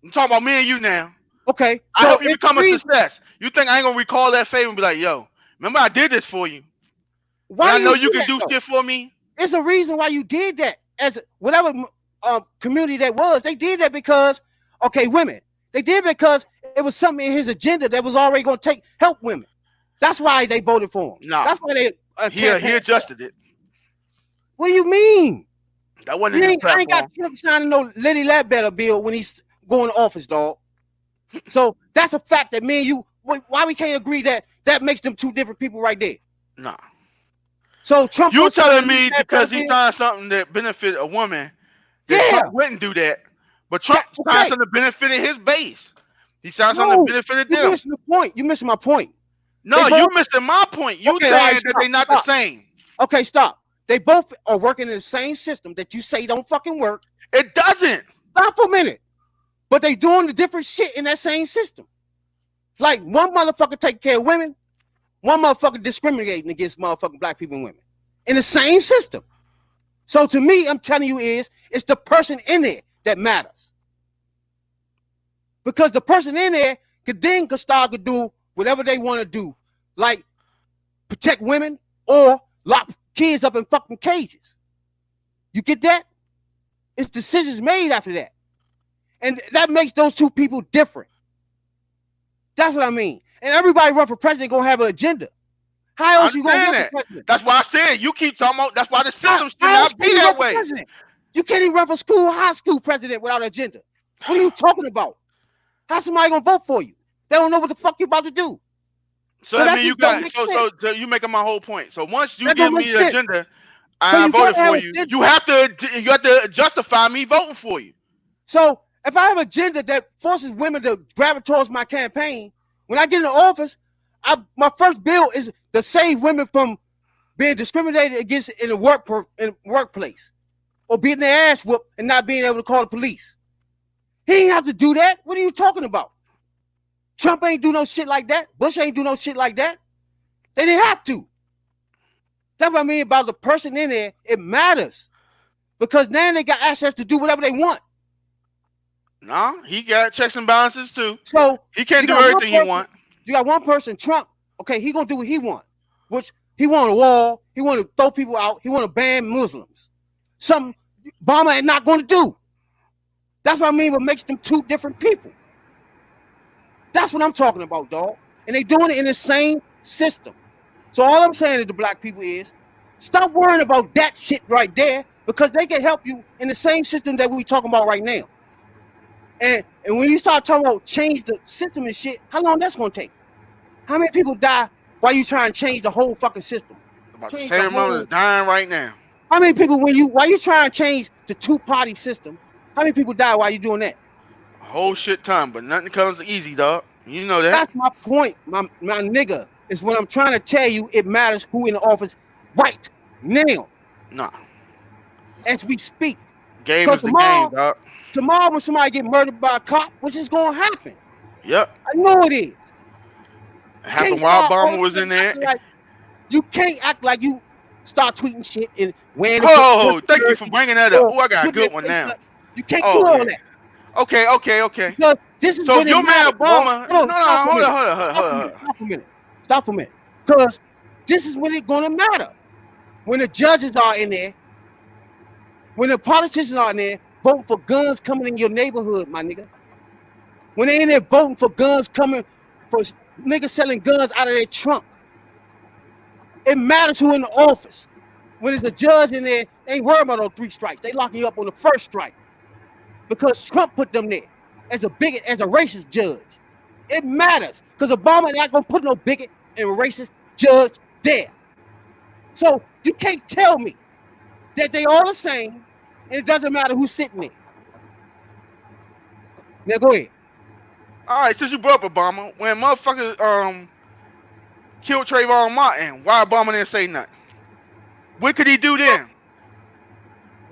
I'm talking about me and you now. Okay, I so help you become a reason, success. You think I ain't gonna recall that favor and be like, yo, remember I did this for you? why And I do know you you do can that, do though? shit for me. It's a reason why you did that. As whatever community that was, they did that because, okay, women. They did because it was something in his agenda that was already going to help women. That's why they voted for him. No. That's why they He campaigned. adjusted it. What do you mean? That wasn't his I ain't platform. got Trump signing no Liddy Ledbetter bill when he's going to office, dog. So that's a fact that me and you, why we can't agree that makes them two different people right there. Nah. So Trump, You gonna sign telling a me Liddy because Ledbetter he bill? signed something that benefited a woman that Yeah. Trump wouldn't do that, but Trump Okay. signed something that benefited his base. He signed something No, that benefited you them. missing the point. You missing my point. No, They you both- missing my point. You Okay, all saying right, that they're not the same. Okay, stop. They both are working in the same system that you say don't fucking work. It doesn't. Stop for a minute. But they doing the different shit in that same system. Like one motherfucker taking care of women, one motherfucker discriminating against motherfucking black people and women. In the same system. So to me, I'm telling you it's the person in there that matters. Because the person in there could start to do whatever they want to do. Like protect women or lock kids up in fucking cages. You get that? It's decisions made after that. And that makes those two people different. That's what I mean. And everybody run for president gonna have an agenda. How else you gonna run for president? That's why I said you keep talking about. That's why the system should How else not can be you that run for way. president? You can't even run for high school president without an agenda. What are you talking about? How's somebody gonna vote for you? They don't know what the fuck you're about to do. So I mean, you got so you making my whole point. So once you give me the agenda, I voted for you. You have to justify me voting for you. So if I have an agenda that forces women to gravitate towards my campaign, when I get in the office, my first bill is to save women from being discriminated against in the workplace or beating their ass whooped and not being able to call the police. He ain't have to do that. What are you talking about? Trump ain't do no shit like that. Bush ain't do no shit like that. They didn't have to. That's what I mean about the person in there. It matters because now they got access to do whatever they want. No, he got checks and balances too. So he can't do everything he want. You got one person, Trump. Okay, he gonna do what he want, which he want a wall. He want to throw people out. He want to ban Muslims. Something Obama ain't not going to do. That's what I mean. What makes them two different people. That's what I'm talking about, dog. And they doing it in the same system. So all I'm saying to the black people is, stop worrying about that shit right there because they can help you in the same system that we talking about right now. And when you start talking about change the system and shit, how long that's gonna take? How many people die while you trying to change the whole fucking system? About the same amount that's dying right now. How many people while you trying to change the two-party system? How many people die while you doing that? A whole shit ton, but nothing comes easy, dog. You know that. That's my point, my nigga. Is what I'm trying to tell you. It matters who in the office right now. Nah. As we speak. Game is the game, dog. Tomorrow when somebody get murdered by a cop, which is gonna happen. Yep. I know it is. It happened while Obama was in there. You can't act like you start tweeting shit and wearing. Oh, thank you for bringing that up. Oh, I got a good one now. You can't do all that. Okay. Because this is so if your man Obama, hold on. Stop for a minute. Because this is when it's gonna matter. When the judges are in there, when the politicians are in there voting for guns coming in your neighborhood, my nigga. When they in there voting for guns coming for niggas selling guns out of their trunk. It matters who in the office. When there's a judge in there, they ain't worried about those 3 strikes. They locking you up on the first strike. Because Trump put them there as a bigot, as a racist judge. It matters. Because Obama not gonna put no bigot and racist judge there. So you can't tell me that they all the same and it doesn't matter who's sitting there. Now go ahead. All right, since you brought up Obama, when motherfuckers killed Trayvon Martin. Why Obama didn't say nothing? What could he do then?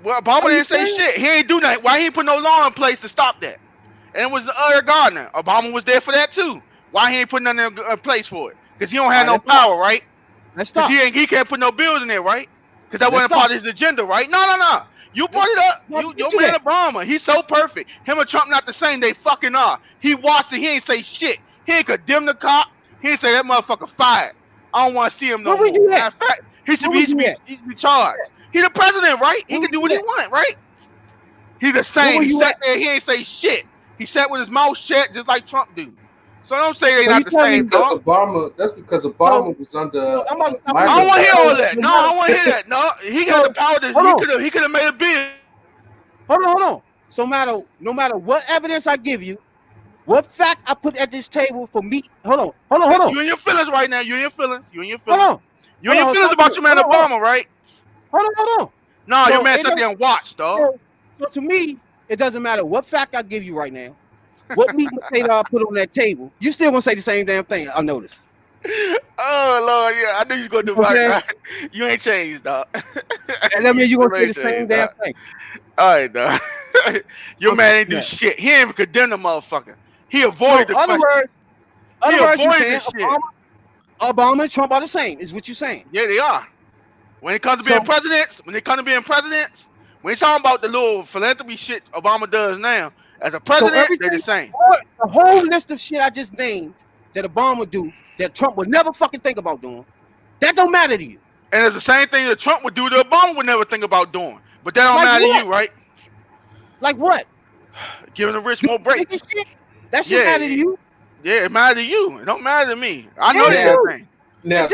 Well, Obama didn't say shit. He ain't do nothing. Why he ain't put no law in place to stop that? And it was the other Gardner. Obama was there for that too. Why he ain't put nothing in place for it? Because he don't have no power, right? Let's stop. He can't put no bills in there, right? Because that wasn't part of his agenda, right? No. You brought it up. Your man Obama, he's so perfect. Him and Trump not the same. They fucking are. He watched it. He ain't say shit. He ain't condemn the cop. He ain't say that motherfucker fired. I don't want to see him no more. Matter of fact, he should be charged. He the president, right? He can do what he want, right? He the same. He sat there. He ain't say shit. He sat with his mouth shut, just like Trump do. So don't say they not the same, dog. That's because Obama was under. I don't want to hear all that. No, I don't want to hear that. No, he got the power to. He could have made a bill. Hold on. So no matter what evidence I give you, what fact I put at this table for me. Hold on. You in your feelings right now. You in your feelings. Hold on. You in your feelings about your man Obama, right? Hold on. No, your man sat there and watched, dog. So to me, it doesn't matter what fact I give you right now. What meat and potato I put on that table, you still gonna say the same damn thing. I noticed. Oh Lord, yeah, I knew you was gonna do right. You ain't changed, dog. And that means you gonna say the same damn thing. All right, dog. Your man ain't do shit. He ain't even condemn the motherfucker. He avoided the question. Other words, you saying Obama and Trump are the same, is what you're saying. Yeah, they are. When it comes to being presidents, when you talking about the little philanthropy shit Obama does now, as a president, they're the same. The whole list of shit I just named that Obama do, that Trump would never fucking think about doing, that don't matter to you. And it's the same thing that Trump would do that Obama would never think about doing. But that don't matter to you, right? Like what? Giving the rich more breaks. That shit matter to you? Yeah, it matter to you. It don't matter to me. I know that thing. Now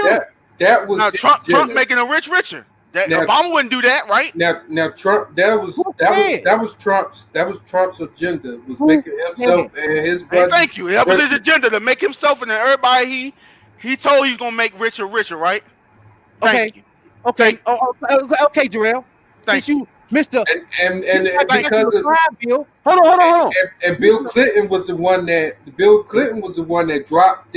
that was Trump making the rich richer. Obama wouldn't do that, right? Now Trump that was Trump's agenda, was making himself and his brother. Thank you. That was his agenda, to make himself and then everybody he told he was gonna make richer, right? Thank you. Okay, Jarrell. Since you Mr. And because of Bill. Hold on. And Bill Clinton was the one that dropped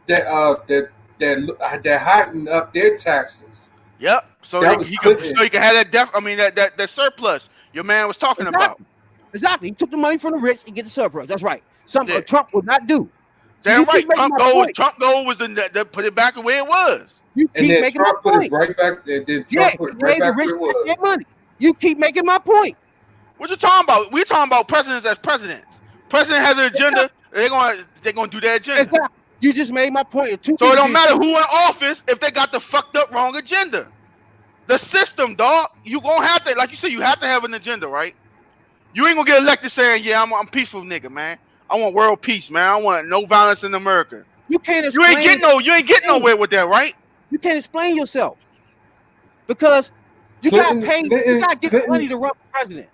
that heightened up their taxes. Yep. So he can have that surplus your man was talking about. Exactly. He took the money from the rich and get the surplus. That's right. Something Trump would not do. Damn right. Trump gold was the put it back the way it was. You keep making Trump my put point. it right back. Then Trump put it right back where it was. Money. You keep making my point. What you talking about? We're talking about presidents as presidents. President has an agenda. They're gonna do their agenda. Exactly. You just made my point. So it don't matter who in office if they got the fucked up wrong agenda. The system, dog. You gonna have to, like you said, you have to have an agenda, right? You ain't gonna get elected saying, "Yeah, I'm peaceful nigga, man. I want world peace, man. I want no violence in America." You can't explain. You ain't getting nowhere with that, right? You can't explain yourself because you got paid. You got to get money to run for president,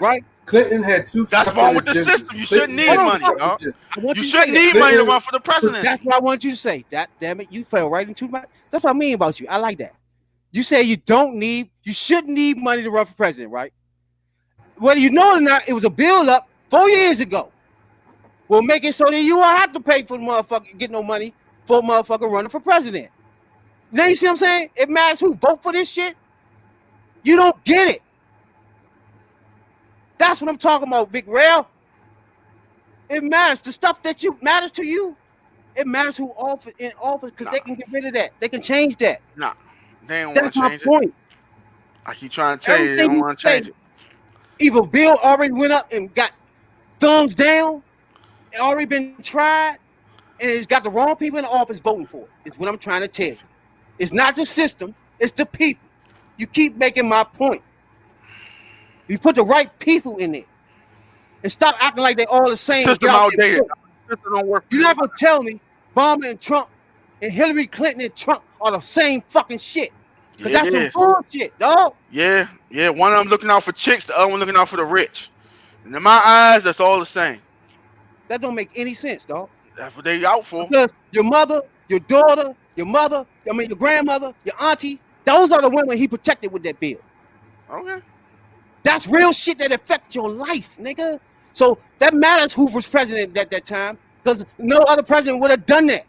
right? Clinton had two. That's wrong with the system. You shouldn't need money, dog. You shouldn't need money to run for the president. That's what I want you to say. That damn it, you fell right into my. That's what I mean about you. I like that. You say you shouldn't need money to run for president, right? Whether you know it or not, it was a bill up 4 years ago. We'll make it so that you won't have to pay for the motherfucker, get no money for a motherfucker running for president. Now you see what I'm saying? It matters who vote for this shit. You don't get it. That's what I'm talking about, Big Rail. It matters. The stuff that matters to you. It matters who in office because they can get rid of that. They can change that. Nah, they don't want to change it. That's my point. I keep trying to tell you, they don't want to change it. Either bill already went up and got thumbs down, it already been tried, and it's got the wrong people in the office voting for it. It's what I'm trying to tell you. It's not the system, it's the people. You keep making my point. You put the right people in there and stop acting like they all the same. System outdated. System don't work. You're not gonna tell me Obama and Trump and Hillary Clinton and Trump are the same fucking shit. Because that's some bullshit, dog. Yeah. One of them looking out for chicks, the other one looking out for the rich. And in my eyes, that's all the same. That don't make any sense, dog. That's what they out for. Because your mother, your daughter, your grandmother, your auntie, those are the women he protected with that bill. Okay. That's real shit that affects your life, nigga. So that matters who was president at that time. Because no other president would have done that.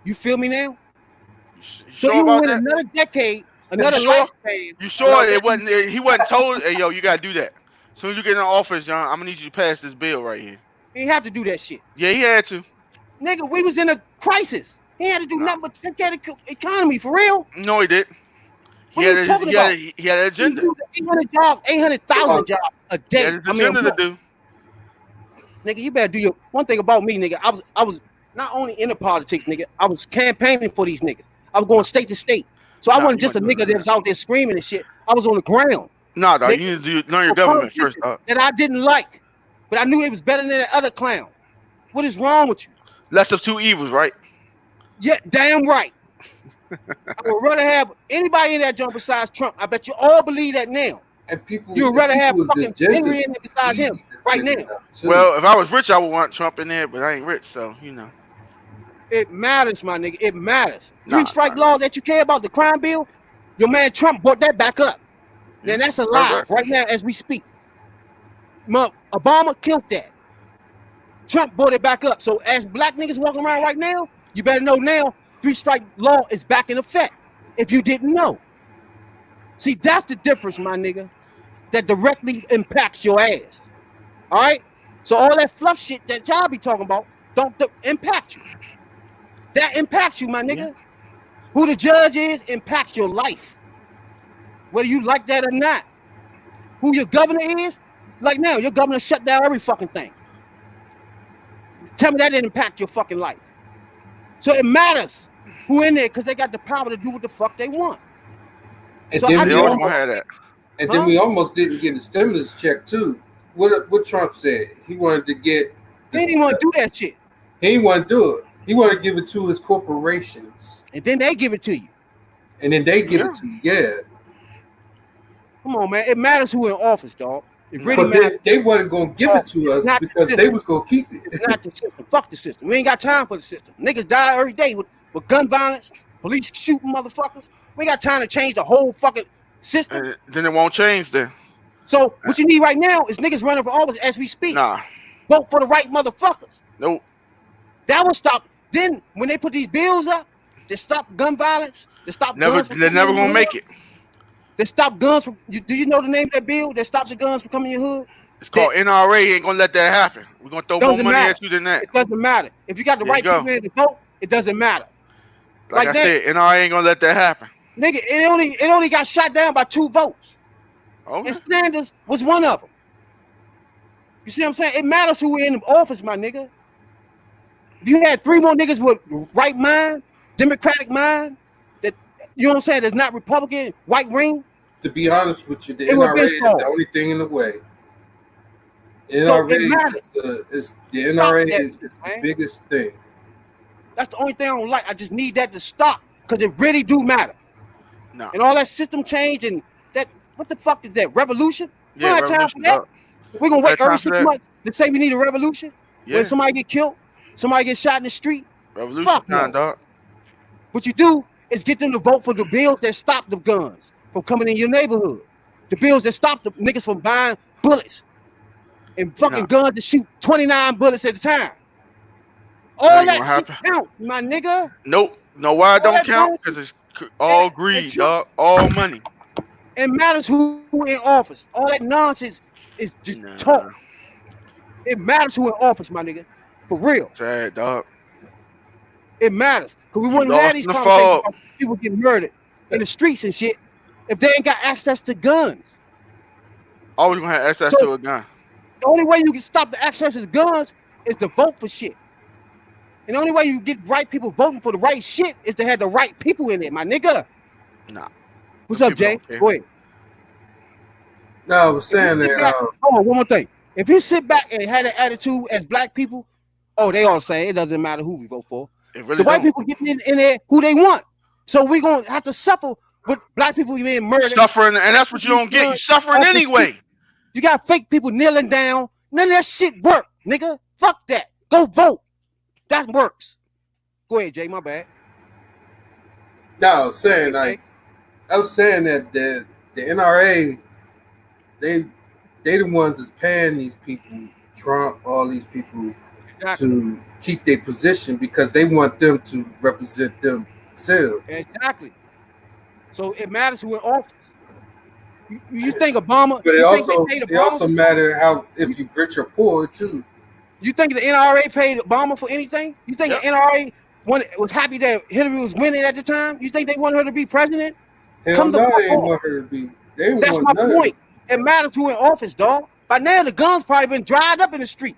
You feel me now? You So sure even about with that? another decade, You another sure? lifespan, You allow sure it that. wasn't? He wasn't told. Hey, yo, you gotta do that. As soon as you get in office, John, I'm gonna need you to pass this bill right here. He didn't have to do that shit. Yeah, he had to. Nigga, we was in a crisis. He had to do Nah, nothing but take care of the economy for real. no, he did. He What are had you a, talking he had about? a, he had an We agenda. losing 800 jobs, 800,000 So jobs a He had day. his I mean, a agenda to month. do. Nigga, you better do your one thing about me, nigga. I was not only in the politics, nigga. I was campaigning for these niggas. I was going state to state. So I Nah, wasn't you just a wasn't doing nigga none that of was that. out there screaming and shit. I was on the ground, Nah, dog, nigga. you need to learn your For government first, politicians dog. that I didn't like, but I knew they was better than that other clown. What is wrong with you? Less of two evils, right? Yeah, damn right. I would rather have anybody in that joint besides Trump. I bet you all believe that now. You would rather have people's fucking agendas Henry in there is besides him easy to right figure now. out too. Well, if I was rich, I would want Trump in there, but I ain't rich, so you know. It matters, my nigga. It matters. Three Nah, strike law that you care about, the crime bill, your man Trump brought that back up. Now that's heard that. alive right now as we speak. Obama killed that. Trump brought it back up. So as black niggas walking around right now, you better know now, three strike law is back in effect. If you didn't know. See, that's the difference, my nigga. That directly impacts your ass. All right? So all that fluff shit that y'all be talking about don't impact you. That impacts you, my nigga. Yeah. Who the judge is impacts your life. Whether you like that or not. Who your governor is, like now, your governor shut down every fucking thing. Tell me that didn't impact your fucking life. So it matters who in there because they got the power to do what the fuck they want. And So then I They we just always want gonna have almost that. and then huh? we almost didn't get the stimulus check too. What Trump said he wanted to get They this. didn't want to do that shit. He didn't want to do it. He wanted to give it to his corporations, And then they give it to you. and then they give Yeah. it to you. Yeah, Come on, man. It matters who in office, dog. It really but matters. they wasn't gonna give it to us Not the because they system. was gonna keep it. It's not the system. Fuck the system. We ain't got time for the system. Niggas die every day with gun violence, police shooting motherfuckers. We ain't got time to change the whole fucking system. And then it won't change then. So what you need right now is niggas running for office as we speak. Nah. Vote for the right motherfuckers. Nope. That will stop. Then when they put these bills up, they stop gun violence. They stop Never guns from they're coming never in your gonna hood. make it. They stop guns from. Do you know the name of that bill? That stop the guns from coming in your hood. It's That called NRA, ain't gonna let that happen. We're gonna throw more doesn't money matter. at you than that. It doesn't matter. If you got the There you right go. people in to vote, it doesn't matter. Like I that, said, NRA ain't gonna let that happen. nigga, it only got shot down by 2 votes. Okay. And Sanders was one of them. You see what I'm saying? It matters who in the office, my nigga. If you had 3 more niggas with right mind, Democratic mind, that you know what I'm saying, that's not Republican, white ring. To be honest with you, the It would NRA be is solved. the only thing in the way. So it NRA matters. is the Stop NRA that, is the man. biggest thing. That's the only thing I don't like. I just need that to stop because it really do matter. No. And all that system change and that, what the fuck is that? Revolution? We Yeah, don't have time revolution, for that. dog. We're gonna Got wait every time for 6 that. months to say we need a revolution. Yeah. When somebody get killed, somebody get shot in the street. Revolution Fuck time, no. dog. What you do is get them to vote for the bills that stop the guns from coming in your neighborhood. The bills that stop the niggas from buying bullets and fucking guns to shoot 29 bullets at a time. All ain't that gonna shit happen. counts, my nigga. Nope. No, why it All don't that count? bullshit. Because it's all greed, dog. All money. It matters who in office. All that nonsense is just Nah. talk. It matters who in office, my nigga. For real. Sad, dog. It matters. Because we You wouldn't have lost these in the conversations fog. about people getting murdered in the streets and shit if they ain't got access to guns. Always gonna have access So- to a gun. The only way you can stop the access to guns is to vote for shit. And the only way you get right people voting for the right shit is to have the right people in it, my nigga. Nah. What's Them up, Jay? people don't care. Go ahead. No, I was saying Sit that back- hold on, one more thing. If you sit back and have that attitude as black people, oh, they all say it doesn't matter who we vote for. It really The white don't. people getting in there who they want. So we're going to have to suffer with black people being murdered. Suffering, and that's what you don't get. You suffering anyway. You got fake people kneeling down. None of that shit work, nigga. Fuck that. Go vote. That works. Go ahead, Jay. My bad. no, I was saying like I was saying that the NRA they the ones that's paying these people Trump, all these people Exactly. to keep their position because they want them to represent themselves. Exactly. So it matters who in office. You think Obama? But You think they paid it Obama also for something? matter how You, if you rich or poor too. you think the NRA paid Obama for anything? You think Yep. the NRA was happy that Hillary was winning at the time? You think they wanted her to be president? Hell Come the no, fuck they ain't on. want her to be. They didn't That's want my none of point. it. It matters who in office, dog. By now, the guns probably been dried up in the street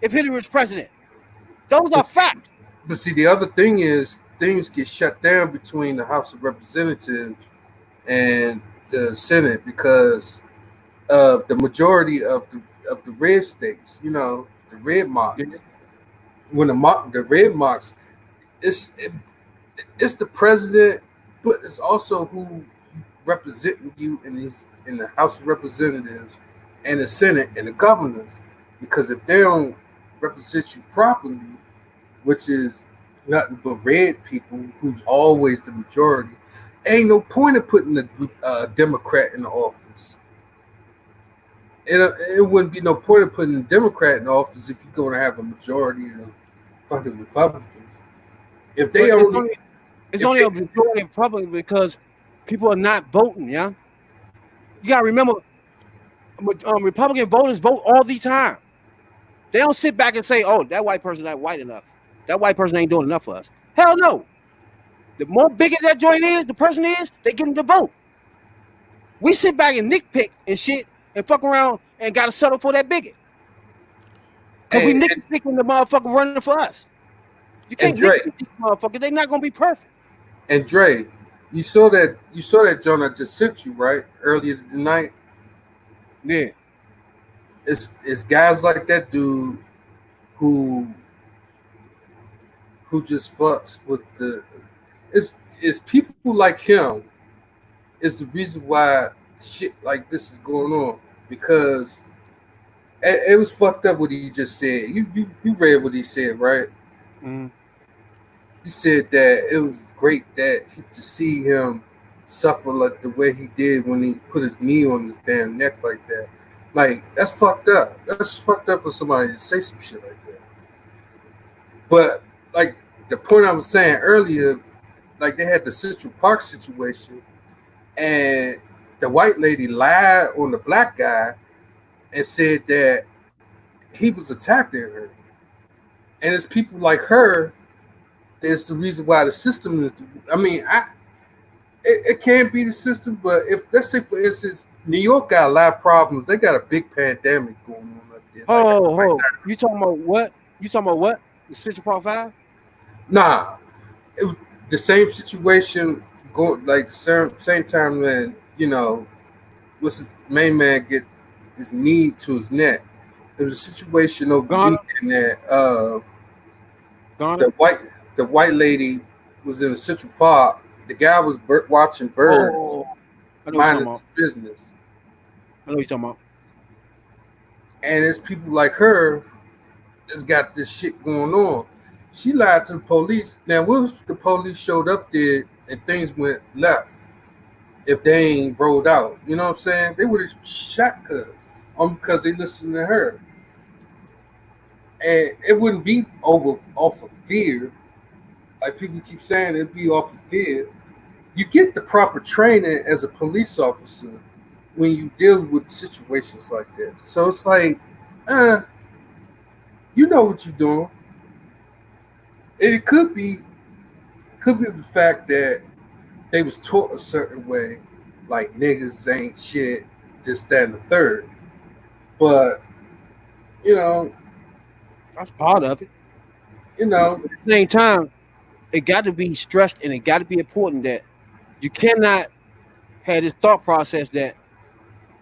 if Hillary was president. Those are But facts. but see, the other thing is things get shut down between the House of Representatives and the Senate because of the majority of the red states. You know, the red Yeah. marks. When the red marks, it's it's the president, but it's also who representing you in the House of Representatives and the Senate and the governors. Because if they don't represent you properly, which is nothing but red people who's always the majority, ain't no point of putting a Democrat in the office. It wouldn't be no point of putting a Democrat in office if you're going to have a majority of fucking Republicans. If they But only, it's if only they, a majority of Republicans because people are not voting. Yeah, you gotta remember, Republican voters vote all the time. They don't sit back and say, "Oh, that white person not white enough. That white person ain't doing enough for us." Hell no. The more bigger that joint is, the person is, they get them to vote. We sit back and nitpick and shit and fuck around and gotta settle for that bigot. Cause we and, nitpicking the motherfucker running for us. You can't and Dre, nitpick these motherfuckers. They not gonna be perfect. and Dre, you saw that John I just sent you right earlier tonight. Yeah. It's guys like that dude who who just fucks with the. It's people like him is the reason why shit like this is going on because it was fucked up what he just said. You read what he said, right? Mm-hmm. He said that it was great to see him suffer like the way he did when he put his knee on his damn neck like that. Like that's fucked up. That's fucked up for somebody to say some shit like that. But like the point I was saying earlier, like they had the Central Park situation, and the white lady lied on the black guy and said that he was attacking her. And it's people like her that's the reason why the system is. I mean, it can't be the system, but if let's say for instance, New York got a lot of problems. They got a big pandemic going on up there. Like everybody Oh, you talking about what? You talking about what? The Central Park Five? nah, it was the same situation go like same time when what's his main man get his knee to his neck. There was a situation over the Ghana? weekend that Ghana? the white the white lady was in a Central Park. The guy was watching birds, Oh, I know what you're talking minding about. his business, I know what you're talking about. and it's people like her that's got this shit going on. She lied to the police. Now, what if the police showed up there and things went left? If they ain't rolled out, you know what I'm saying? They would have shot cuz because they listened to her, and it wouldn't be over off of fear. Like people keep saying, it'd be off of fear. You get the proper training as a police officer when you deal with situations like that. So it's like, uh, you know what you're doing. And it could be the fact that they was taught a certain way, like niggas ain't shit, this, that, and the third. But you know, That's part of it. you But know, at the same time, it got to be stressed and it got to be important that you cannot have this thought process that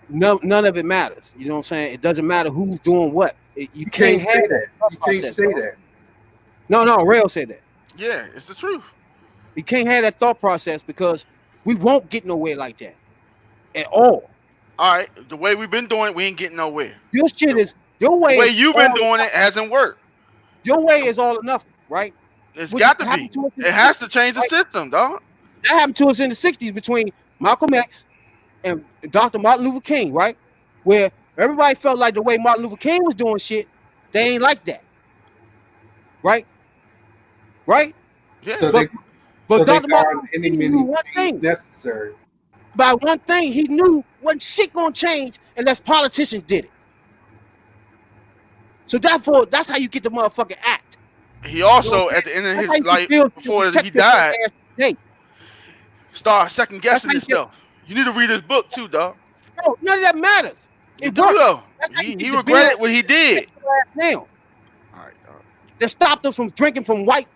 none of it matters. You know what I'm saying? It doesn't matter who's doing what. You you can't can't have say that that. thought You can't process, say bro. that. No, Rail said that. Yeah, it's the truth. You can't have that thought process because we won't get nowhere like that at all. All right, the way we've been doing it, we ain't getting nowhere. Your shit The, is your the way way is you've been all doing it hasn't worked. your way is all or nothing, right? It's Which got to happened be. to us in It the has to 60s, change the right? system, dog. That happened to us in the 60s between Malcolm X and Dr. Martin Luther King, right? Where Everybody felt like the way Martin Luther King was doing shit, they ain't like that. Right? Right? Yeah. So But so they Dr. Martin got Luther any King many knew one means thing. necessary. By one thing, he knew wasn't shit gonna change unless politicians did it. So therefore, that's how you get the motherfucking act. He also, at the end of That's how his you can life, build to before he protect your died, ass today. start second That's guessing how you get. himself. You need to read his book too, dog. No, none of that matters. You It do works. though. That's how you He get the bill regretted what he did. now. All right, dog. That stopped us from drinking from white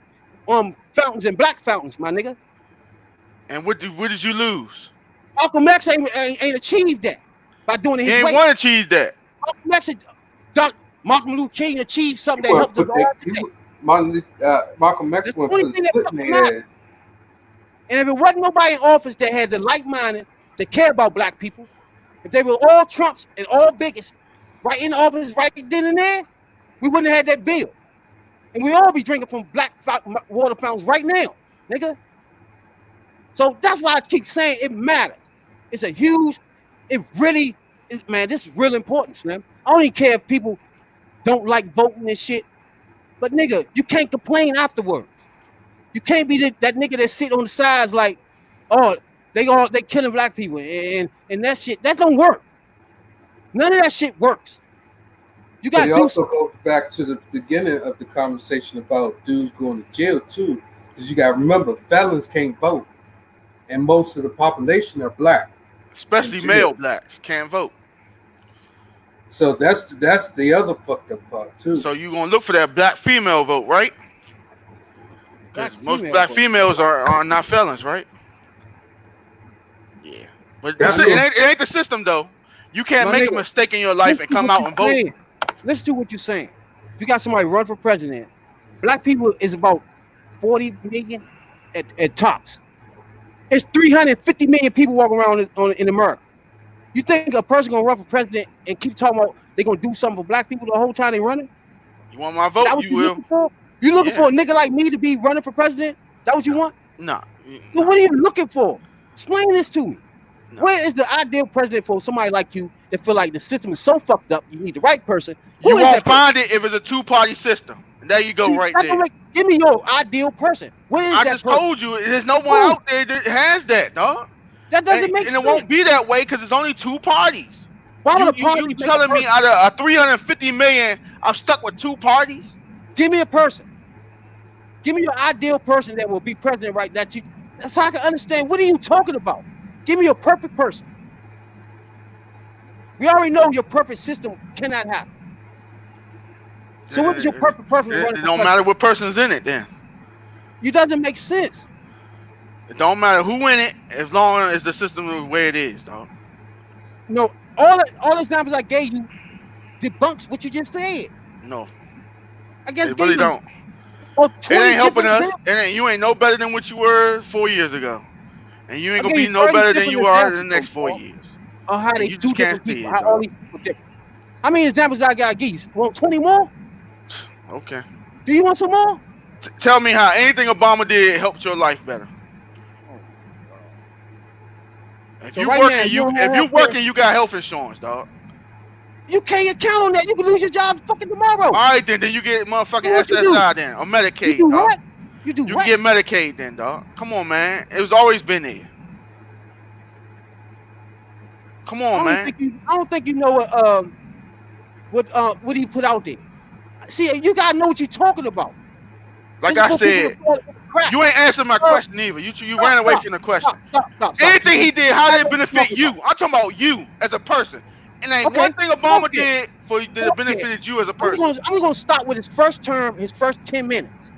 fountains and black fountains, my nigga. And what did you lose? Malcolm X ain't achieved that by doing it He his ain't way. want to achieve that. Malcolm X, Martin Luther King achieved something He that helped us put all that, today. Malcolm X That's the went only put thing his that foot in fucking their matters. ass. And if it wasn't nobody in office that had the like-minded that care about black people, if they were all Trumps and all bigots right in office right then and there, we wouldn't have had that bill. And we all be drinking from black water fountains right now, nigga. So that's why I keep saying it matters. It's a huge, it really is, man, this is real important, Slim. I don't even care if people don't like voting and shit, but nigga, you can't complain afterwards. You can't be that nigga that sit on the sides like, oh, they killing black people and that shit. That don't work. None of that shit works. You But gotta it do also something. goes back to the beginning of the conversation about dudes going to jail too. Because you gotta remember, felons can't vote. And most of the population are black. Especially in male jail. blacks can't vote. So that's the other fucked up part too. So you gonna look for that black female vote, right? Because most black vote. females are not felons, right? Yeah, but That's it true. ain't the system though. You can't My make a nigga, mistake in your life and come out and vote. Listen to what you're saying. You got somebody run for president. Black people is about 40 million at tops. It's 350 million people walking around in America. You think a person gonna run for president and keep talking about they gonna do something for black people the whole time they running? You want my vote? That what You will. looking for? You looking Yeah. for a nigga like me to be running for president? That what you want? Nah. So what are you looking for? Explain this to me. No. Where is the ideal president for somebody like you that feel like the system is so fucked up? You need the right person. Who You is won't that person? find it if it's a two-party system. And there you go, See, right that's there. what give me your ideal person. Where is I that just person? told you, there's no one Who? out there that has that, dog. That doesn't make And sense. it won't be that way because it's only two parties. Why would a You party make a telling me person? out of 350 million, I'm stuck with two parties? Give me a person. Give me your ideal person that will be president right now. That's how I can understand. What are you talking about? Give me your perfect person. We already know your perfect system cannot happen. So what is your perfect person? It don't matter what person's in it then. It doesn't make sense. It don't matter who in it as long as the system is the way it is, dog. No, all the examples I gave you debunks what you just said. No, I guess it really don't. It ain't helping us. You ain't no better than what you were 4 years ago, and you ain't gonna be no better than you are in the next 4 years. On how they You do just can't different see people. it, How dog. all these people different. How many examples I gotta give you? Want 20 more? Okay. Do you want some more? Tell me how anything Obama did helped your life better. If So you right working, now, you got health insurance, dog. You can't count on that. You can lose your job fucking tomorrow. All right, then you get motherfucking What you SSI then, or Medicaid, You do dog. what? You do You what? can get Medicaid then, dog. Come on, man. It was always been there. Come on, man. I don't think you know what he put out there. See, you gotta know what you're talking about. Like This is I for people said, to fall in crap. you ain't answered my question either. You ran away from the question. Stop. Anything he did, how did it Stop benefit talking you? about. I'm talking about you as a person. And ain't Okay, one thing Obama okay. did that benefited you as a I'm person. gonna start with his first term, his first 10 minutes.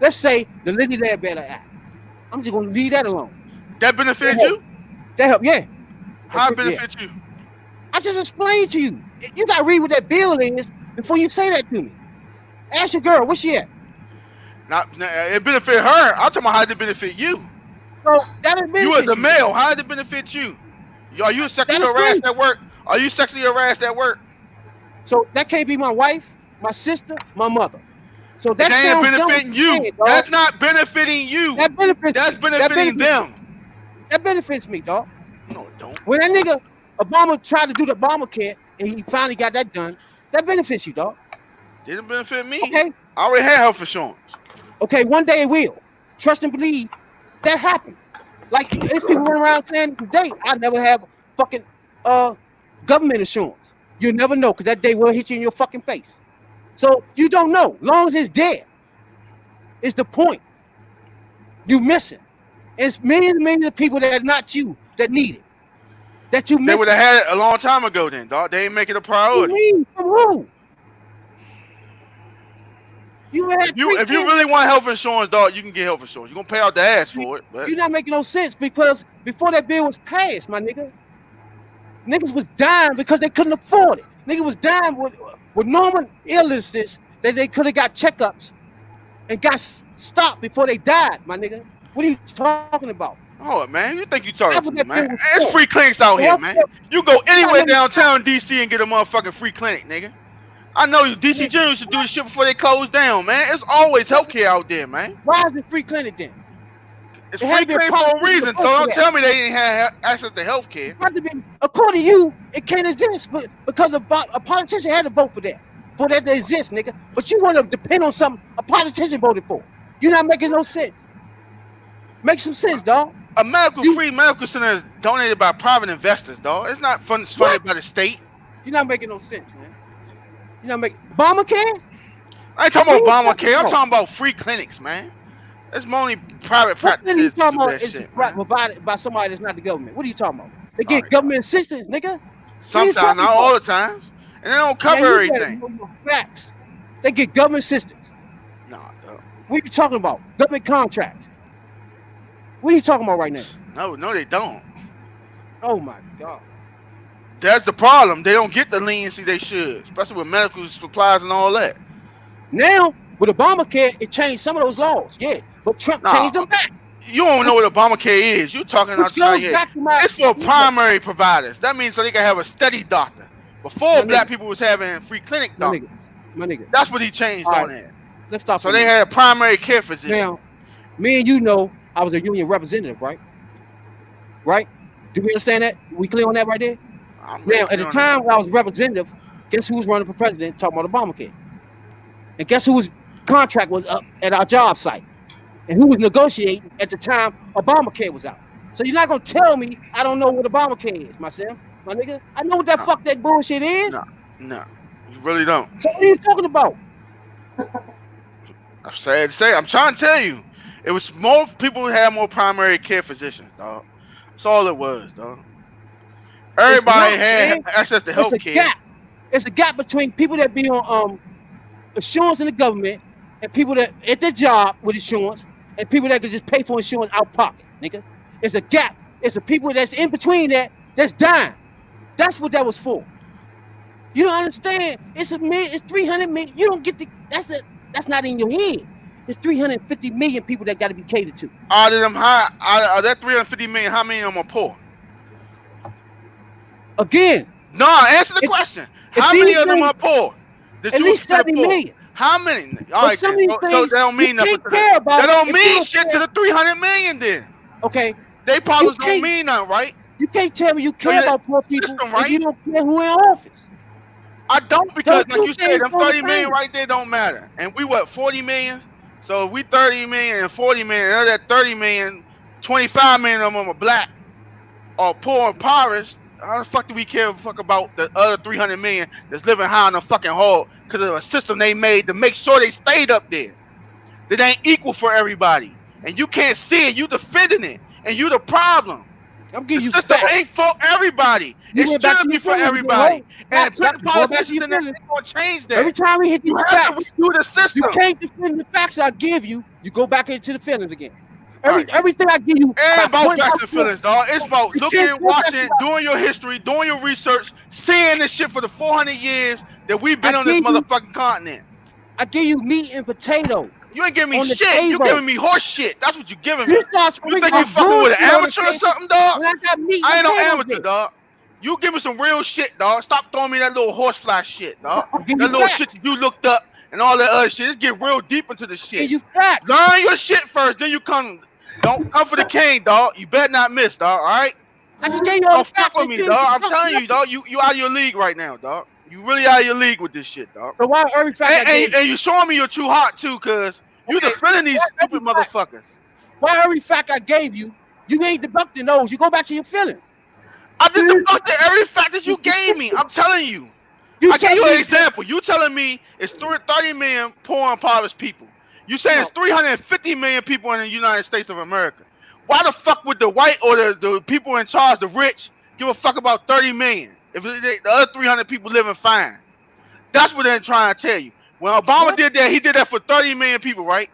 Let's say the Lily Ledbetter Act. I'm just gonna leave that alone. That benefited you? That helped, yeah. How it benefit you? I just explained to you. You gotta read what that bill is before you say that to me. Ask your girl, where she at? It benefit her. I'm talking about how it benefit you. So that benefit You as a male, how did it benefit you? Are you sexually harassed at work? Are you sexually harassed at work? So that can't be my wife, my sister, my mother. So that ain't sounds benefiting you. That's not benefiting you. That benefits. That's benefiting them. That benefits me, dog. No, it don't. When that nigga Obama tried to do the Obamacare and he finally got that done. That benefits you, dog. Didn't benefit me. Okay. I already had health insurance. Okay, one day it will. Trust and believe that happened. Like if people run around saying today, I never have fucking government insurance. You never know, because that day will hit you in your fucking face. So you don't know. Long as it's there, it's the point. You missing. It's millions and millions of people that are not you that need it. That you They missing. would have had it a long time ago then, dog. They ain't make it a priority. What do you mean? From who? If you really want health insurance, dog, you can get health insurance. You're gonna pay out the ass for it, but you're not making no sense, because before that bill was passed, my nigga, niggas was dying because they couldn't afford it. Niggas was dying with normal illnesses that they could have got checkups and got stopped before they died, my nigga. What are you talking about? oh man, you think you talking That's to what me, that man? bill was There's for. free clinics out here, man. You go anywhere niggas- downtown DC and get a motherfucking free clinic, nigga. I know you DC General should do this shit before they close down, man. It's always healthcare out there, man. Why is it free clinic then? It's It had free to be a clinic for a politician reason, to so vote for don't that. tell me they didn't have access to healthcare. Had to be, according to you, it can't exist, but because a politician had to vote for that to exist, nigga. But you want to depend on something a politician voted for. You're not making no sense. Make some sense, dog. A free medical center is donated by private investors, dog. It's not funded by the state. You're not making no sense, man. You're not making Obamacare. I ain't talking about What are you Obamacare. I'm talking talking about free clinics, man. There's only private What are you practices talking do about? that Is shit, man. provided by somebody that's not the government. What are you talking about? They get Alright, government assistance, nigga. What are you Sometimes, talking not all the times. And they don't cover Man, you better everything. know your facts. They get government assistance. Nah, dog. What are you talking about? Government contracts. What are you talking about right now? No, they don't. Oh my God. That's the problem. They don't get the leniency they should, especially with medical supplies and all that. Now, with Obamacare, it changed some of those laws, yeah. But Trump changed them back. You don't know what Obamacare is. You talking Which outside goes your back head. to my... It's for primary providers. That means so they can have a steady doctor. Before My black nigga. people was having free clinic My doctors. My nigga. That's what he changed All on right. that. Let's stop. So they had a primary care physician. Now, me and you know I was a union representative, right? Right? Do we understand that? We clear on that right there? I'm Now, with at you the on time I was representative, guess who was running for president talking about Obamacare? And guess whose contract was up at our job site? And who was negotiating at the time Obamacare was out? So you're not going to tell me I don't know what Obamacare is, my nigga. I know what that fuck that bullshit is. No, you really don't. So what are you talking about? I'm sad to say. I'm trying to tell you. It was more people who had more primary care physicians, dog. That's all it was, dog. Everybody had access to health care. It's a gap between people that be on insurance in the government and people that at their job with insurance and people that can just pay for insurance out pocket, nigga. It's a gap. It's the people that's in between that's dying. That's what that was for. You don't understand. It's 300 million. You don't get that's not in your head. There's 350 million people that got to be catered to. Out of them, out of that 350 million, how many of them are poor? Again. No, answer the question. How many of them are poor? At least 70 million. How many? All right, so that don't mean nothing. That don't mean shit to the 300 million then. Okay. They policies don't mean nothing, right? You can't tell me you care about poor people right? if you don't care who in office. I don't, because like you said, them 30 million right there don't matter. And we what, 40 million? So if we 30 million and 40 million, and that 30 million, 25 million of them are black or poor and impoverished. How the fuck do we care about the other 300 million that's living high on the fucking hole because of a system they made to make sure they stayed up there? That ain't equal for everybody. And you can't see it. You defending it. And you the problem. I'm giving you system facts. ain't for everybody. It should be for everybody. And putting politicians in there ain't gonna change that. Every time we hit these facts, you the system. You can't defend the facts I give you. You go back into the feelings again. Everything I give you. Ain't about facts and feelings, dog. It's about looking, watching, doing your history, doing your research, seeing this shit for the 400 years that we've been on this motherfucking continent. I give you meat and potato. You ain't giving me shit. You giving me horse shit. That's what you giving me. You think you fucking with an amateur or something, dog? I ain't no amateur, dog. You give me some real shit, dog. Stop throwing me that little horsefly shit, dog. That little shit you looked up and all that other shit. Let's get real deep into the shit. Learn your shit first, then you come. Don't come for the king, dog. You better not miss, dog. All right. I just gave you all Don't the fuck facts. with me, dog. I'm telling you, dog. You out of your league right now, dog. You really out of your league with this shit, dog. So why every fact I gave you? And you showing me your true heart too, cause you defending these stupid motherfuckers. Why every fact I gave you, you ain't debunking those. You go back to your feelings. I just debunked every fact that you gave me. I'm telling you. I gave you an example. You telling me it's 30 million poor and impoverished people. You saying it's 350 million people in the United States of America. Why the fuck would the white or the people in charge, the rich, give a fuck about 30 million if the other 300 people living fine? That's what they're trying to tell you. When Obama did that, he did that for 30 million people, right?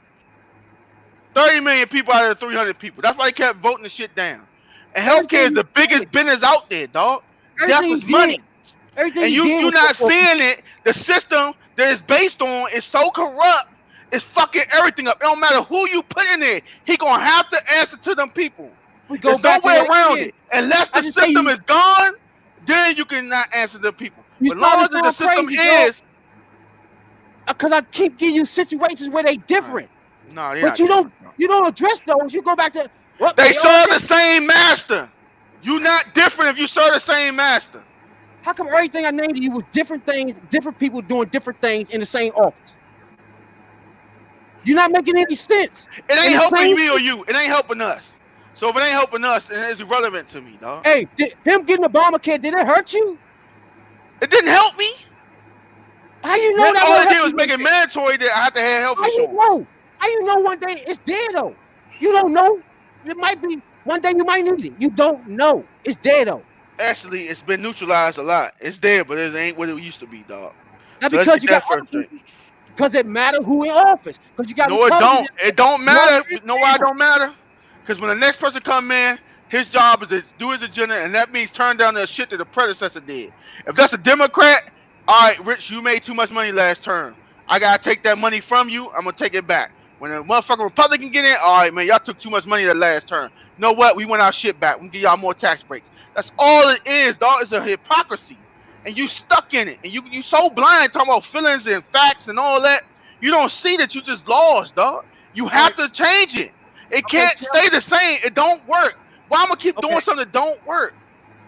30 million people out of the 300 people. That's why he kept voting the shit down. And healthcare is the biggest business out there, dog. Death is money. And you not seeing it. The system that is based on is so corrupt. It's fucking everything up. It don't matter who you put in there. He gonna have to answer to them people. There's no way around it. Unless the system is gone, then you cannot answer the people. But long as the system is, because I keep giving you situations where they different. No, but you don't address those. You go back to they serve the same master. You not different if you serve the same master. How come everything I named to you was different things, different people doing different things in the same office? You're not making any sense. It ain't helping me or you. It ain't helping us. So if it ain't helping us, then it's irrelevant to me, dog. Hey, him getting Obamacare, did it hurt you? It didn't help me. How you know that? All it did was make it mandatory that I have to have health insurance. How you know one day it's dead though? You don't know. It might be one day you might need it. You don't know. It's dead though. Actually, it's been neutralized a lot. It's there, but it ain't what it used to be, dog. Now so because you got because it matters who in office. Because you got no, it don't. It don't matter. Know why it don't matter? Because when the next person come in, his job is to do his agenda, and that means turn down the shit that the predecessor did. If that's a Democrat, all right, Rich, you made too much money last term. I gotta take that money from you. I'm gonna take it back. When a motherfucking Republican get in, all right, man, y'all took too much money that last term. You know what? We want our shit back. We can give y'all more tax breaks. That's all it is, dog. It's a hypocrisy. And you stuck in it. And you so blind talking about feelings and facts and all that. You don't see that you just lost, dog. You have to change it. It can't stay the same. It don't work. Why am I keep doing something that don't work?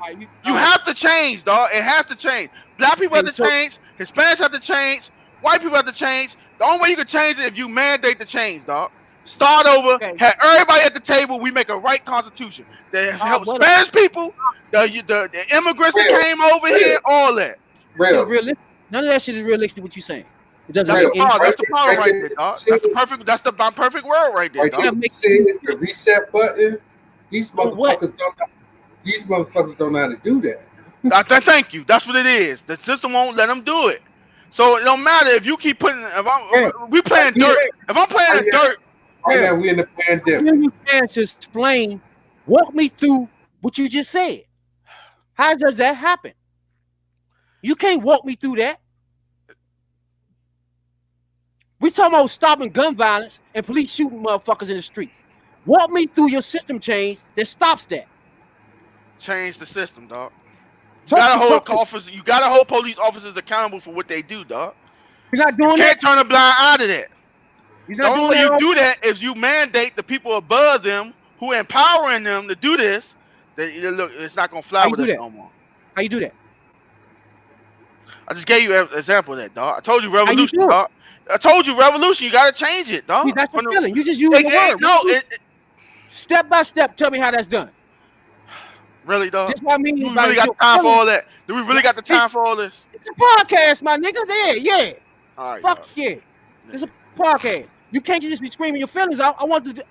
You have to change, dog. It has to change. Black people have to change. Hispanics have to change. White people have to change. The only way you can change it is if you mandate the change, dog. Start over. Have everybody at the table. We make a right constitution that helps Spanish people, the immigrants that came over here, all that. None of that shit is realistic. What you saying? It doesn't. That's the problem right there, dog. That's the perfect word right there, dog. The reset button. These motherfuckers don't. These motherfuckers don't know how to do that. Thank you. That's what it is. The system won't let them do it. So it don't matter if you keep putting. We playing dirt. If I'm playing dirt. Right now we in the pandemic. You can't explain. Walk me through what you just said. How does that happen? You can't walk me through that. We talking about stopping gun violence and police shooting motherfuckers in the street. Walk me through your system change that stops that. Change the system, dog. You gotta hold police officers accountable for what they do, dog. You're not doing that. You can't turn a blind eye to that. The only way you do that is you mandate the people above them who are empowering them to do this. That look, it's not gonna fly with us no more. How you do that? I just gave you an example of that, dog. I told you revolution, dog. I told you revolution. You gotta change it, dog. That's your feeling. You just use the word. No, step by step. Tell me how that's done. Really, dog? That's what I mean. Do we really got time for all that? Do we really got the time for all this? It's a podcast, my nigga. Yeah. All right. Fuck yeah. It's a podcast. You can't just be screaming your feelings out. I want to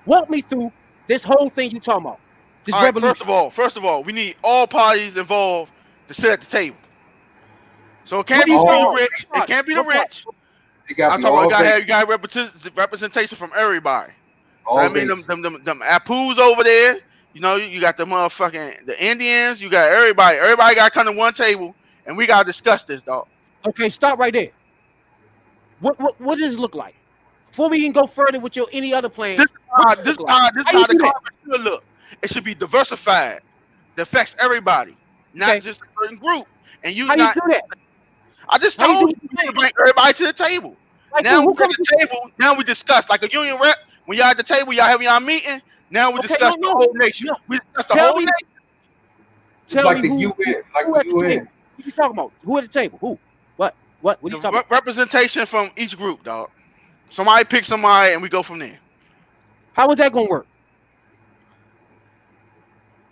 walk me through this whole thing you talking about. This revolution. First of all, we need all parties involved to sit at the table. So it can't be the rich. It can't be the rich. I'm talking about you got representation from everybody. So I mean them Apus over there. You know, you got the motherfucking the Indians. You got everybody. Everybody got to come to one table, and we gotta discuss this, dog. Okay, stop right there. What does this look like? Before we can go further with your any other plans, this is how the Congress should look. It should be diversified. That affects everybody, not just a certain group. And you do that? I just told you to bring everybody to the table. Now we at the table. Now we discuss like a union rep. When y'all at the table, y'all having y'all meeting. Now we discuss the whole nation. We discuss the whole nation. It's Tell like me the UN, like who the at the UN. table. What you talking about? Who at the table? Who? What? What are you talking about? Representation from each group, dog. Somebody pick somebody, and we go from there. How is that gonna work?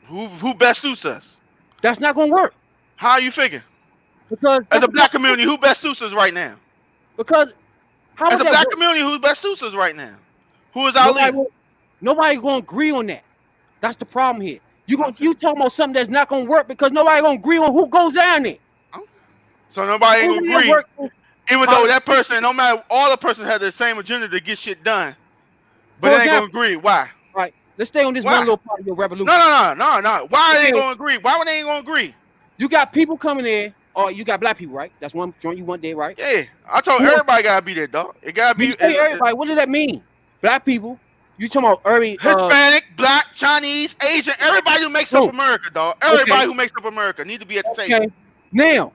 Who best suits us? That's not gonna work How you figure? because As a black community, who best suits us right now? because how As would a that black work? community, who best suits us right now? Who is our Nobody leader? will, nobody gonna agree on that. That's the problem here. Okay. You talking about something that's not gonna work because nobody gonna agree on who goes down there. Okay. So nobody ain't Who gonna will agree, work? even Huh? though that person, no matter all the persons have the same agenda to get shit done, but For they ain't gonna example, agree. Why? right? Let's stay on this Why? one little part of your revolution. No. Why they ain't Okay. gonna agree? Why would they ain't gonna agree? You got people coming in, or you got black people, right? That's one joint you want there, right? Yeah, I told Who- everybody gotta be there, dog. It gotta be You say everybody. What does that mean? Black people. You talking about early? Hispanic, black, Chinese, Asian, everybody who makes up Boom. America, dog. Everybody Okay. who makes up America need to be at the table. Okay. Now,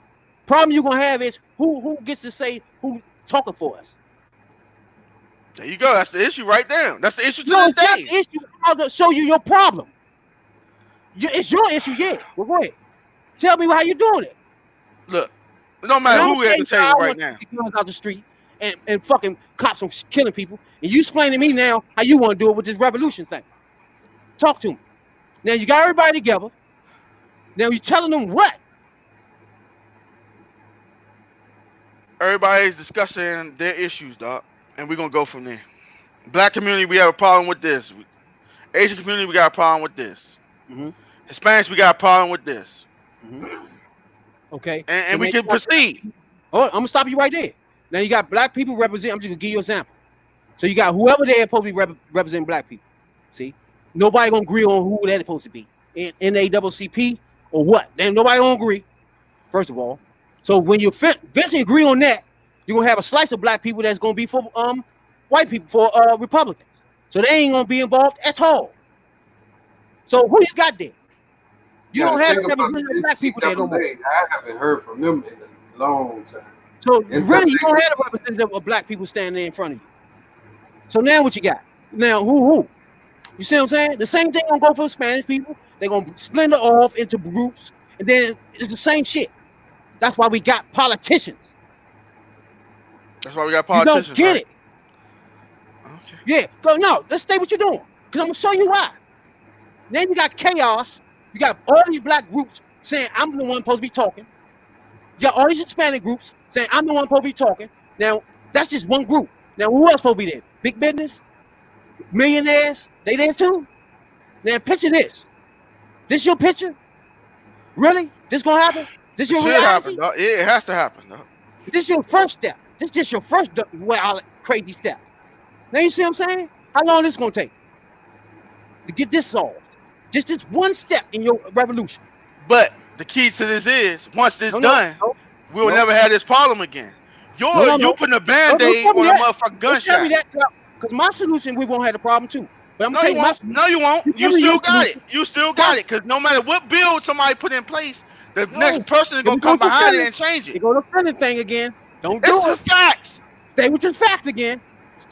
problem you're gonna have is who gets to say who talking for us. There you go. That's the issue right there. That's the issue to No, this it's not day. the issue. I'm gonna show you your problem. It's your issue, yeah. Well, go ahead. Tell me how you doing it. Look, it don't And matter I'm who at the saying, I table right want now. to get guns out the street and fucking cops from killing people. And you explain to me now how you want to do it with this revolution thing. Talk to me. Now you got everybody together. Now you telling them what? Everybody's discussing their issues, dog, and we're gonna go from there. Black community, we have a problem with this. Asian community, we got a problem with this. Mm-hmm. Hispanics, we got a problem with this. Mm-hmm. Okay. And So we now can you got- proceed. Oh, I'm gonna stop you right there. Now you got black people represent. I'm just gonna give you an example. So you got whoever they're supposed to be representing black people. See, nobody gonna agree on who they're supposed to be. NAACP or what? Then nobody gonna agree. First of all, so when you eventually agree on that, you're gonna have a slice of black people that's gonna be for white people, for Republicans. So they ain't gonna be involved at all. So who you got there? You don't have representative black people there no more. I haven't heard from them in a long time. So really, you don't have a representative of black people standing there in front of you. So now what you got? Now who? You see what I'm saying? The same thing gonna go for Spanish people. They're gonna splinter off into groups, and then it's the same shit. That's why we got politicians. That's why we got politicians. You don't get right? it. Okay. Yeah, go no. Let's stay what you're doing, cause I'm gonna show you why. Then you got chaos. You got all these black groups saying I'm the one supposed to be talking. You got all these Hispanic groups saying I'm the one supposed to be talking. Now that's just one group. Now who else supposed to be there? Big business, millionaires. They there too. Now picture this. This your picture? Really? This gonna happen? This your reality? Happen, dog. Yeah, it has to happen, dog. This your first step. This just your first crazy step. Now you see what I'm saying? How long this gonna take to get this solved? Just this one step in your revolution. But the key to this is once this done, we will never have this problem again. You putting a band-aid on a motherfucking gunshot. Don't tell me that, because my solution we won't have the problem too. But I'm gonna tell you my solution. No, you won't. You still got it. You still got it. Because no matter what bill somebody put in place, the next person is gonna come behind it and change it. You go to the thing again. Don't do it. It's the facts. Stay with your facts again.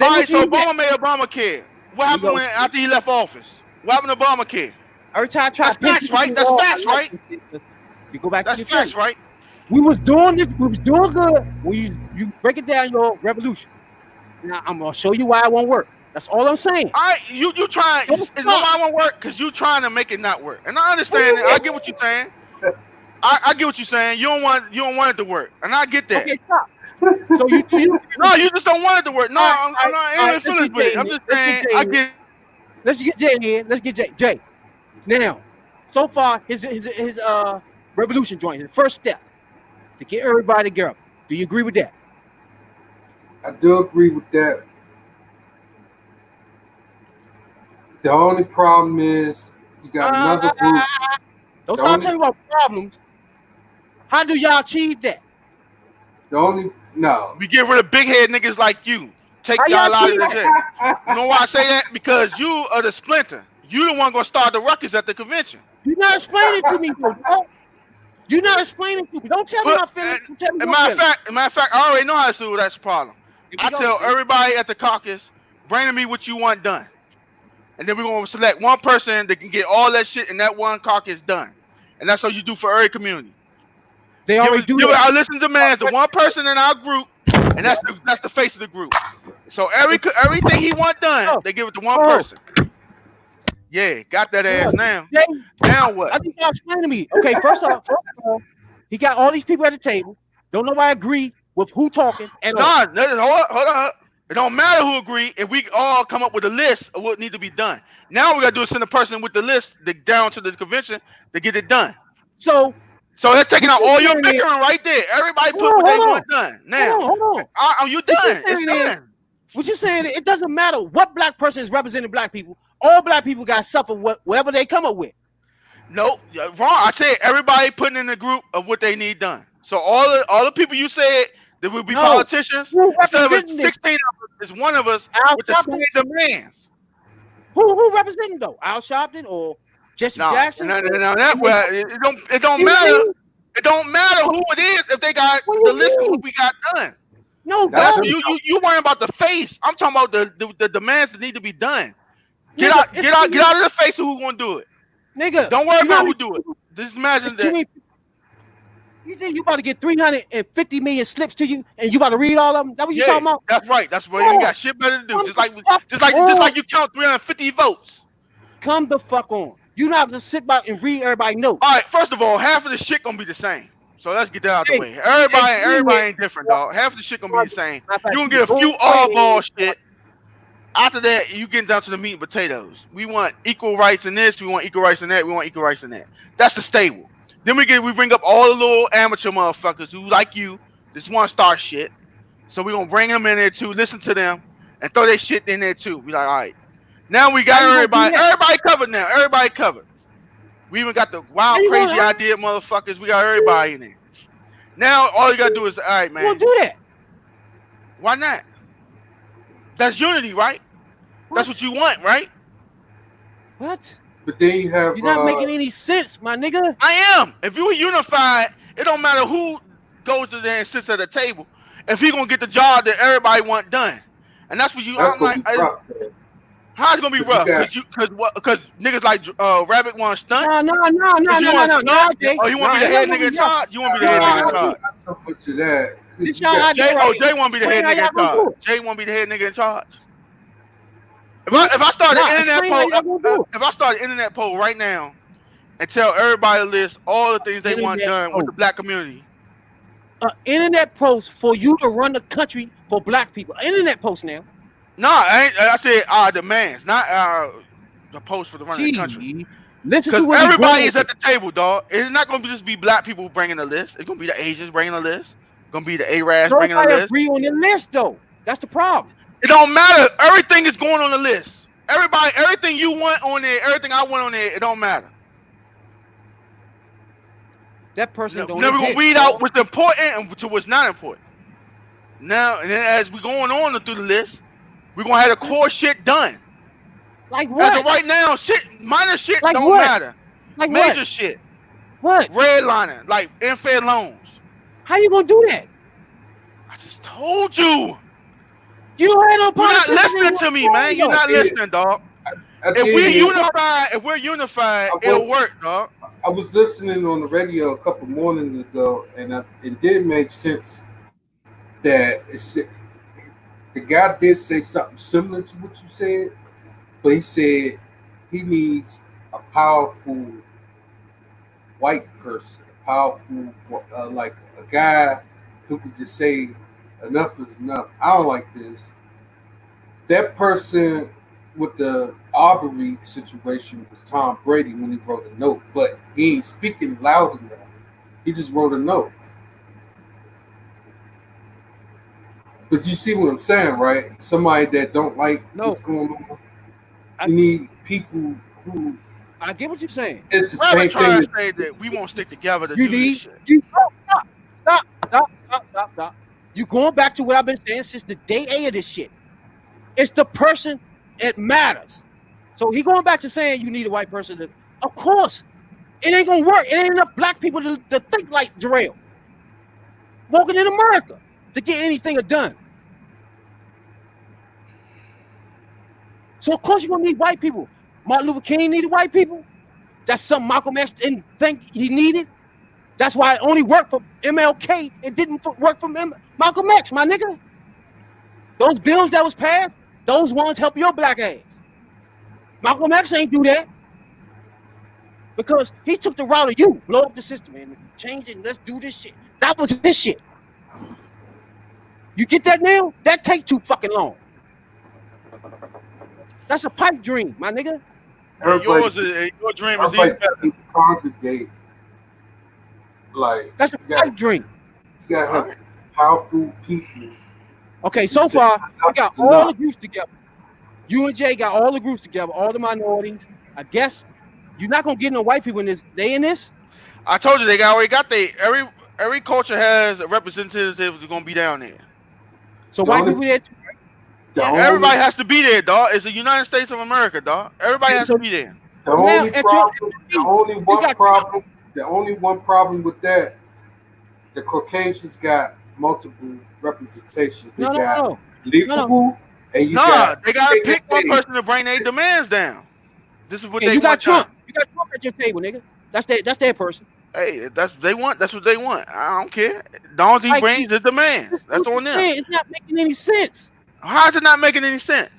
All right, so Obama made Obamacare. What happened after he left office? What happened to Obamacare? Every time I try That's facts, right? That's facts, right? You go back to the facts, right? We was doing this. We was doing good. When you break it down your revolution. Now I'm gonna show you why it won't work. That's all I'm saying. All right, you trying. It's nobody won't work because you trying to make it not work. And I understand it. I get what you're saying. I get what you're saying. You don't want it to work, and I get that. Okay, stop. So you no, you just don't want it to work. No, I'm not in feelings with it. I'm just saying. I get. Let's get Jay here. Let's get Jay. Now, so far, his revolution joint, the first step to get everybody together. Do you agree with that? I do agree with that. The only problem is you got another group. Don't start talking about problems. How do y'all achieve that? We get rid of big head niggas like you. Take y'all out of the You know why I say that? Because you are the splinter. You the one gonna start the ruckus at the convention. You're not explaining to me, bro. You're not explaining to me. Don't tell me my feelings. Matter of fact, I already know how to do that's the problem. I tell everybody at the caucus, bring to me what you want done. And then we're gonna select one person that can get all that shit in that one caucus done. and that's what you do for every community. They already do Give that. our list of demands to one person in our group, and that's the face of the group. So everything he want done, they give it to one person. Yeah, got that ass now. Now what? I think y'all explain to me. Okay, first of all, he got all these people at the table. Don't nobody agree with who talking at all. Hold on. It don't matter who agree if we all come up with a list of what need to be done. Now we gotta do is send a person with the list down to the convention to get it done. So that's taking out all your bickering right there. Everybody put what they want done. Now, hold on. You done. It's done. What you saying? It doesn't matter what black person is representing black people. All black people got to suffer whatever they come up with. Nope, wrong. I said everybody putting in the group of what they need done. So all the people you said that would be politicians, instead of 16 of us, is one of us with the same demands. Who representing though? Al Sharpton or Jesse Jackson? No, it don't matter. It don't matter who it is if they got the list of what we got done. No, you worrying about the face. I'm talking about the demands that need to be done. Get out of the face of who gonna do it. Nigga, don't worry about who do it. Just imagine that. You think you about to get 350 million slips to you, and you about to read all of them? That what you talking about? That's right. That's what you got shit better to do. Just like you count 350 votes. Come the fuck on. You not to sit back and read everybody notes. All right. First of all, half of the shit gonna be the same. So let's get that out of the way. Everybody ain't different, dog. Half of the shit gonna be the same. You gonna get a few oddball shit. After that, you getting down to the meat and potatoes. We want equal rights in this. We want equal rights in that. We want equal rights in that. That's the stable. Then we bring up all the little amateur motherfuckers who like you just want to start shit. So we gonna bring them in there too. Listen to them and throw their shit in there too. We like, all right. Now we got everybody. Everybody covered now. Everybody covered. We even got the wild, crazy idea motherfuckers. We got everybody in there. Now all you gotta do is, all right, man. We'll do that. Why not? That's unity, right? That's what you want, right? What? But then you have. You're not making any sense, my nigga. I am. If you were unified, it don't matter who goes to there and sits at the table. If he gonna get the job that everybody want done, and that's what you. That's gonna be rough, how's it gonna be rough? Because niggas like Rabbit want to stunt. No. Oh, you want to be the head nigga in charge? You want to be the head nigga in charge? Not so much of that. Jay want to be the head nigga in charge. Jay want to be the head nigga in charge. If I start an internet poll right now and tell everybody to list all the things they want done with the black community. Internet post for you to run the country for black people. Internet post now. No, I said our demands, not the post for the running the country. Because everybody is at the table, dog. It's not going to just be black people bringing the list. It's going to be the Asians bringing the list. It's going to be the Arabs bringing the list. Agree on the list, though. That's the problem. It don't matter. Everything is going on the list. Everything you want on there, everything I want on there, it don't matter. That person don't. Now we're gonna weed out what's important and to what's not important. Now, and then as we going on through the list, we're gonna have the core shit done. Like what? As of right now, minor shit like don't what? matter. Like major what? Shit. What? Redlining, like unfair loans. How you gonna do that? I just told you. You had no politics. You're not listening to me, man. You're not listening, dog. If we're unified, it'll work, dog. I was listening on the radio a couple mornings ago, and it did make sense that the guy did say something similar to what you said, but he said he needs a powerful white person, like a guy who could just say enough is enough. I don't like this. That person with the Arbery situation was Tom Brady when he wrote a note, but he ain't speaking loud enough. He just wrote a note. But you see what I'm saying, right? Somebody that don't like what's going on. You need people who. I get what you're saying. It's the same thing. To say that we won't stick together to do this shit. Stop. You going back to what I've been saying since the day A of this shit. It's the person that matters. So he going back to saying you need a white person to, of course, it ain't gonna work. It ain't enough black people to think like Jarrell. Walking in America to get anything done. So of course you're gonna need white people. Martin Luther King needed white people. That's something Malcolm X didn't think he needed. That's why it only worked for MLK. It didn't work for Malcolm X, my nigga. Those bills that was passed, those ones help your black ass. Malcolm X ain't do that because he took the route of you blow up the system and change it. And let's do this shit. That was his shit. You get that now? That take too fucking long. That's a pipe dream, my nigga. And your dream is even better. Congregate. Like that's a pipe dream. You gotta have powerful people. Okay, so far we got all the groups together. You and Jay got all the groups together, all the minorities. I guess you're not gonna get no white people in this. They in this? I told you they already got every culture has a representative that's gonna be down there. So white people there. Yeah, everybody has to be there, dog. It's the United States of America, dog. Everybody has to be there. The only one problem with that, the Caucasians got multiple representations. They got legal, and you they gotta pick one person to bring their demands down. This is what they want. You got Trump. You got Trump at your table, nigga. That's their person. Hey, that's what they want. I don't care. As long as he brings the demands. That's on them. It's not making any sense. How is it not making any sense?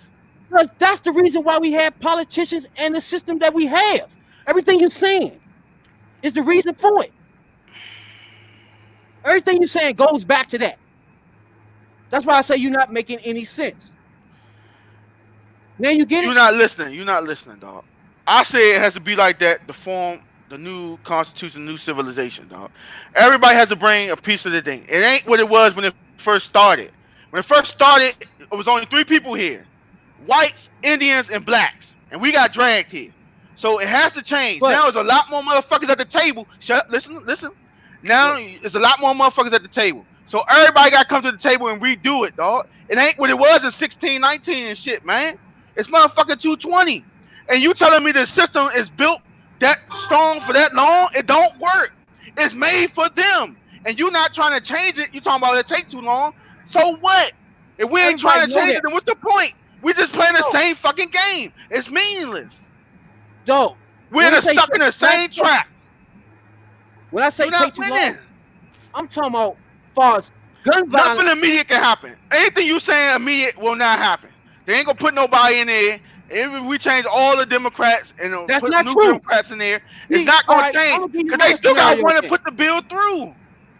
Because that's the reason why we have politicians and the system that we have. Everything you're saying is the reason for it. Everything you're saying goes back to that. That's why I say you're not making any sense. Now you get it? You're not listening, dog. I say it has to be like that to form the new constitution, new civilization, dog. Everybody has to bring a piece of the thing. It ain't what it was when it first started. When it first started, it was only 3 people here. Whites, Indians, and blacks. And we got dragged here. So it has to change. Now there's a lot more motherfuckers at the table. Listen. Now there's a lot more motherfuckers at the table. So everybody got to come to the table and redo it, dog. It ain't what it was in 1619 and shit, man. It's motherfucking 220. And you telling me the system is built that strong for that long? It don't work. It's made for them. And you not trying to change it. You talking about it take too long. So what? If we ain't trying to change it, then what's the point? We just playing the same fucking game. It's meaningless. Dope. We're just stuck in the same trap. When I say take too long, I'm talking about far as gun violence. Nothing immediate can happen. Anything you saying immediate will not happen. They ain't gonna put nobody in there. If we change all the Democrats and put new Democrats in there, it's not gonna change because they still gotta want to put the bill through.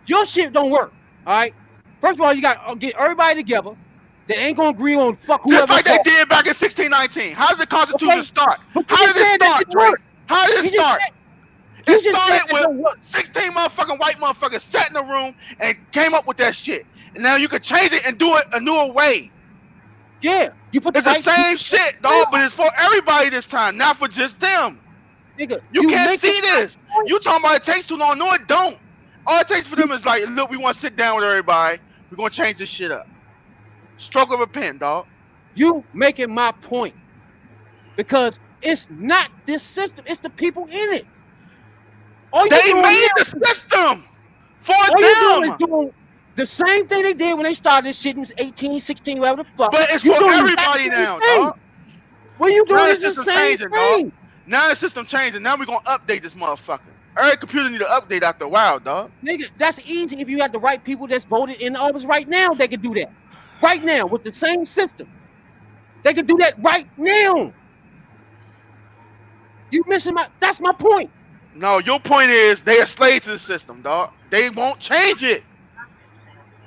Your shit don't work. All right. First of all, you got to get everybody together. They ain't gonna agree on whoever. Just like they did back in 1619. How did the Constitution start? How did it start, Drake? How did it start? It started with 16 motherfucking white motherfuckers sat in the room and came up with that shit. And now you can change it and do it a newer way. Yeah, you put the same shit, dog, but it's for everybody this time, not for just them. Nigga, you can't see this. You talking about it takes too long? No, it don't. All it takes for them is like, look, we want to sit down with everybody. We're gonna change this shit up. Stroke of a pen, dog. You making my point because it's not this system; it's the people in it. They made the system for them. You doing is doing the same thing they did when they started this shit in 18, 16, whatever the fuck. But it's for everybody now, dog. What you doing is the same thing. Now the system changing. Now we're gonna update this motherfucker. Every computer need to update after a while, dog. Nigga, that's easy if you have the right people that's voted in the office right now. They can do that right now with the same system. They can do that right now. You missing that's my point. No, your point is they are slave to the system, dog. They won't change it.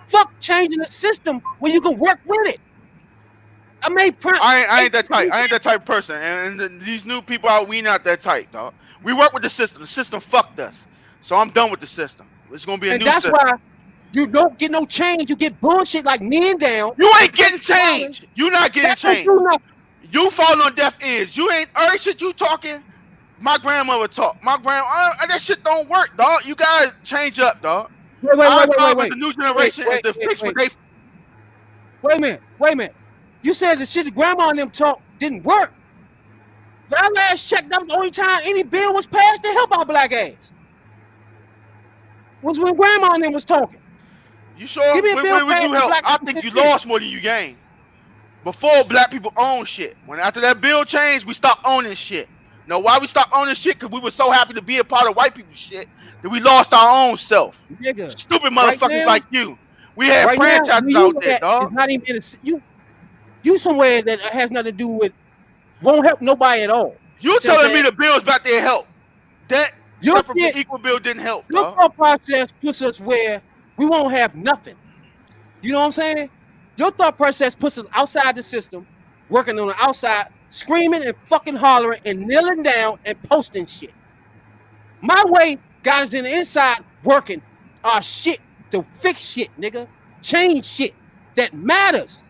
Fuck changing the system when you can work with it. I ain't that type. I ain't that type of person. And these new people out, we not that type, dog. We work with the system. The system fucked us. So I'm done with the system. It's gonna be a new system. That's why you don't get no change. You get bullshit like men down. You ain't getting change. You not getting change. You falling on deaf ears. You ain't every shit you talking. My grandmother talk. That shit don't work, dog. You gotta change up, dog. Wait. The new generation is to fix what they. Wait a minute. You said the shit that grandma and them talk didn't work. But I last checked, that was the only time any bill was passed to help our black ass. Was when grandma and them was talking. You sure? When would you help? I think you lost more than you gained. Before, black people own shit. After that bill changed, we stopped owning shit. No, why we stopped owning shit? Because we were so happy to be a part of white people's shit that we lost our own self. Nigga, Stupid right motherfuckers now, like you. We had right now, franchises where out you there, at is dog. not even in you somewhere that has nothing to do with, won't help nobody at all. You You see what I'm telling me saying? the bills back there help. That Your separate shit, equal bill didn't help, your dog. thought process puts us where we won't have nothing. You know what I'm saying? Your thought process puts us outside the system, working on the outside, screaming and fucking hollering and kneeling down and posting shit. My way got us in the inside working our shit to fix shit, nigga. Change shit that matters.